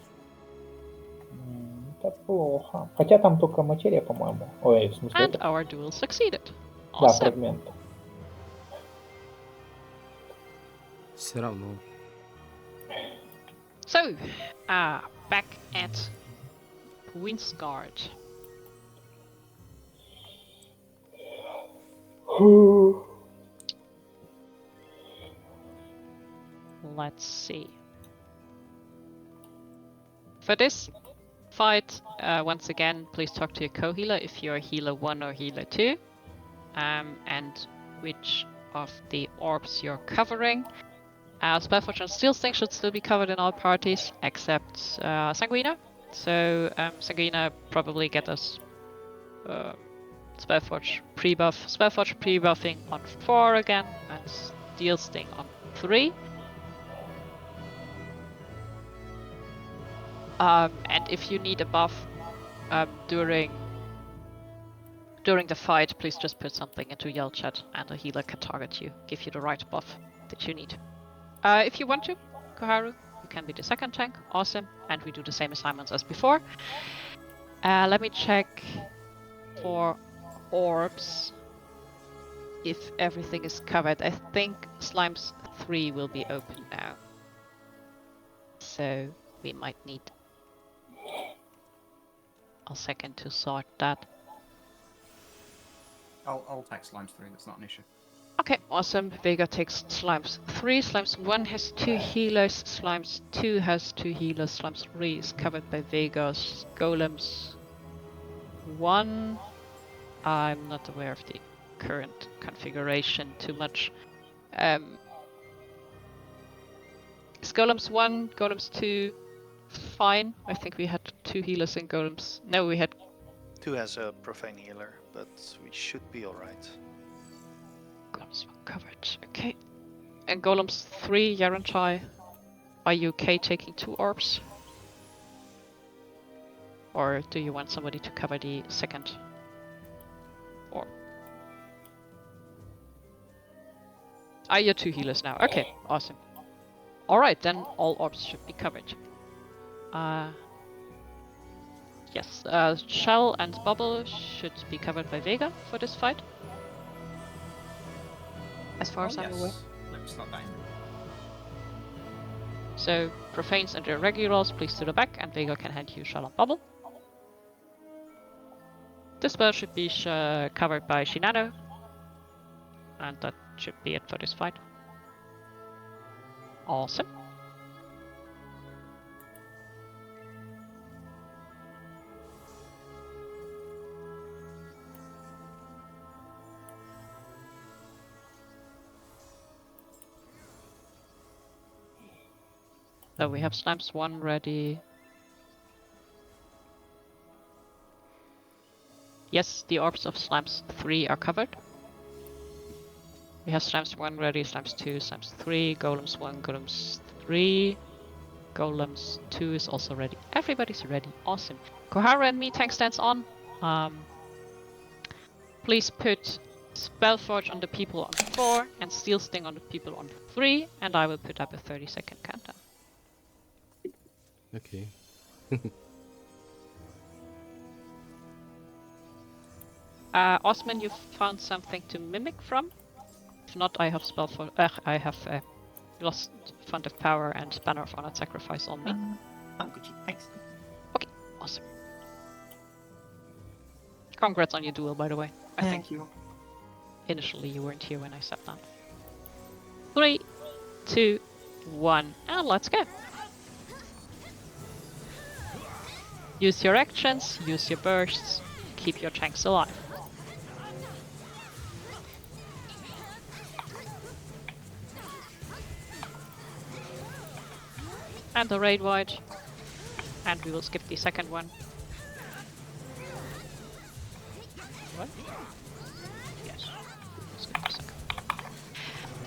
Это плохо. Хотя там только материя, по-моему. Ой, в смысле, And это... our duel succeeded. Да, Awesome. фрагмент. Все равно. So, back at Queensguard. Let's see. For this fight, once again, please talk to your co-healer if you're healer 1 or healer 2. And which of the orbs you're covering. Spellforge and Steel Sting should still be covered in all parties except Sanguina. So Sanguina probably get us Spellforge pre-buff. Spellforge pre-buffing on 4 again, and Steel Sting on 3. And if you need a buff during the fight, please just put something into Yell chat and a healer can target you, give you the right buff that you need. If you want to, Koharu, you can be the second tank, awesome, and we do the same assignments as before. Let me check for orbs if everything is covered. I think Slimes 3 will be open now, so we might need a second to sort that. I'll take Slimes 3, that's not an issue. Okay, awesome. Vega takes Slimes 3. Slimes 1 has 2 healers. Slimes 2 has 2 healers. Slimes 3 is covered by Vega's Golems 1. I'm not aware of the current configuration too much. Is Golems 1, Golems 2 fine? I think we had 2 healers in Golems. No, we had... 2 has a profane healer, but we should be alright. Golems 1 covered, okay. And Golems 3, Yaranchai, are you okay taking 2 orbs? Or do you want somebody to cover the second orb? Are you 2 healers now? Okay, awesome. Alright, then all orbs should be covered. Yes, Shell and Bubble should be covered by Vega for this fight. As far as I'm aware. Let me slot that in. So, Profanes and Irregulars, please to the back, and Vega can hand you Shell and Bubble. This spell should be covered by Shinano. And that should be it for this fight. Awesome. So we have Slimes 1 ready. Yes, the orbs of Slimes 3 are covered. We have Slimes 1 ready, Slimes 2, Slimes 3, Golems 1, Golems 3, Golems 2 is also ready. Everybody's ready, awesome. Koharu and me tank stands on. Please put Spellforge on the people on 4 and Steel Sting on the people on 3, and I will put up a 30-second countdown. Okay. Osman, you found something to mimic from? If not, I have I have Lost Font of Power and Banner of Honored Sacrifice on me. I'm Gucci, thanks. Okay, awesome. Congrats on your duel, by the way. I think you. initially you weren't here when I sat down. 3, 2, 1, and let's go. Use your actions, use your bursts, keep your tanks alive. And the raid wide. And we will skip the second one. What? Yes. Skip the second.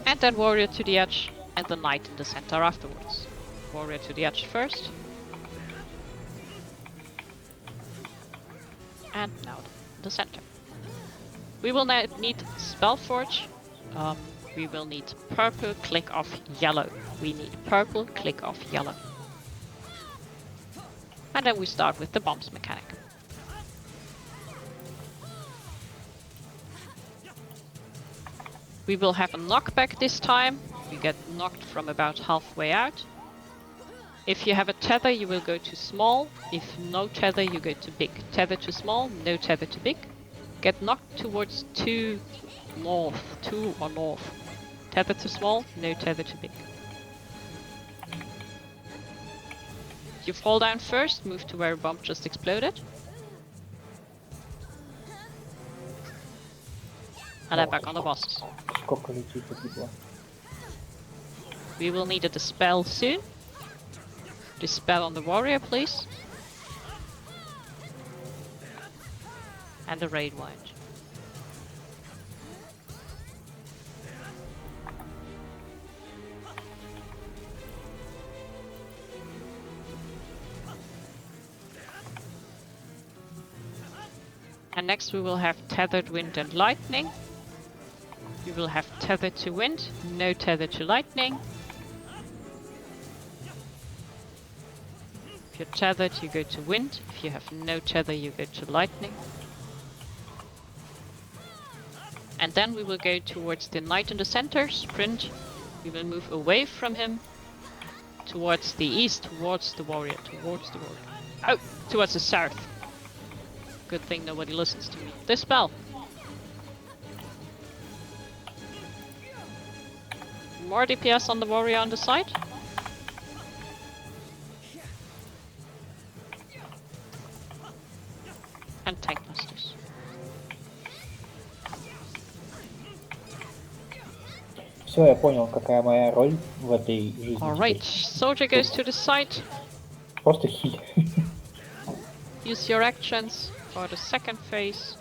And then warrior to the edge, and the knight in the center afterwards. Warrior to the edge first. And now the center. We will now need Spellforge. We will need purple, click off yellow. We need purple, click off yellow. And then we start with the bombs mechanic. We will have a knockback this time. You get knocked from about halfway out. If you have a tether, you will go to small. If no tether, you go to big. Tether to small, no tether to big. Get knocked towards 2 north. 2 or north. Tether to small, no tether to big. You fall down first, move to where a bomb just exploded. And then back on the bosses. Сколько летит погибло? We will need a dispel soon. Dispel on the warrior, please. And the raid wide. And next we will have tethered wind and lightning. We will have tether to wind, no tether to lightning. If you're tethered, you go to wind. If you have no tether, you go to lightning. And then we will go towards the knight in the center, sprint. We will move away from him, towards the east, towards the warrior, Oh, towards the south. Good thing nobody listens to me. Dispel. More DPS on the warrior on the side. And tank busters. Все, я понял, какая моя роль в этой жизни. Alright, soldier goes to the side. Просто хиль. Use your actions for the second phase.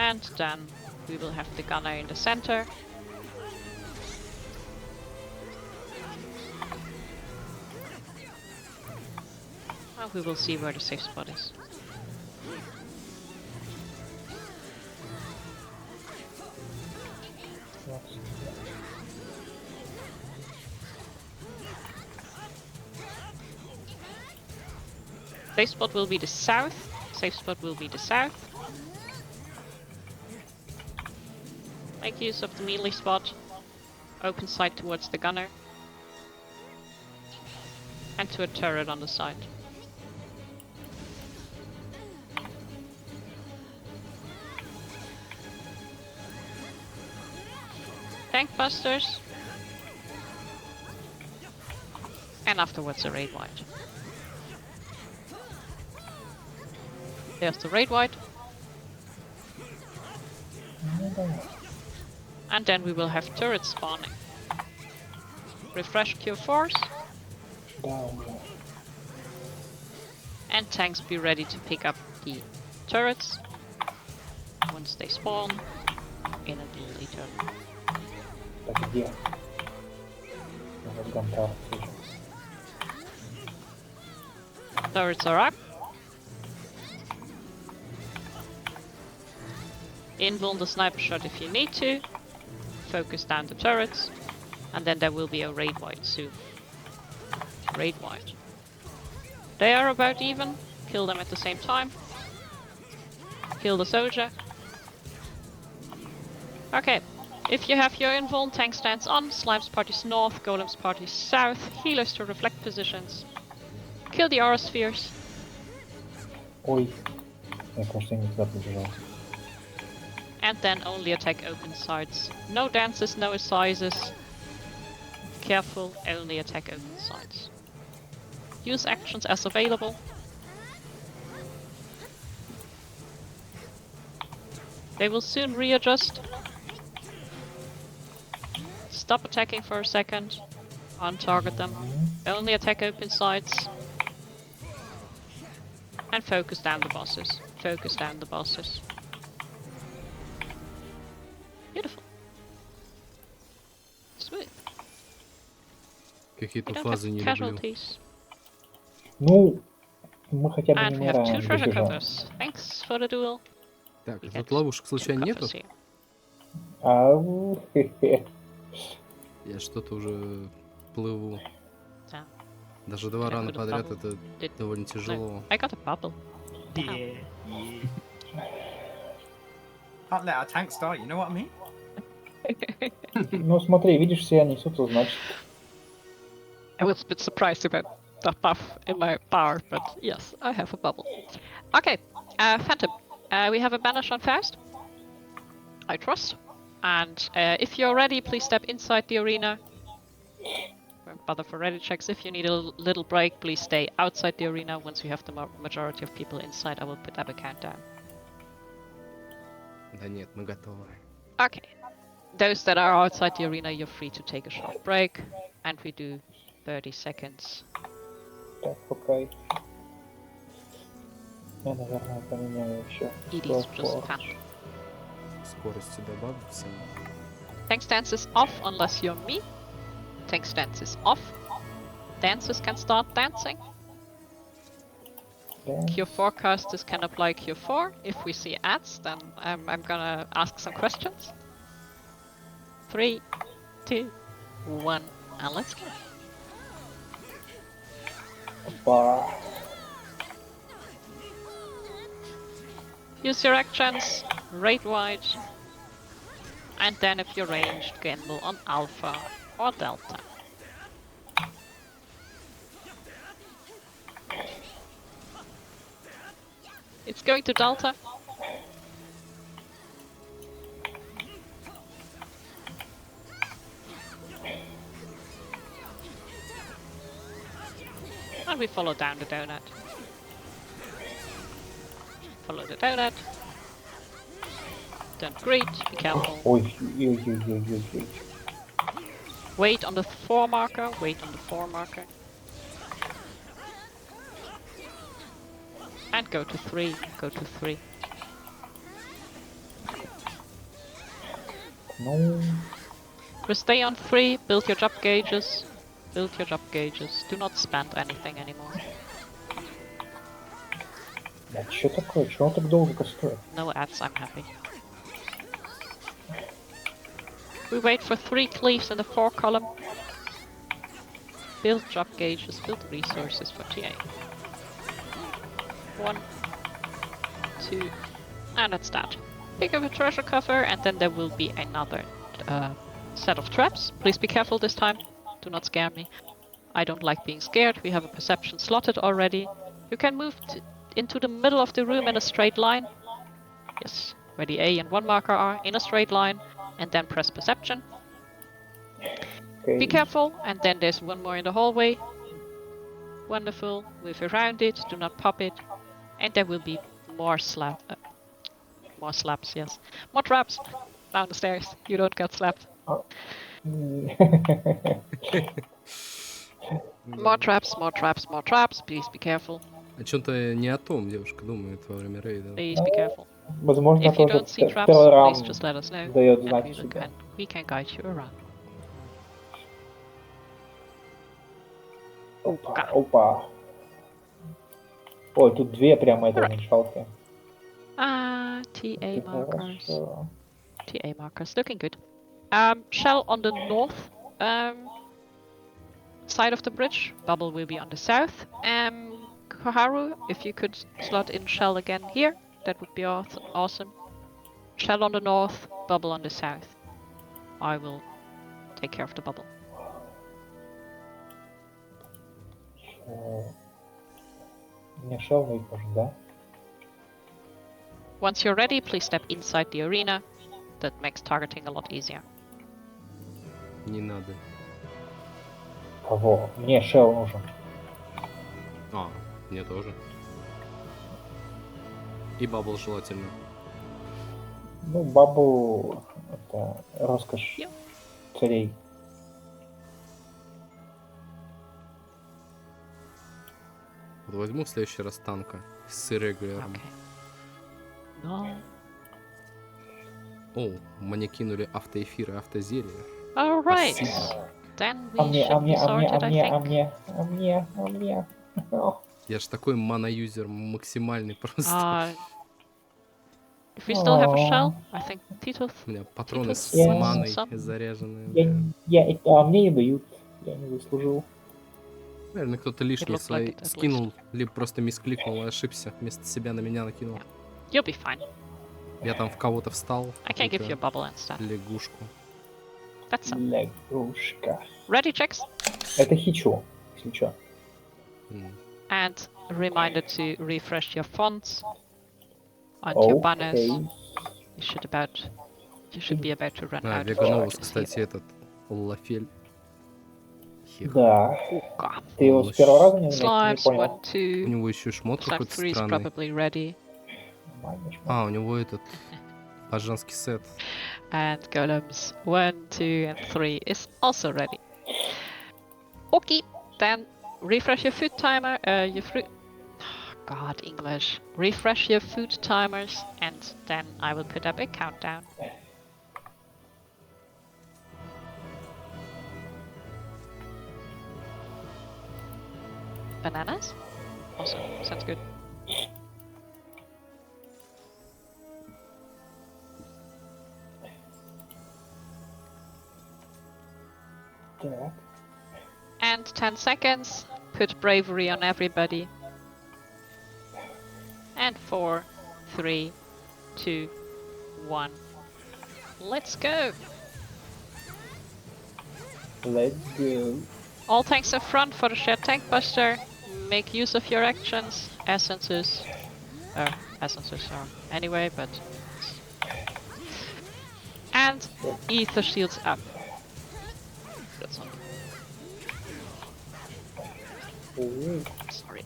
And then we will have the gunner in the center. And we will see where the safe spot is. Safe spot will be the south. Safe spot will be the south. Make use of the melee spot. Open sight towards the gunner. And to a turret on the side. Tank busters. And afterwards a raid wide. There's the raid wide. And then we will have turrets spawning. Refresh Q4s. And tanks be ready to pick up the turrets once they spawn in a melee turn. Так, где? Вот Dawntrail сейчас. Turrets are up. Invuln the sniper shot if you need to. Focus down the turrets. And then there will be a raid wide soon. Raid wide. They are about even. Kill them at the same time. Kill the soldier. Okay. If you have your invuln, tank stands on, slimes parties north, golems parties south, healers to reflect positions. Kill the aura spheres. Ой, я, кажется, не туда побежал. And then only attack open sides. No dances, no assizes. Careful, only attack open sides. Use actions as available. They will soon readjust. Stop attacking for a second. Untarget them. Only attack open sides. And focus down the bosses. Focus down the bosses. Beautiful. Smooth. Какие-то We don't фазы have не люблю. Ну, casualties. Мы хотя бы And не we have 2 умираем, treasure если же. coffers. Thanks for the duel. Так, We тут get ловушек 2 случайно нету? coffers here. Ау, хе-хе. Я что-то уже плыву. Да. Даже 2 Can I рана put a подряд bubble? это Did- довольно тяжело. No, I got a bubble. Yeah. Can't let our tanks die, you know what I mean? Ну смотри, видишь, все несутся, значит. I was a bit surprised about the buff in my bar, but yes, I have a bubble. Okay, Phantom, we have a banish on first. I trust. And if you're ready, please step inside the arena. Won't bother for ready checks. If you need a little break, please stay outside the arena. Once we have the majority of people inside, I will put up a countdown. Да нет, мы готовы. Okay. Those that are outside the arena, you're free to take a short break. And we do 30 seconds. Так, пока. Я, наверное, поменяю еще. It is just fun. Скорости добавится. Tank stance is off unless you're me. Tank stance is off. Dancers can start dancing. Cure forecasters can apply Cure 4. If we see ads, then I'm gonna ask some questions. 3, 2, 1, and let's go. Опа. Use your actions, raid wide, and then if you're ranged, gamble on Alpha or Delta. It's going to Delta. And we follow down the donut. Follow the donut. Don't greet, be careful. Ой, ой. Wait on the 4 marker, wait on the 4 marker. And go to 3, go to 3. Ну, Stay on 3, build your drop gauges. Build your drop gauges. Do not spend anything anymore. да что такое? Чего он так долго кастует? No ads, I'm happy. We wait for 3 cleaves in the 4 column. Build drop gauges, build resources for TA. 1, 2, and that's that. Pick up a treasure cover, and then there will be another set of traps. Please be careful this time. Do not scare me. I don't like being scared. We have a perception slotted already. You can move into the middle of the room in a straight line. Yes, where the A and 1 marker are, in a straight line, and then press perception. Okay. Be careful, and then there's 1 more in the hallway. Wonderful. Move around it, do not pop it. And there will be more more slaps, yes. More traps down the stairs. You don't get slapped. More traps, more traps, more traps. Please be careful. О чем-то не о том девушка думает во время рейда. Please be careful. Возможно, If you тоже don't see traps, Телорам please just let us know. дает And знать себе. we can guide you around. Опа, опа. Ой, тут 2 прямо это уменьшалки. TA markers. Хорошо. TA markers, looking good. Shell on the north side of the bridge. Bubble will be on the south. Koharu, if you could slot in Shell again here, that would be awesome. Shell on the north, Bubble on the south. I will take care of the bubble. Не шел, но тоже, да? Once you're ready, please step inside the arena. That makes targeting a lot easier. Не надо. Кого? Мне шел нужен. А, мне тоже. И бабл желательно. Ну, бабу это роскошь Yep. царей. Вот возьму в следующий раз танка с иррегуляром. Okay. No. О, мне кинули автоэфир и автозелье. Alright. Спасибо. Then А we мне, should be sorted, I think. а мне. Ну, Я ж такой мана-юзер максимальный просто. If we still have a Aw. shell, I think Tito. У меня патроны с Я- маной Some- заряженные. Мне не дают. Я не заслужил. Наверное, кто-то лишний looked like свои it, at скинул, либо просто мискликнул и ошибся. Вместо себя на меня накинул. You'll be fine. Я там в кого-то встал. I can give you a какую-то bubble and stuff. лягушку. That's all. Лягушка. Ready checks? Это хичу, если чё. And a reminder to refresh your fonts and your banners. Окей. You should be about to run А, out of Веганоус, charges кстати, этот Лафель. Хех. Да. here. Ooga. Ты его с первого раза не Slimes, понял? 1, У 2. него еще шмот Slime какой-то 3 is странный. probably ready. Нормально, А, у него этот пажанский сет. And golems 1, 2, and 3 is also ready. Okay, then refresh your food timer. God, English. Refresh your food timers, and then I will put up a countdown. Bananas? Awesome, sounds good. Так. And 10 seconds. Put bravery on everybody. And 4, 3, 2, 1. Let's go! Let's go. All tanks in front for the shared tank buster. Make use of your actions. Essences are anyway, but. And ether shields up. That's all. Ой. Sorry.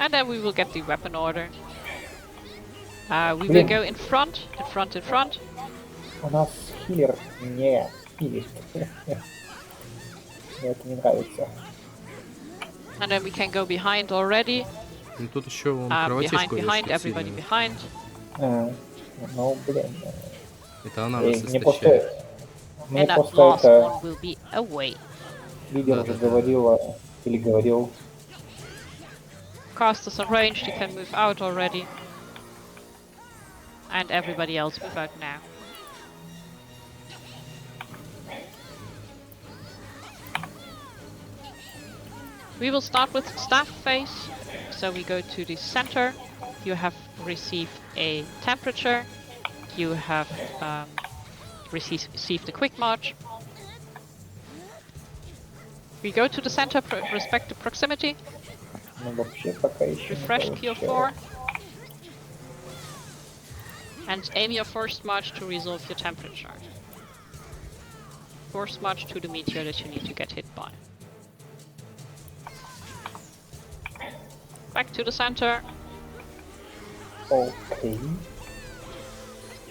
And then we will get the weapon order. We will go in front, in front, in front. У нас хиллер не хилит. Мне это не нравится. And then we can go behind already. Ну тут еще вон Behind, кровотечку behind, вешают everybody сильно. behind. Ну, блин. Это она нас Мне истощает. просто... Мне And that просто last это... one will be away. Лидер уже Да-да-да. говорила, или говорил. Casters are ranged, you can move out already. And everybody else move out now. We will start with staff phase. So we go to the center. You have received a temperature. You have received a quick march. We go to the center, respect the proximity. Ну, вообще пока еще не Refresh Cure 4. получилось. And aim your first march to resolve your temperature. Force march to the meteor that you need to get hit by. Back to the center. Окей.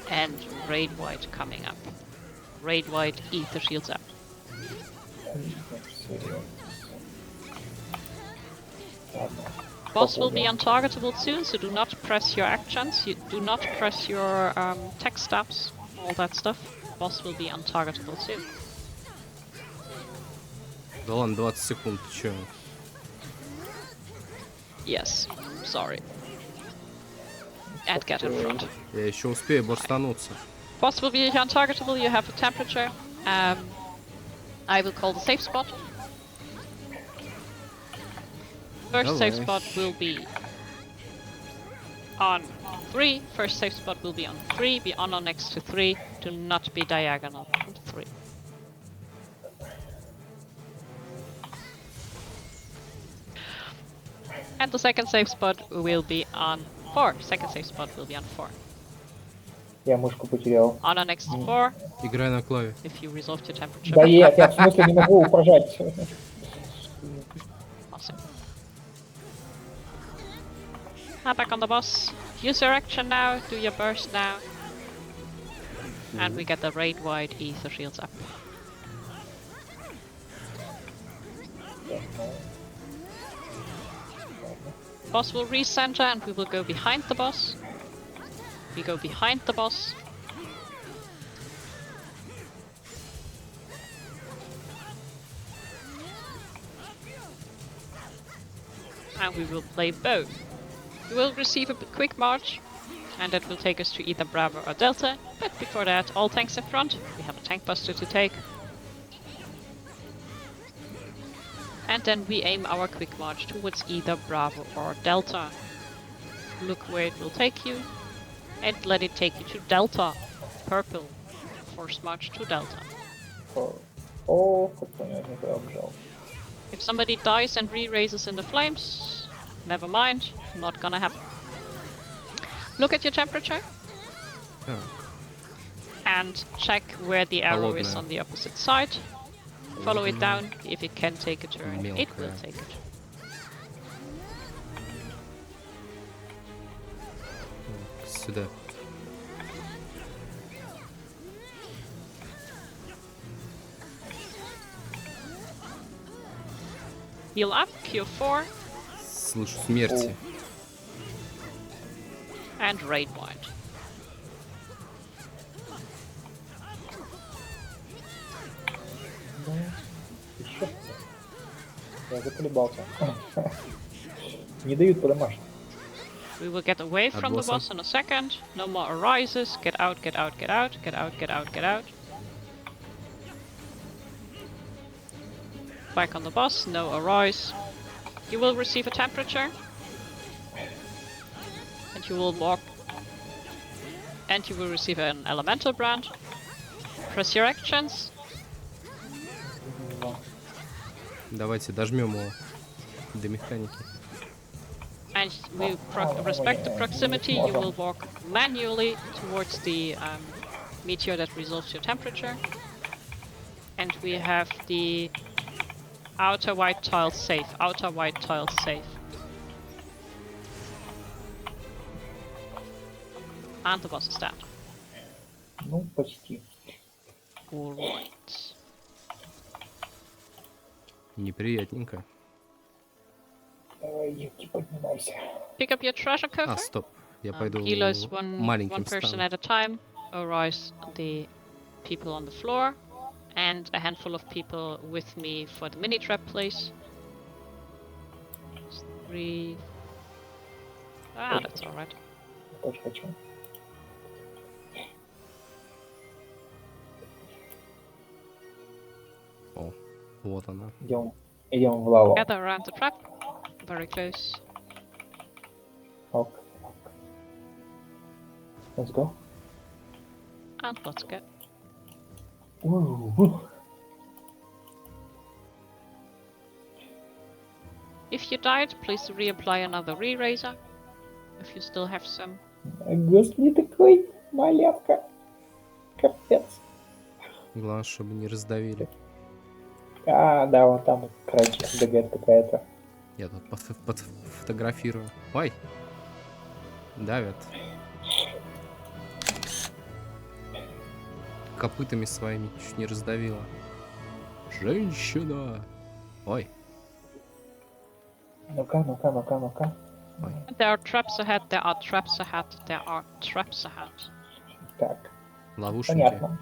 And Raid White coming up. Raid White, ether shields up. Ладно. Boss will be untargetable soon, so do not press your actions. You do not press your tech stabs, all that stuff. Boss will be untargetable soon. Да ладно, 20 секунд, ты чё? Yes, sorry. And get in front. Я еще успею борстануться. Boss will be untargetable, you have a temperature. I will call the safe spot. First safe Давай. spot will be on 3. First safe spot will be on 3. Be on or next to 3. Do not be diagonal on 3. And the second safe spot will be on 4. Second safe spot will be on 4. Я мышку потерял. On or next to 4 Играй на клаве. if you resolved your temperature. Да нет, я в смысле не могу прожать. Awesome. Back on the boss. Use your action now, do your burst now. And we get the raid wide ether shields up. Boss will recenter and we will go behind the boss. We go behind the boss. and we will play both. You will receive a quick march, and that will take us to either Bravo or Delta, but before that, all tanks in front. We have a tank buster to take. And then we aim our quick march towards either Bravo or Delta. Look where it will take you, and let it take you to Delta. Purple. Force march to Delta. О, как понятно, я обжал. If somebody dies and re-raises in the flames, never mind, not gonna happen. Look at your temperature Так, and check where the arrow is Холодная. on the opposite side. Follow it down. If it can take a turn, it will Мелкая. take a turn. сюда. Heal up, Q4, Слышу смерти. and raid wide. Ну, еще. Я заколебался. Не дают подомашить. We will get away from the босса. boss in a second. No more arises. Get out, get out, get out, get out, get out, get out. Back on the boss, no arise. You will receive a temperature. And you will walk. And you will receive an elemental brand. Press your actions. Давайте дожмем его до механики. And we respect the proximity. You will walk manually towards the meteor that resolves your temperature. And we have the outer white tile safe. Outer white tile safe. And the boss is dead. Ну, почти. Alright. Неприятненько. Давай, Юки, поднимайся. Pick up your treasure А, coffer. стоп. Я пойду Healers one маленьким person стану. at a time. Arise the people on the floor. And a handful of people with me for the mini trap, please. 3. Ah, that's alright. Тоже хочу. О, вот она. Идем в лаву. Gather around the trap. Very close. Ок. Let's go. And let's go. Уу. If you died, please reapply another re-raiser. If you still have some. Господи, такой малявка. Капец. Главное, чтобы не раздавили. А, да, вон там краечек бегает какая-то. Я тут подфотографирую. Ой! Давят. Копытами своими чуть не раздавила. Женщина! Ой. Ну-ка, ну-ка, ну-ка, ну-ка. Ой. There are traps ahead, there are traps ahead, there are traps ahead. Так, Ловушники. понятно.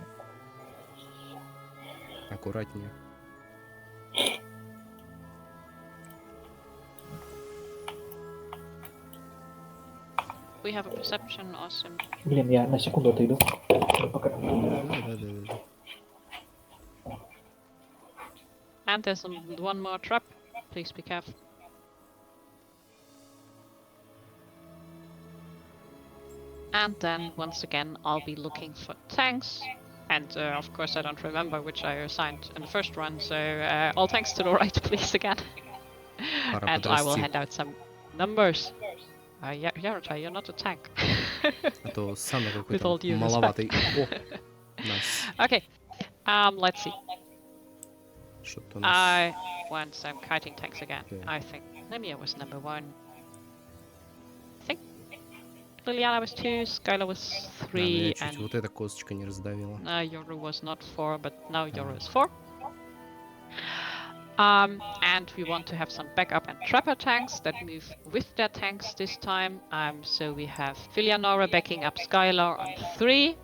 Аккуратнее. We have a perception, awesome. Блин, я на секунду отойду. Пока. Да. And there's one more trap. Please be careful. And then, once again, I'll be looking for tanks. And of course, I don't remember which I assigned in the first run, so all tanks to the right, please, again. Пора And I will подрасти. hand out some numbers. Yarata, you're not a tank. А то сам я With all какой-то due маловатый. О, nice. Okay, let's see. Что-то у нас... I want some kiting tanks again. Okay. I think Nemia was number 1. I think Liliana was 2, Skylar was Да, 3, меня чуть and вот эта косточка не раздавила. Yoru was not 4, but now Yoru is 4. And we want to have some backup and trapper tanks that move with their tanks this time. So we have Filianora backing up Skylar on 3.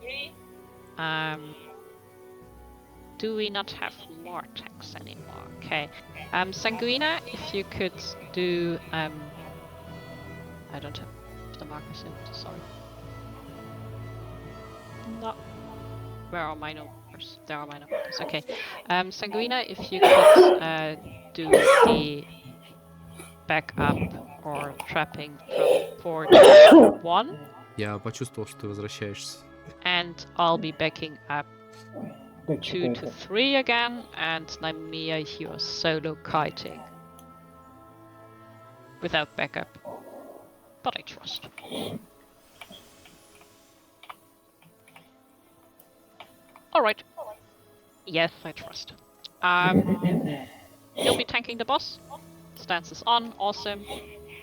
do we not have more tanks anymore? Okay. Sanguina, if you could do I don't have the markers in, sorry. No. Where are my numbers? There are my numbers. Okay. Sanguina, if you could do the backup or trapping from 4 to 1. Я почувствовал, что ты возвращаешься. And I'll be backing up Да, 2 что to это? 3 again, and Naimia, you're solo kiting. Without backup. But I trust. Alright. Yes, I trust. You'll be tanking the boss. Stance is on, awesome.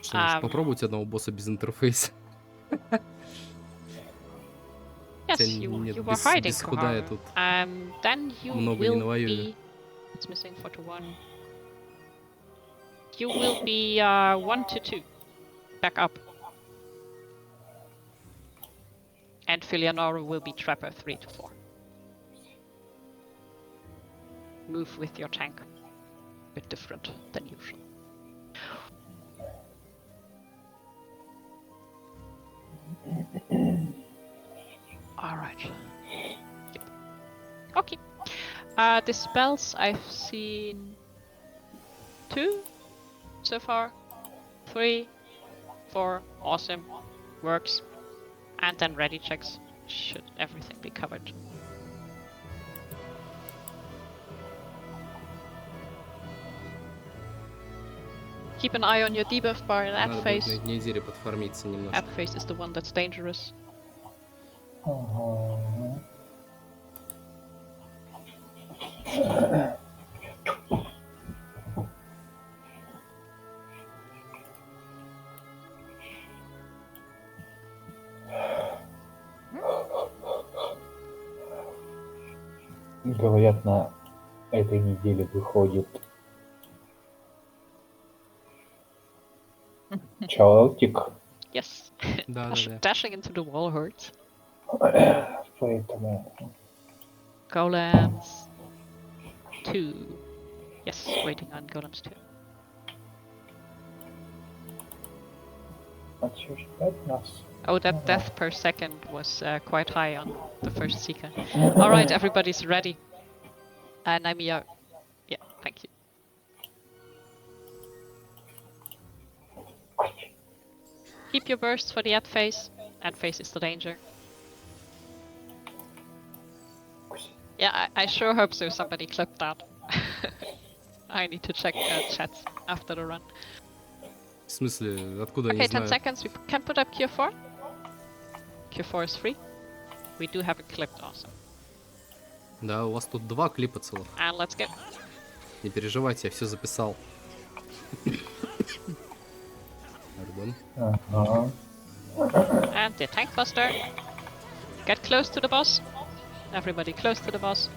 Что, может, попробовать одного босса без интерфейса? Yes, Хотя you нет, were hiding, без худа я Koharu. тут Then you много не will навоюю. be... It's missing 4 to 1. You will be 1 to 2. Back up. And Filianora will be Trapper 3 to 4. Move with your tank. A bit different than usual. Alright. Yep. Okay. The spells I've seen 2 so far. 3, 4, awesome. Works. And then ready checks. Should everything be covered. Keep an eye on your debuff bar in that Надо будет phase. на этой неделе подфармиться немножко. That phase is the one that's dangerous. Ага. Говорят, на этой неделе выходит Чалтик, Yes. Да, Dash- да, да. Dashing into the wall hurts. поэтому Golems 2. Yes, waiting on Golems 2. а чё ждать нас? Oh, that death per second was quite high on the first Seeker. Alright, everybody's ready. Naimia. Yeah, thank you. Keep your bursts for the ad phase. Ad phase is the danger. Yeah, I sure hope so. Somebody clipped that. I need to check chats after the run. В смысле, откуда я Okay, не 10 знаю? seconds. We can put up Cure 4. Cure 4 is free. We do have it clipped, awesome. Да, у вас тут 2 клипа целых. And let's go. Не переживайте, я все записал. Pardon. Ага. And the tank buster. Get close to the boss. Everybody close to the boss.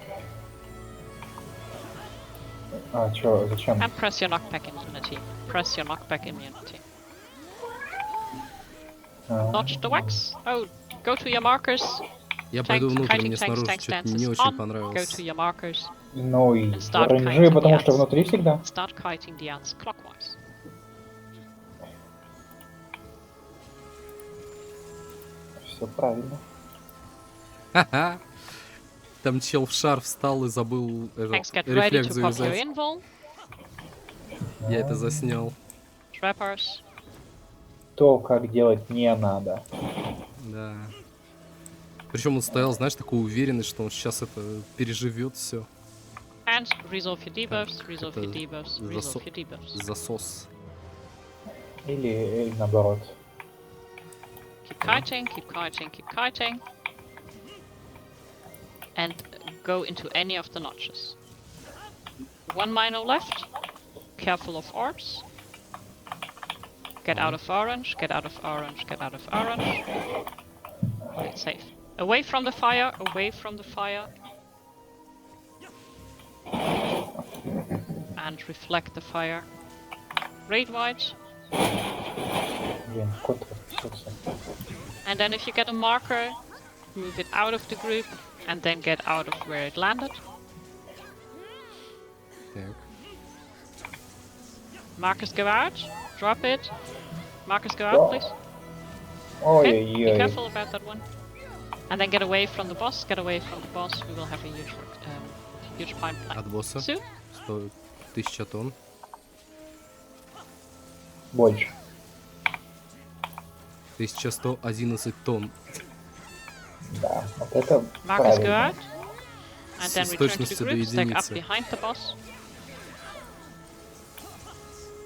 А чё, зачем? And press your knockback immunity. Press your knockback immunity. А, Dodge the wax. Oh, go to your markers. Я Tank, пойду внутрь, kiting мне tanks, снаружи tank что-то stance не is очень on. Go понравилось. to your markers. ну и And start рейнджи, kiting потому the что ants. внутри всегда. Start kiting the ants clockwise. Все правильно. Ха-ха. Там чел в шар встал и забыл Tanks get ready рефлекс to pop your завязать. invul. Я это заснял. Trappers. То, как делать не надо. Да. Причем он стоял, знаешь, такой уверенный, что он сейчас это переживет все. And resolve your debuffs, resolve Это your debuffs, resolve your debuffs. засос. Или наоборот. Keep kiting, keep kiting, keep kiting. And go into any of the notches. 1 minor left. Careful of orbs. Get out of orange, get out of orange, get out of orange. Okay, safe. Away from the fire, away from the fire. And reflect the fire. Raid white. Блин, кот расписался. And then if you get a marker, move it out of the group and then get out of where it landed. Так. Marcus, go out. Drop it. Marcus, go out, please. Okay, be Ой-ой-ой. careful about that one. And then get away from the boss. Get away from the boss. We will have a huge pipeline. От босса. Soon. 100 000 тонн. Больше. 1111 тонн. Да, вот это Marcus, go правильно. out. And then С return to точностью the до group. Stack up единицы. behind the boss.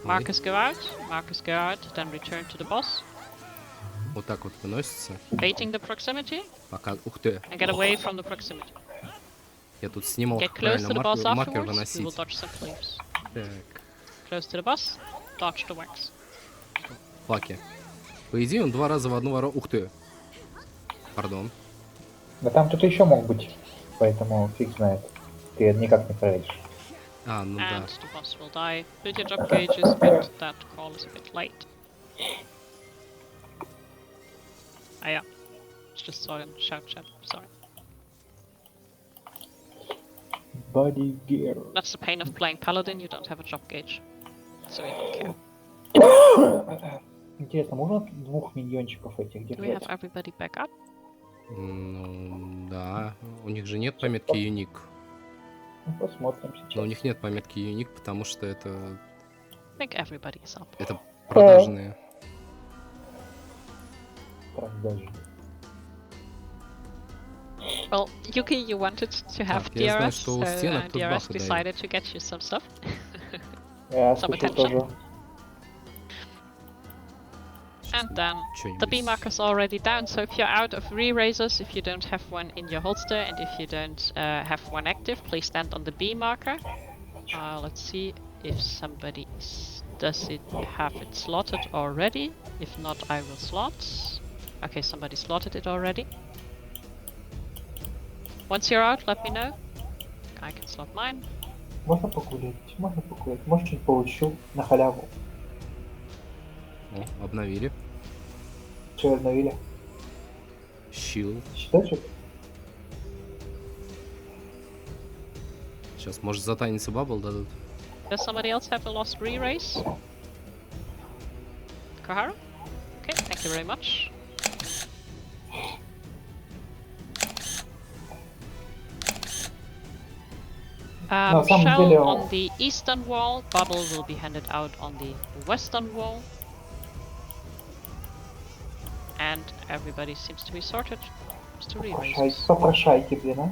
Ой. Marcus, go out. Marcus, go out. Then return to the boss. Вот так вот выносится. Baiting the proximity. Пока... Ух ты. And get away from the proximity. Я тут снимал, Get как close правильно to the boss маркер afterwards. We will выносить. dodge some flames. Так. Close to the boss. Dodge the wax. Факи. По идее, он 2 раза в одну воронку. Ух ты. Пардон. Да там кто-то еще мог быть, поэтому фиг знает. Ты это никак не проверишь. А, ну да. And the boss will die. Build your drop gauges, but that call is a bit late. Ah, yeah. Just saw him shout. Sorry. Body gear. That's the pain of playing Paladin. You don't have a drop gauge, so you don't care. Интересно, можно 2 миньончиков этих Do we have держать? everybody back up? Ну, да. У них же нет пометки юник. Ну, посмотрим Но у сейчас. них нет пометки юник, потому что это I think everybody is up. продажные. Продажи. Well, Yuki, you wanted to have Так, я знаю, DRS, что у so стенок тут DRS бафы дают. decided to get you some stuff. Я Some слышал attention. тоже. And then the B marker's already down, so if you're out of re-raisers, if you don't have one in your holster, and if you don't have one active, please stand on the B marker. Let's see if somebody does it have it slotted already. If not, I will slot. Okay, somebody slotted it already. Once you're out, let me know. I can slot mine. Можно погулять, можно погулять. Может, что-нибудь получил на халяву. О, обновили. Что обновили? Щил. Считочек? Сейчас, может, за танец и бабл дадут. Does somebody else have a lost re-raise? Kahara? Okay, thank you very much. На самом Shell деле on the eastern wall, bubble will be handed out on the western wall. And everybody seems to be sorted. Just to re-raise. Попрошайки, блин, а?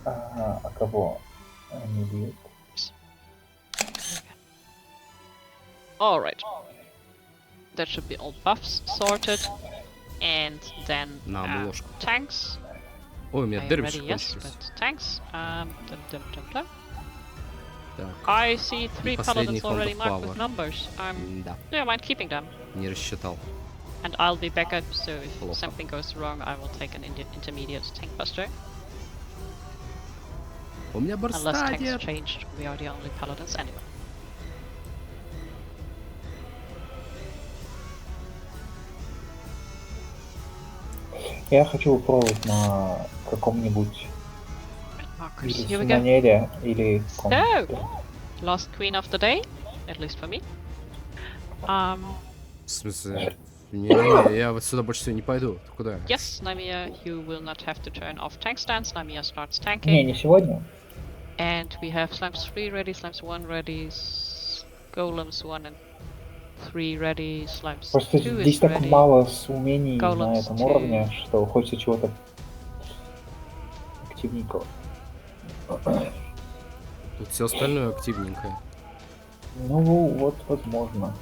Ага, а кого они бьют? Alright. That should be all buffs sorted. And then На обложку. tanks. Ой, у меня I am дербиши ready, yes, кончились. but tanks. Так, I see 3 последний paladins already фонд marked with power. numbers. да, Do you mind keeping them? не рассчитал. And I'll be back up, so if Плохо. something goes wrong, I will take an intermediate tank buster. У меня Unless барста tanks нет. changed, we are the only paladins anyway. Я хочу попробовать на каком-нибудь Markers, или here we go. Синонере, или каком-нибудь. So, last queen of the day, at least for me. В смысле? Не-не-не, я вот сюда больше всего не пойду. Ты куда? Yes, Namia, you will not have to turn off tank stance. Namia starts tanking. Не, не сегодня. And we have Slams 3 ready, Slams 1 ready, Golems 1 and 3 ready, Slams Просто 2 здесь is так ready. мало умений на Golems этом 2. уровне, что хочется чего-то активненького. Тут все остальное активненькое. Ну, вот, возможно.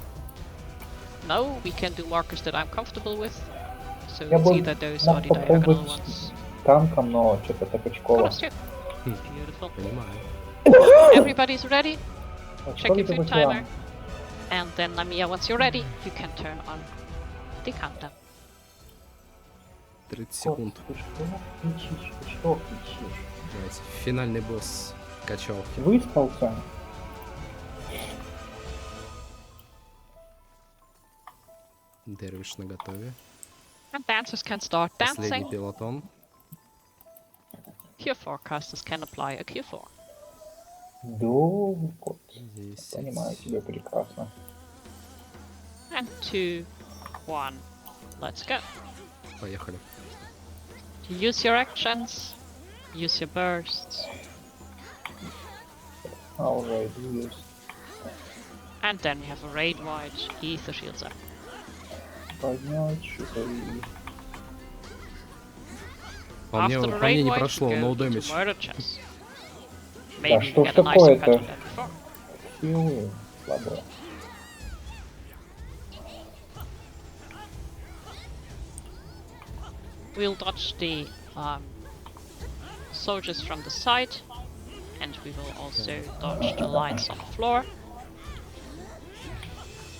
No, we can do markers that I'm comfortable with. So Я it's бы either those мог or the diagonal попробовать ones. танком, но что-то так очково. Golems 2. Beautiful. Понимаю. Everybody's ready. Check your Очковый food такой timer. And then Namia, once you're ready, you can turn on the countdown. 30 секунд. Ты что кричишь? Ты что кричишь? Давайте. Финальный босс качалки. Выспался? Дервиш на готове. And dancers can start Последний dancing. пилотон. Q4 casters can apply a Q4. Да, вот. 10. Понимаю тебя прекрасно. And 2, 1. Let's go. Поехали. Use your actions. Use your bursts. Alright, use. And then we have a raid wide. Ether shields up. Поднять, щитовик. По мне, After the по мне raid не wide, прошло, we no go to damage. murder chess. Да Maybe что we ж get a nicer такое-то? pattern than before. Хилы, слабо. We'll dodge the soldiers from the side, and we will also dodge the lines on the floor.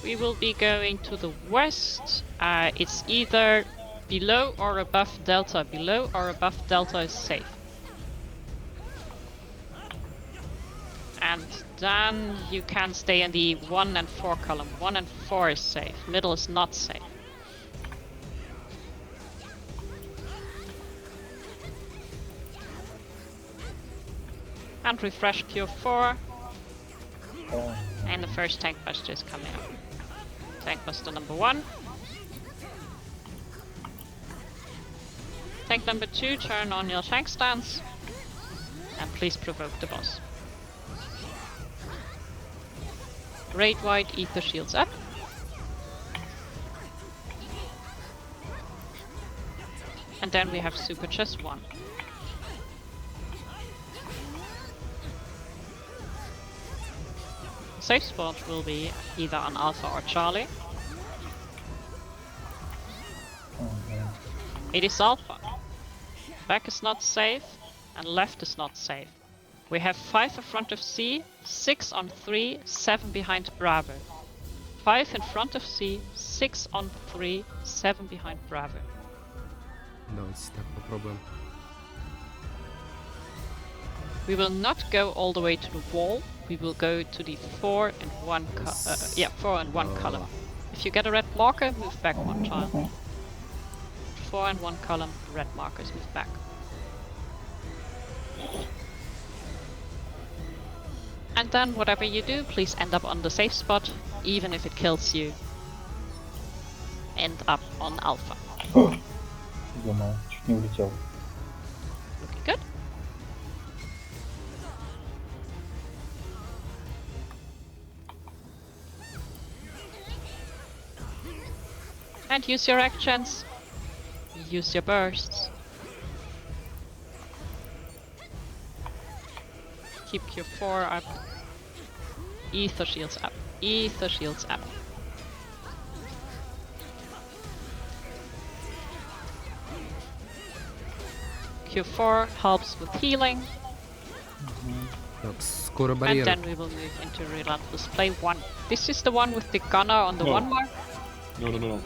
We will be going to the west. It's either below or above Delta. Below or above Delta is safe. And then you can stay in the 1 and 4 column. 1 and 4 is safe. Middle is not safe. And refresh Q4. And the first tank buster is coming up. Tank buster number 1. Tank number 2, turn on your tank stance. And please provoke the boss. Raid wide, ether shields up. And then we have super chest 1. Safe spot will be either on Alpha or Charlie. It is Alpha. Back is not safe, and left is not safe. We have 5 in front of C, 6 on 3, 7 behind Bravo. 5 in front of C, 6 on 3, 7 behind Bravo. Давайте так попробуем. We will not go all the way to the wall. We will go to the 4 and 1 4 and 1 column. If you get a red marker, move back 1 tile. 4 and 1 column, red markers move back. And then whatever you do, please end up on the safe spot, even if it kills you. End up on Alpha. Ё-моё, чуть не улетел. Looking good. And use your actions. Use your bursts. Keep your 4 up. Ether shields up. Ether shields up. Q4 helps with healing. Так, скоро And барьер. then we will move into Relentless Play 1. This is the one with the gunner on the No. 1 mark. No.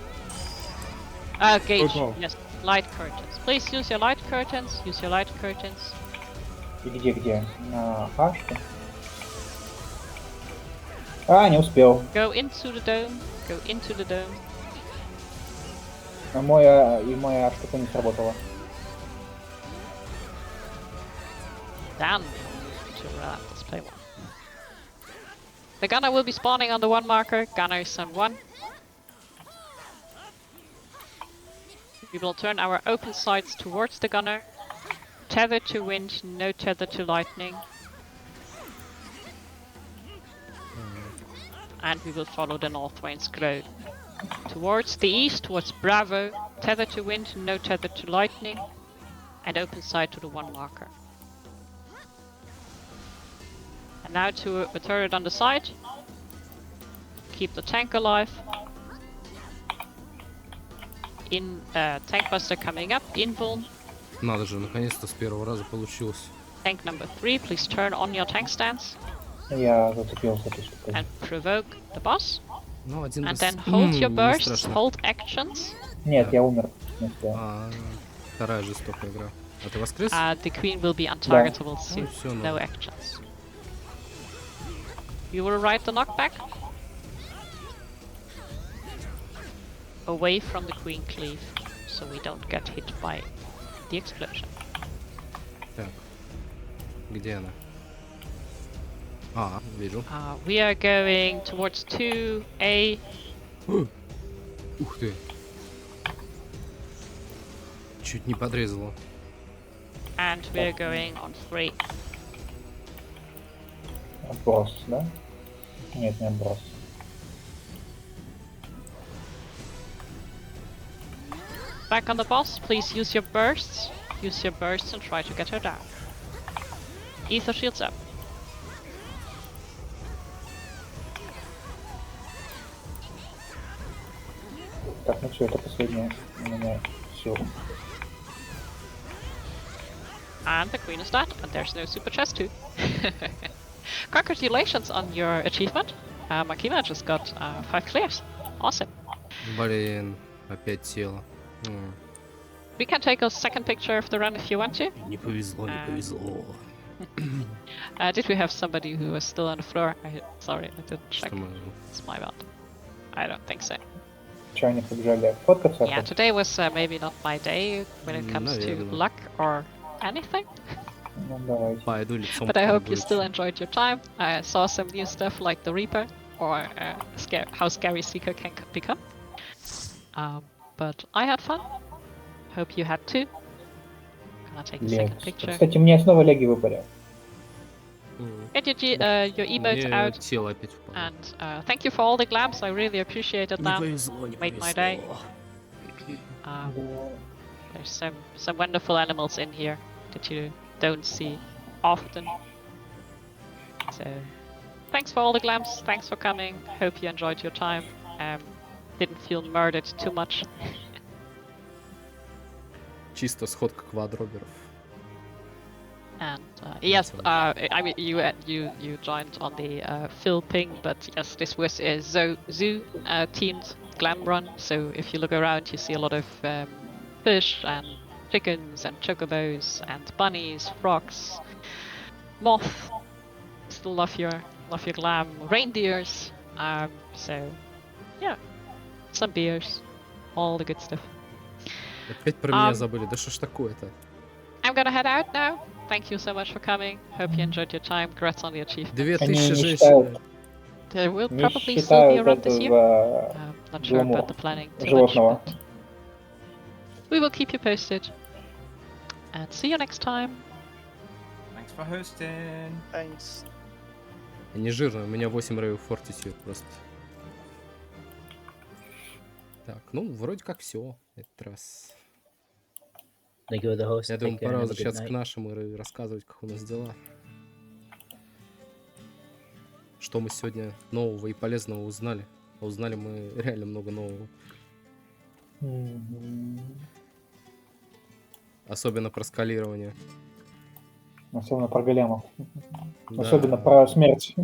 Gauge. Oh, no. Yes, light curtains. Please use your light curtains. Use your light curtains. И где? На хашке? А, не успел. Go into the dome. Go into the dome. А моя штука не сработала. Then to Relentless Play 1. The gunner will be spawning on the 1 marker. Gunner is on 1. We will turn our open sights towards the gunner. Tether to wind, no tether to lightning. And we will follow the north wind's glow. Towards the east, towards Bravo. Tether to wind, no tether to lightning. And open sight to the 1 marker. And now to a turret on the side. Keep the tank alive. In tank buster coming up. Invuln. Надо же, наконец-то с первого раза получилось. Tank number 3, please turn on your tank stance. Я зацепился этой штукой. And provoke the boss. Ну, один And раз. then hold your Не bursts, страшно. hold actions. Нет, я умер. Не успел. Вторая жестокая игра. А ты воскрес? The queen will be untargetable Oh, soon. всё, No ну. actions. You will ride the knockback. away from the queen cleave, so we don't get hit by the explosion. Так. Где она? А, вижу. We are going towards 2A. Ух ты. Чуть не подрезало. And we are going on 3. Отброс, да? Нет, не отброс. Back on the boss, please use your bursts. Use your bursts and try to get her down. Ether shields up. Так, ну все, это последнее. У меня все. And the queen is dead, and there's no super chest too. Congratulations on your achievement. Makina just got 5 clears. Awesome. Блин, опять тело. We can take a second picture of the run if you want to. Не повезло, не повезло. Did we have somebody who was still on the floor? Sorry, I didn't check. Что мы... It's my bad. I don't think so. Че, они побежали фоткаться? Yeah, today was maybe not my day when it comes to Наверно. luck or anything. Ну, давайте. Пойду лицом But I hope you торгуюсь. still enjoyed your time. I saw some new stuff like the Reaper or how scary Seeker can become. But I had fun. Hope you had too. Gonna take a second picture. Кстати, мне снова леги выпали. Get your emotes Мне out. тело опять упало. And thank you for all the glams. I really appreciated Не that. повезло, не Made my повезло. day. There's some wonderful animals in here that you don't see often. So thanks for all the glams. Thanks for coming. Hope you enjoyed your time. Didn't feel murdered too much. Чисто сходка квадроберов. And yes, I mean you joined on the Phil ping, but yes, this was a zoo themed glam run. So if you look around, you see a lot of fish and chickens and chocobos and bunnies, frogs, moth. Still love your glam, reindeers. So yeah, some beers, all the good stuff. Опять про меня забыли. Да что ж такое-то? I'm gonna head out now. Thank you so much for coming. Hope you enjoyed your time. Congrats on the achievement. 2000 женщин. There will Не probably still be считают around this year. этого Not sure глуму about the planning too much, животного. but we will keep you posted. And see you next time. Thanks for hosting. Thanks. Не жирно, у меня 8 рейв фортитюд просто. Так, ну, вроде как все этот раз. Thank you for the host. Я думаю, Take care and пора have a good возвращаться к night. нашим и рассказывать, как у нас дела. Что мы сегодня нового и полезного узнали. А узнали мы реально много нового. Особенно про скалирование. Особенно про големов. Да. Особенно про смерть.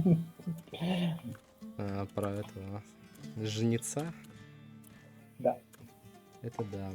Про этого жнеца. Да. Это да.